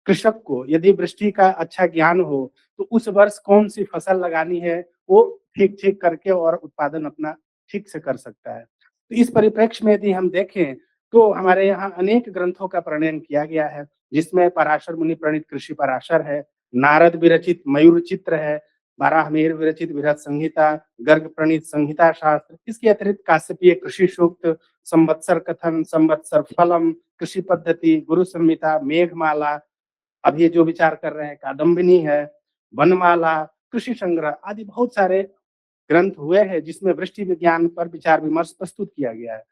कृषक को यदि वृष्टि का अच्छा ज्ञान हो तो उस वर्ष कौन सी फसल लगानी है वो ठीक ठीक करके और उत्पादन अपना ठीक से कर सकता है। तो इस परिप्रेक्ष्य में यदि हम देखें तो हमारे यहाँ अनेक ग्रंथों का प्रणयन किया गया है, जिसमें पराशर मुनि प्रणीत कृषि पराशर है, नारद विरचित मयूर चित्र है, बाराहमेर विरचित बृहत संहिता, गर्ग प्रणीत संहिता शास्त्र, इसके अतिरिक्त काश्यपीय कृषि सूक्त, संवत्सर कथन, संवत्सर फलम, कृषि पद्धति, गुरु संहिता, मेघमाला, अब ये जो विचार कर रहे हैं कादम्बिनी है, वनमाला, कृषि संग्रह आदि बहुत सारे ग्रंथ हुए हैं जिसमें वृष्टि विज्ञान पर विचार विमर्श प्रस्तुत किया गया है।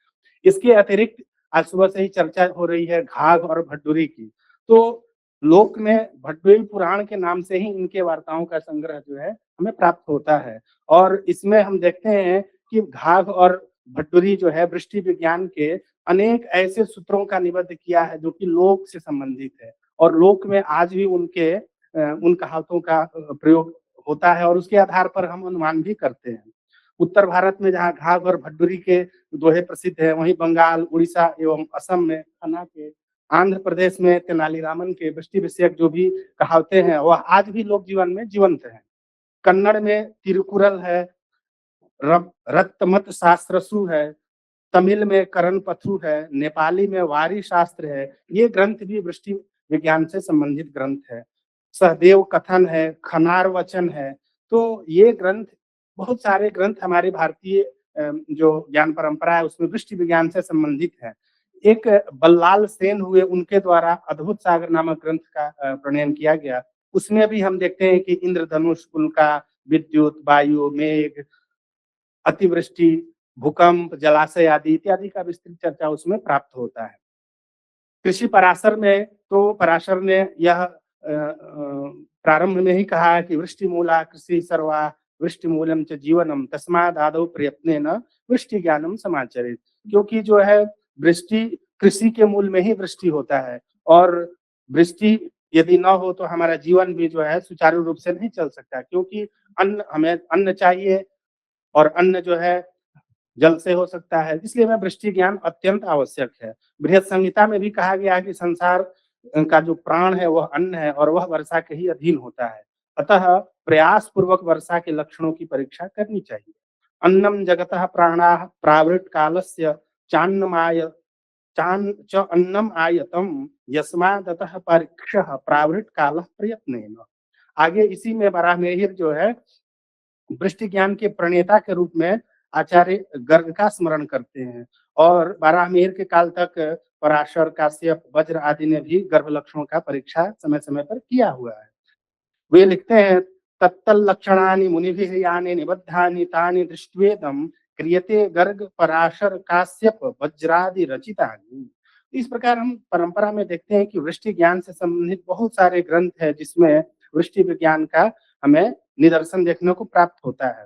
इसके अतिरिक्त आज सुबह से ही चर्चा हो रही है घाघ और भड्डूरी की, तो लोक में भड्डूरी पुराण के नाम से ही इनके वार्ताओं का संग्रह जो है हमें प्राप्त होता है और इसमें हम देखते हैं कि घाघ और भड्डूरी जो है वृष्टि विज्ञान के अनेक ऐसे सूत्रों का निबद्ध किया है जो कि लोक से संबंधित है और लोक में आज भी उन कहावतों का प्रयोग होता है और उसके आधार पर हम अनुमान भी करते हैं। उत्तर भारत में जहाँ घाघ और भड्डूरी के दोहे प्रसिद्ध है, वहीं बंगाल, उड़ीसा एवं असम में खन्ना के, आंध्र प्रदेश में तेनालीरामन के वृष्टि विषयक जो भी कहावतें हैं वह आज भी लोक जीवन में जीवंत हैं। कन्नड़ में तिरुकुरल है, रत्तमत शास्त्रसु है, तमिल में करण पथु है, नेपाली में वारी शास्त्र है, ये ग्रंथ भी वृष्टि विज्ञान से संबंधित ग्रंथ है। सहदेव कथन है, खनार वचन है, तो ये ग्रंथ बहुत सारे ग्रंथ हमारी भारतीय जो ज्ञान परंपरा है उसमें वृष्टि विज्ञान से संबंधित है। एक बल्लाल सेन हुए, उनके द्वारा अद्भुत सागर नामक ग्रंथ का प्रणयन किया गया। उसमें भी हम देखते हैं कि इंद्रधनुष, उल्का, विद्युत, वायु, मेघ, अतिवृष्टि, भूकंप, जलाशय आदि इत्यादि का विस्तृत चर्चा उसमें प्राप्त होता है। कृषि पराशर में तो पराशर ने यह प्रारंभ में ही कहा कि वृष्टि मूला कृषि सर्वा वृष्टि मूलम च जीवनम तस्माद आदौ प्रयत्नेन वृष्टि ज्ञानम समाचरेत, क्योंकि जो है वृष्टि, कृषि के मूल में ही वृष्टि होता है, और वृष्टि यदि न हो तो हमारा जीवन भी जो है सुचारू रूप से नहीं चल सकता, क्योंकि हमें अन्न चाहिए, और अन्न जो है जल से हो सकता है, इसलिए वह वृष्टि ज्ञान अत्यंत आवश्यक है। बृहद संहिता में भी कहा गया है कि संसार का जो प्राण है वह अन्न है, और वह वर्षा के ही अधीन होता है। अतः प्रयास पूर्वक वर्षा के लक्षणों की परीक्षा करनी चाहिए। अन्नम जगतः प्राणाः प्रावृट कालस्य चान्नमाय चान च अन्नम आयतम यस्मादतः परीक्षः प्रावृट कालः प्रयत्नेन। आगे इसी में वराहमिहिर जो है वृष्टि ज्ञान के प्रणेता के रूप में आचार्य गर्ग का स्मरण करते हैं, और वराहमिहिर के काल तक पराशर, काश्यप, वज्र आदि ने भी गर्भ लक्षणों का परीक्षा समय समय पर किया हुआ है। वे लिखते हैं, तत्तल लक्षणानि मुनिभिः यानि निबद्धानि तानि दृष्ट्वेदं क्रियते गर्ग पराशर काश्यप वज्रादि रचितानि। इस प्रकार हम परंपरा में देखते हैं कि वृष्टि ज्ञान से संबंधित बहुत सारे ग्रंथ है जिसमें वृष्टि विज्ञान का हमें निदर्शन देखने को प्राप्त होता है।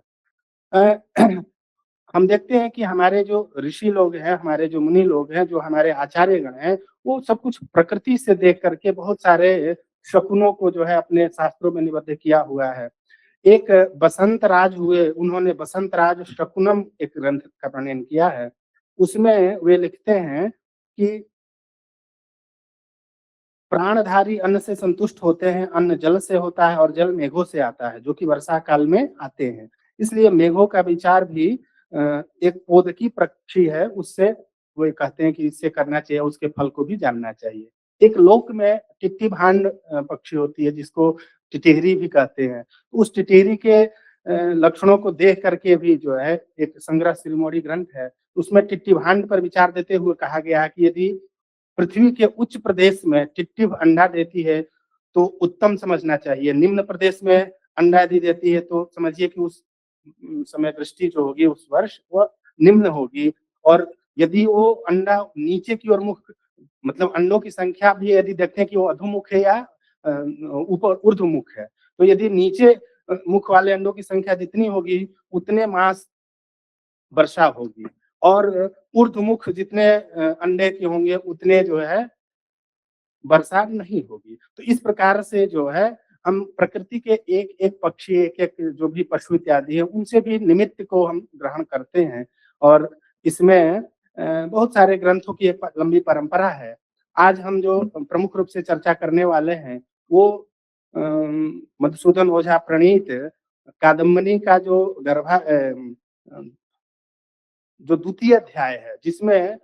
हम देखते हैं कि हमारे जो ऋषि लोग हैं, हमारे जो मुनि लोग हैं, जो हमारे आचार्यगण हैं, वो सब कुछ प्रकृति से देख करके बहुत सारे शकुनों को जो है अपने शास्त्रों में निबद्ध किया हुआ है। एक बसंत राज हुए, उन्होंने बसंत राज शकुनम एक ग्रंथ का प्रणयन किया है। उसमें वे लिखते हैं कि प्राणधारी अन्न से संतुष्ट होते हैं, अन्न जल से होता है और जल मेघों से आता है, जो कि वर्षा काल में आते हैं। इसलिए मेघों का विचार भी एक पौध की पक्षी है, उससे वो कहते हैं कि इससे करना चाहिए, उसके फल को भी जानना चाहिए। एक लोक में टिट्टी भांड पक्षी होती है, जिसको टिटहरी भी कहते हैं। उस टिटहरी के लक्षणों को देख करके भी जो है एक संग्रह शिरोमणि ग्रंथ है, उसमें टिट्टी भांड पर विचार देते हुए कहा गया है कि यदि पृथ्वी के उच्च प्रदेश में टिट्टिव अंडा देती है तो उत्तम समझना चाहिए, निम्न प्रदेश में अंडा यदि देती है तो समझिए कि उस समय वृष्टि जो होगी उस वर्ष वह निम्न होगी, और यदि वो अंडा नीचे की ओर मुख, मतलब अंडों की संख्या भी यदि देखें कि वो अधोमुख है या ऊपर ऊर्ध्वमुख है, तो यदि नीचे मुख वाले अंडों की संख्या जितनी होगी उतने मास वर्षा होगी, और ऊर्ध्वमुख जितने अंडे के होंगे उतने जो है वर्षा नहीं होगी। तो इस प्रकार से जो है हम प्रकृति के एक एक पक्षी, एक एक जो भी पशु इत्यादि है, उनसे भी निमित्त को हम ग्रहण करते हैं, और इसमें बहुत सारे ग्रंथों की एक लंबी परंपरा है। आज हम जो प्रमुख रूप से चर्चा करने वाले हैं वो मधुसूदन ओझा प्रणीत कादम्बनी का जो द्वितीय अध्याय है, जिसमें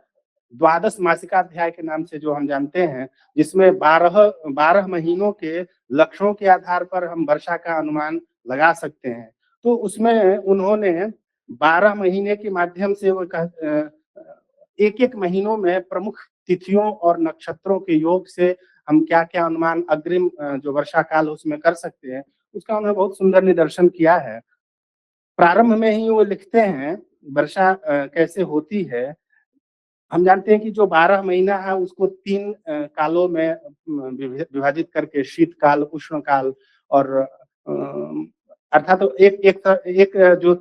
द्वादश मासिकाध्याय के नाम से जो हम जानते हैं, जिसमें 12 महीनों के लक्षणों के आधार पर हम वर्षा का अनुमान लगा सकते हैं। तो उसमें उन्होंने 12 महीने के माध्यम से वो एक-एक महीनों में प्रमुख तिथियों और नक्षत्रों के योग से हम क्या-क्या अनुमान अग्रिम जो वर्षा काल उसमें कर सकते हैं, उसका उन्होंने बहुत सुंदर निदर्शन किया है। प्रारंभ में ही वो लिखते हैं वर्षा कैसे होती है। हम जानते हैं कि जो 12 महीना है उसको 3 कालों में विभाजित करके शीतकाल, उष्णकाल और अर्थात तो एक जो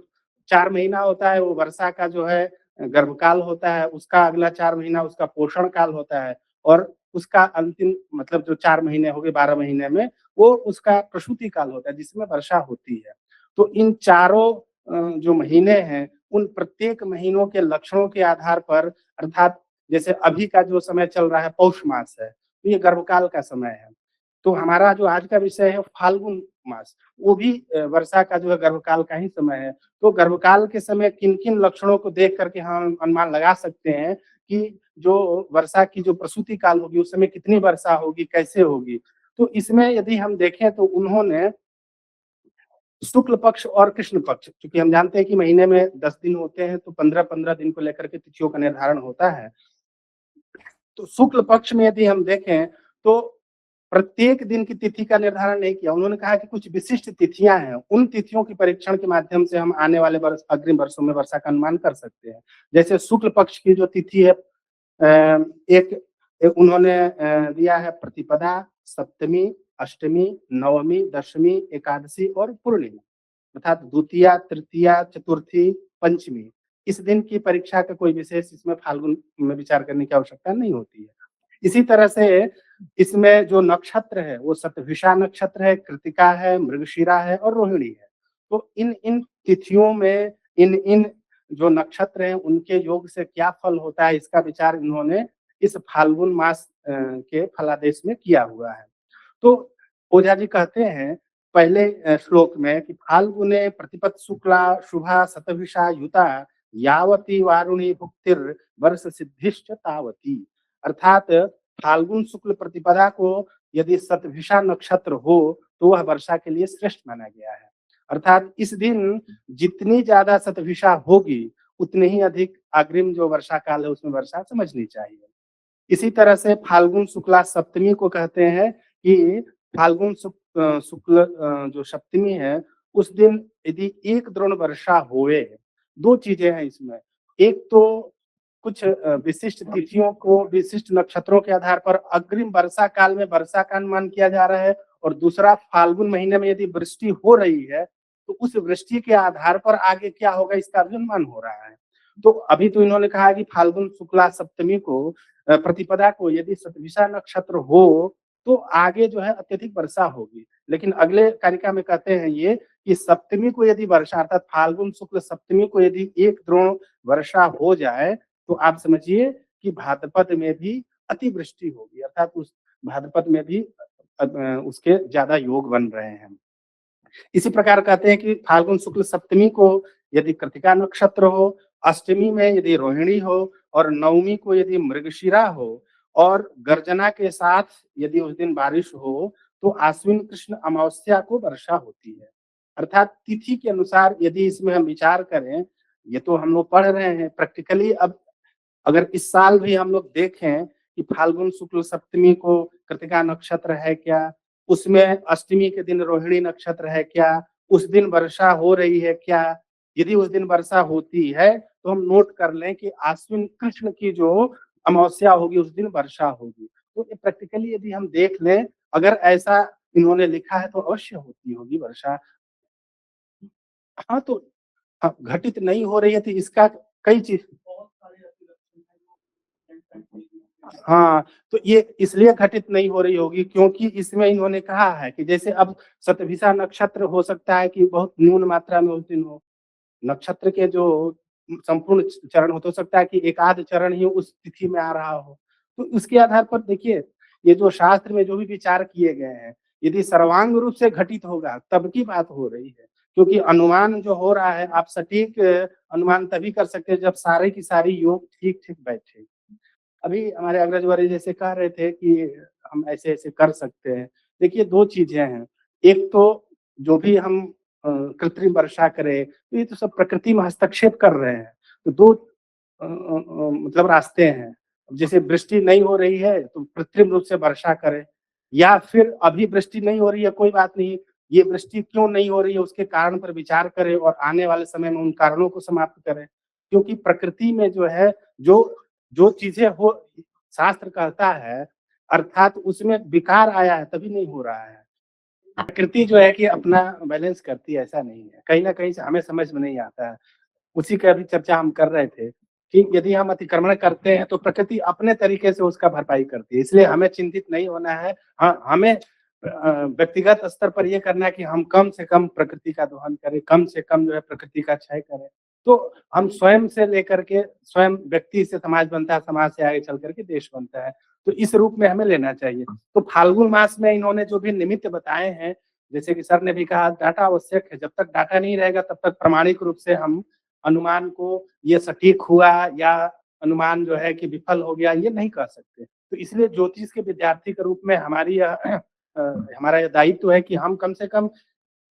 4 महीना होता है वो वर्षा का जो है गर्भकाल होता है, उसका अगला 4 महीना उसका पोषण काल होता है, और उसका अंतिम मतलब जो 4 महीने हो गए 12 महीने में वो उसका प्रसूति काल होता है जिसमें वर्षा होती है। तो इन चारों जो महीने हैं उन प्रत्येक महीनों के लक्षणों के आधार पर, अर्थात जैसे अभी का जो समय चल रहा है पौष मास है, तो ये गर्भकाल का समय है। तो हमारा जो आज का विषय है फाल्गुन मास, वो भी वर्षा का जो है गर्भकाल का ही समय है। तो गर्भकाल के समय किन-किन लक्षणों को देख करके हम अनुमान लगा सकते हैं कि जो वर्षा की जो प्रसूति काल होगी उस समय कितनी वर्षा होगी, कैसे होगी। तो इसमें यदि हम देखें तो उन्होंने शुक्ल पक्ष और कृष्ण पक्ष, क्योंकि हम जानते हैं कि महीने में 10 दिन होते हैं तो 15-15 दिन को लेकर के तिथियों का निर्धारण होता है। तो शुक्ल पक्ष में यदि हम देखें तो प्रत्येक दिन की तिथि का निर्धारण नहीं किया। उन्होंने कहा कि कुछ विशिष्ट तिथियां हैं, उन तिथियों के परीक्षण के माध्यम से हम आने वाले वर्ष अग्रिम वर्षों में वर्षा का अनुमान कर सकते हैं। जैसे शुक्ल पक्ष की जो तिथि है एक उन्होंने दिया है प्रतिपदा, सप्तमी, अष्टमी, नवमी, दशमी, एकादशी और पूर्णिमा, अर्थात द्वितीया, तृतीया, चतुर्थी, पंचमी। इस दिन की परीक्षा का कोई विशेष इसमें फाल्गुन में विचार करने की आवश्यकता नहीं होती है। इसी तरह से इसमें जो नक्षत्र है वो शतभिषा नक्षत्र है, कृतिका है, मृगशिरा है और रोहिणी है। तो इन तिथियों में इन जो नक्षत्र हैं उनके योग से क्या फल होता है इसका विचार इन्होंने इस फाल्गुन मास के फलादेश में किया हुआ है। तो ओझा जी कहते हैं पहले श्लोक में कि फाल्गुने प्रतिपत् शुक्ला शुभा शतभिषा युता यावती वारुणी भुक्तिर वर्ष सिद्धिश्च तावती। अर्थात फाल्गुन शुक्ल प्रतिपदा को यदि शतभिषा नक्षत्र हो तो वह वर्षा के लिए श्रेष्ठ माना गया है। अर्थात इस दिन जितनी ज्यादा शतभिषा होगी उतनी ही अधिक अग्रिम जो वर्षा काल है उसमें वर्षा समझनी चाहिए। इसी तरह से फाल्गुन शुक्ला सप्तमी को कहते हैं कि फाल्गुन शुक्ल जो सप्तमी है उस दिन यदि एक द्रोण वर्षा होए, दो चीजें हैं इसमें। एक तो कुछ विशिष्ट तिथियों को विशिष्ट नक्षत्रों के आधार पर अग्रिम वर्षा काल में वर्षा का अनुमान किया जा रहा है, और दूसरा फाल्गुन महीने में यदि वृष्टि हो रही है तो उस वृष्टि के आधार पर आगे क्या होगा इसका भी अनुमान हो रहा है। तो अभी तो इन्होंने कहा कि फाल्गुन शुक्ला सप्तमी को प्रतिपदा को यदि शतभिषा नक्षत्र हो तो आगे जो है अत्यधिक वर्षा होगी, लेकिन अगले कारिका में कहते हैं ये कि सप्तमी को यदि वर्षा अर्थात फाल्गुन शुक्ल सप्तमी को यदि एक द्रोण वर्षा हो जाए तो आप समझिए कि भाद्रपद में भी अतिवृष्टि होगी, अर्थात उस भाद्रपद में भी उसके ज्यादा योग बन रहे हैं। इसी प्रकार कहते हैं कि फाल्गुन शुक्ल सप्तमी को यदि कृतिका नक्षत्र हो, अष्टमी में यदि रोहिणी हो और नवमी को यदि मृगशिरा हो और गर्जना के साथ यदि उस दिन बारिश हो तो आश्विन कृष्ण अमावस्या को वर्षा होती है। अर्थात तिथि के अनुसार यदि इसमें हम विचार करें, ये तो हम लोग पढ़ रहे हैं प्रैक्टिकली, अब अगर इस साल भी हम लोग देखें कि फाल्गुन शुक्ल सप्तमी को कृतिका नक्षत्र है क्या, उसमें अष्टमी के दिन रोहिणी नक्षत्र है क्या, उस दिन वर्षा हो रही है क्या, यदि उस दिन वर्षा होती है तो हम नोट कर लें कि आश्विन कृष्ण की जो अमावस्या होगी उस दिन वर्षा होगी। तो ये प्रैक्टिकली यदि हम देख लें, अगर ऐसा इन्होंने लिखा है तो अवश्य होती होगी वर्षा। हाँ, तो घटित नहीं हो रही है तो इसका कई चीज, हाँ, तो ये इसलिए घटित नहीं हो रही होगी क्योंकि इसमें इन्होंने कहा है कि जैसे अब शतभिषा नक्षत्र हो सकता है कि बहुत न्यून मात्रा में उस दिन हो, नक्षत्र के जो संपूर्ण चरण हो तो सकता है कि एक आध चरण ही उस तिथि में आ रहा हो। तो उसके आधार पर देखिए ये जो शास्त्र में जो भी विचार किए गए हैं यदि सर्वांग रूप से घटित होगा तब की बात हो रही है, क्योंकि अनुमान जो हो रहा है आप सटीक अनुमान तभी कर सकते हैं जब सारे की सारी योग ठीक ठीक बैठे। अभी हमारे अग्रजवारी जैसे कह रहे थे कि हम ऐसे ऐसे कर सकते हैं। देखिए दो चीजें हैं, एक तो जो भी हम कृत्रिम वर्षा करें तो ये तो सब प्रकृति में हस्तक्षेप कर रहे हैं। तो दो मतलब रास्ते हैं, जैसे वृष्टि नहीं हो रही है तो कृत्रिम रूप से वर्षा करें, या फिर अभी वृष्टि नहीं हो रही है कोई बात नहीं, ये वृष्टि क्यों नहीं हो रही है उसके कारण पर विचार करें और आने वाले समय में उन कारणों को समाप्त करें। क्योंकि प्रकृति में जो है जो जो चीजें हो शास्त्र कहता है अर्थात उसमें विकार आया है तभी नहीं हो रहा है। प्रकृति जो है कि अपना बैलेंस करती है, ऐसा नहीं है, कहीं ना कहीं से हमें समझ में नहीं आता है। उसी का अभी चर्चा हम कर रहे थे कि यदि हम अतिक्रमण करते हैं तो प्रकृति अपने तरीके से उसका भरपाई करती है, इसलिए हमें चिंतित नहीं होना है। हाँ, हमें व्यक्तिगत स्तर पर यह करना है कि हम कम से कम प्रकृति का दोहन करें, कम से कम जो है प्रकृति का क्षय करें। तो हम स्वयं से लेकर के स्वयं व्यक्ति से समाज बनता है, समाज से आगे चल करके देश बनता है, तो इस रूप में हमें लेना चाहिए। तो फाल्गुन मास में इन्होंने जो भी निमित्त बताए हैं, जैसे कि सर ने भी कहा डाटा आवश्यक है, जब तक डाटा नहीं रहेगा तब तक प्रामाणिक रूप से हम अनुमान को ये सटीक हुआ या अनुमान जो है कि विफल हो गया ये नहीं कह सकते। तो इसलिए ज्योतिष के विद्यार्थी के रूप में हमारी हमारा यह दायित्व है कि हम कम से कम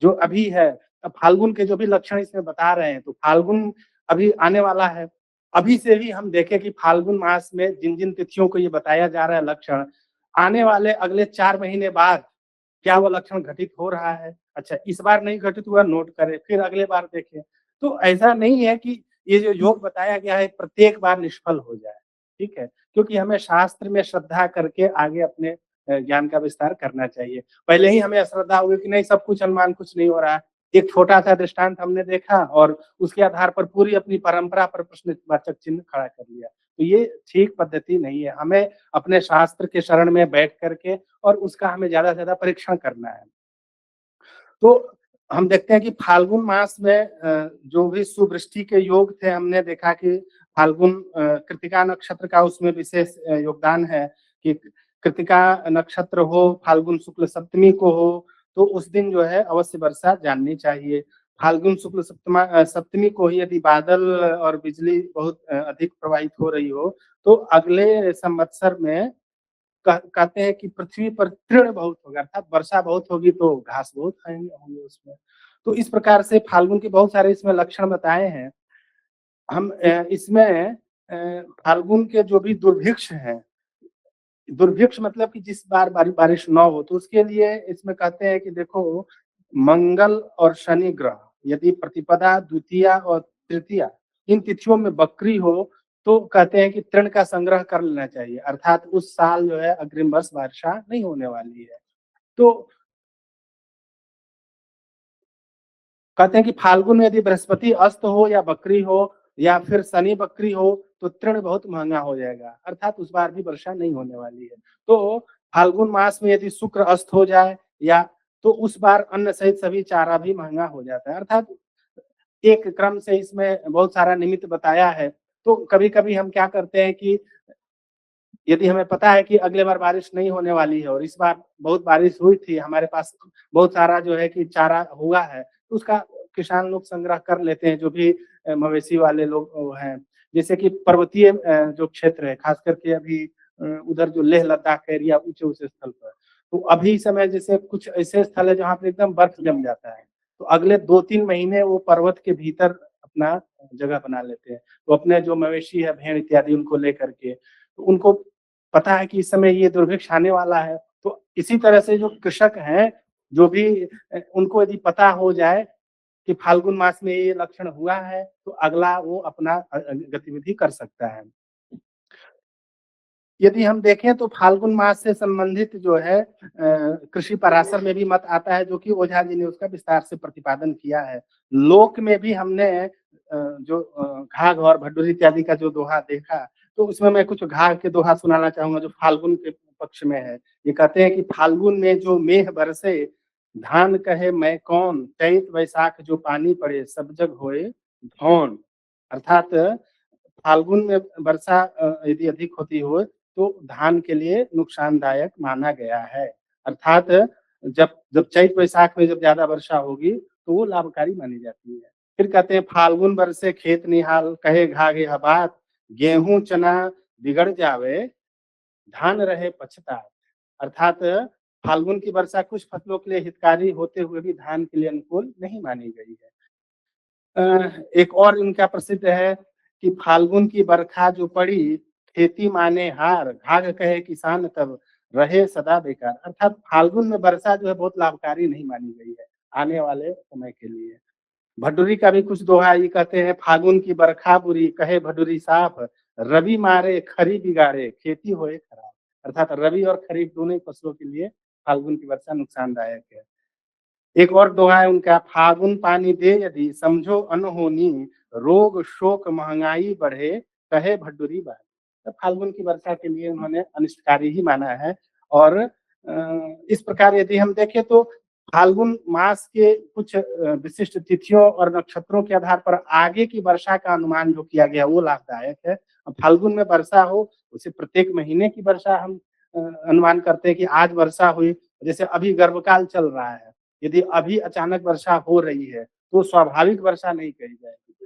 जो अभी है फाल्गुन के जो भी लक्षण इसमें बता रहे हैं, तो फाल्गुन अभी आने वाला है, अभी से ही हम देखें कि फाल्गुन मास में जिन जिन तिथियों को ये बताया जा रहा है लक्षण, आने वाले अगले 4 महीने बाद क्या वो लक्षण घटित हो रहा है। अच्छा, इस बार नहीं घटित हुआ नोट करें, फिर अगले बार देखें। तो ऐसा नहीं है कि ये जो योग बताया गया है प्रत्येक बार निष्फल हो जाए, ठीक है, क्योंकि हमें शास्त्र में श्रद्धा करके आगे अपने ज्ञान का विस्तार करना चाहिए। पहले ही हमें अश्रद्धा हुई कि नहीं सब कुछ अनुमान कुछ नहीं हो रहा है, एक छोटा सा दृष्टांत हमने देखा और उसके आधार पर पूरी अपनी परंपरा पर प्रश्नवाचक चिन्ह खड़ा कर लिया। तो ये ठीक पद्धति नहीं है। हमें अपने शास्त्र के शरण में बैठ करके और उसका हमें ज़्यादा से ज़्यादा परीक्षण करना है। तो हम देखते हैं कि फाल्गुन मास में जो भी सुवृष्टि के योग थे, हमने देखा कि फाल्गुन कृत्तिका नक्षत्र का उसमें विशेष योगदान है कि कृत्तिका नक्षत्र हो, फाल्गुन शुक्ल सप्तमी को हो, तो उस दिन जो है अवश्य वर्षा जाननी चाहिए। फाल्गुन शुक्ल सप्तमी को ही यदि बादल और बिजली बहुत अधिक प्रवाहित हो रही हो, तो अगले संवत्सर में कहते हैं कि पृथ्वी पर तृण बहुत होगा, अर्थात वर्षा बहुत होगी तो घास बहुत खाएंगे होंगे उसमें। तो इस प्रकार से फाल्गुन के बहुत सारे इसमें लक्षण बताए हैं। हम इसमें फाल्गुन के जो भी दुर्भिक्ष हैं, दुर्भिक्ष मतलब कि जिस बार बारिश न हो, तो उसके लिए इसमें कहते हैं कि देखो, मंगल और शनि ग्रह यदि प्रतिपदा, द्वितीया और तृतीया इन तिथियों में बकरी हो, तो कहते हैं कि तृण का संग्रह कर लेना चाहिए, अर्थात उस साल जो है अग्रिम वर्ष वर्षा नहीं होने वाली है। तो कहते हैं कि फाल्गुन में यदि बृहस्पति अस्त हो या बकरी हो या फिर शनि बकरी हो, तो तृण बहुत महंगा हो जाएगा, अर्थात उस बार भी वर्षा नहीं होने वाली है। तो फाल्गुन मास में यदि शुक्र अस्त हो जाए या तो उस बार अन्न सहित सभी चारा भी महंगा हो जाता है, अर्थात एक क्रम से इसमें बहुत सारा निमित्त बताया है। तो कभी-कभी हम क्या करते हैं कि यदि हमें पता है कि अगले बार बारिश नहीं होने वाली है और इस बार बहुत बारिश हुई थी, हमारे पास बहुत सारा जो है कि चारा हुआ है, तो उसका किसान लोग संग्रह कर लेते हैं, जो भी मवेशी वाले लोग हैं। जैसे कि पर्वतीय जो क्षेत्र है, खास करके अभी उधर जो लेह लद्दाख एरिया ऊँचे-ऊँचे स्थल पर, तो अभी समय जैसे कुछ ऐसे स्थल है जहाँ पे एकदम बर्फ जम जाता है, तो अगले 2-3 महीने वो पर्वत के भीतर अपना जगह बना लेते हैं। तो अपने जो मवेशी है, भेड़ इत्यादि उनको लेकर के, तो उनको पता है कि इस समय ये दुर्भिक्ष आने वाला है। तो इसी तरह से जो कृषक हैं, जो भी उनको यदि पता हो जाए कि फाल्गुन मास में ये लक्षण हुआ है, तो अगला वो अपना गतिविधि कर सकता है। यदि हम देखें तो फाल्गुन मास से संबंधित जो है कृषि पराशर में भी मत आता है, जो कि ओझा जी ने उसका विस्तार से प्रतिपादन किया है। लोक में भी हमने जो घाघ और भड्डूरी इत्यादि का जो दोहा देखा, तो उसमें मैं कुछ घाघ के दोहा सुनाना चाहूँगा जो फाल्गुन के पक्ष में है। ये कहते हैं कि फाल्गुन में जो मेघ बरसे, धान कहे मैं कौन, चैत वैसाख जो पानी पड़े, सब जग होए धौन। अर्थात फाल्गुन में वर्षा यदि अधिक होती हो, तो धान के लिए नुकसानदायक माना गया है। अर्थात जब जब चैत वैसाख में जब ज़्यादा वर्षा होगी, तो वो लाभकारी मानी जाती है। फिर कहते हैं फाल्गुन बरसे खेत निहाल, कहे घाघ यह बात, गेहूँ चना बिगड़ जावे, धान रहे पछतात। अर्थात फाल्गुन की वर्षा कुछ फसलों के लिए हितकारी होते हुए भी धान के लिए अनुकूल नहीं मानी गई है। एक और इनका प्रसिद्ध है कि फाल्गुन की बरखा जो पड़ी, खेती माने हार, घाघ कहे किसान तब रहे सदा बेकार। अर्थात फाल्गुन में वर्षा जो है बहुत लाभकारी नहीं मानी गई है आने वाले समय के लिए। भड्डूरी का भी कुछ दोहा ये कहते हैं, फागुन की बरखा बुरी, कहे भड्डूरी साफ, रवि मारे खरी बिगाड़े, खेती होए खराब। अर्थात रवि और खरीफ दोनों ही फसलों के लिए फाल्गुन की वर्षा नुकसानदायक है। एक और दोहा है उनका, फागुन पानी दे यदि, समझो अनहोनी, रोग शोक महंगाई बढ़े, कहे भड्डूरी बात। तो फाल्गुन की वर्षा के लिए उन्होंने अनिष्टकारी ही माना है। और इस प्रकार यदि हम देखें तो फाल्गुन मास के कुछ विशिष्ट तिथियों और नक्षत्रों के आधार पर आगे की वर्षा का अनुमान जो किया गया वो लाभदायक है। फाल्गुन में वर्षा हो, उसे प्रत्येक महीने की वर्षा हम अनुमान करते हैं कि आज वर्षा हुई। जैसे अभी गर्भकाल चल रहा है, यदि अभी अचानक वर्षा हो रही है, तो स्वाभाविक वर्षा नहीं कही जाएगी।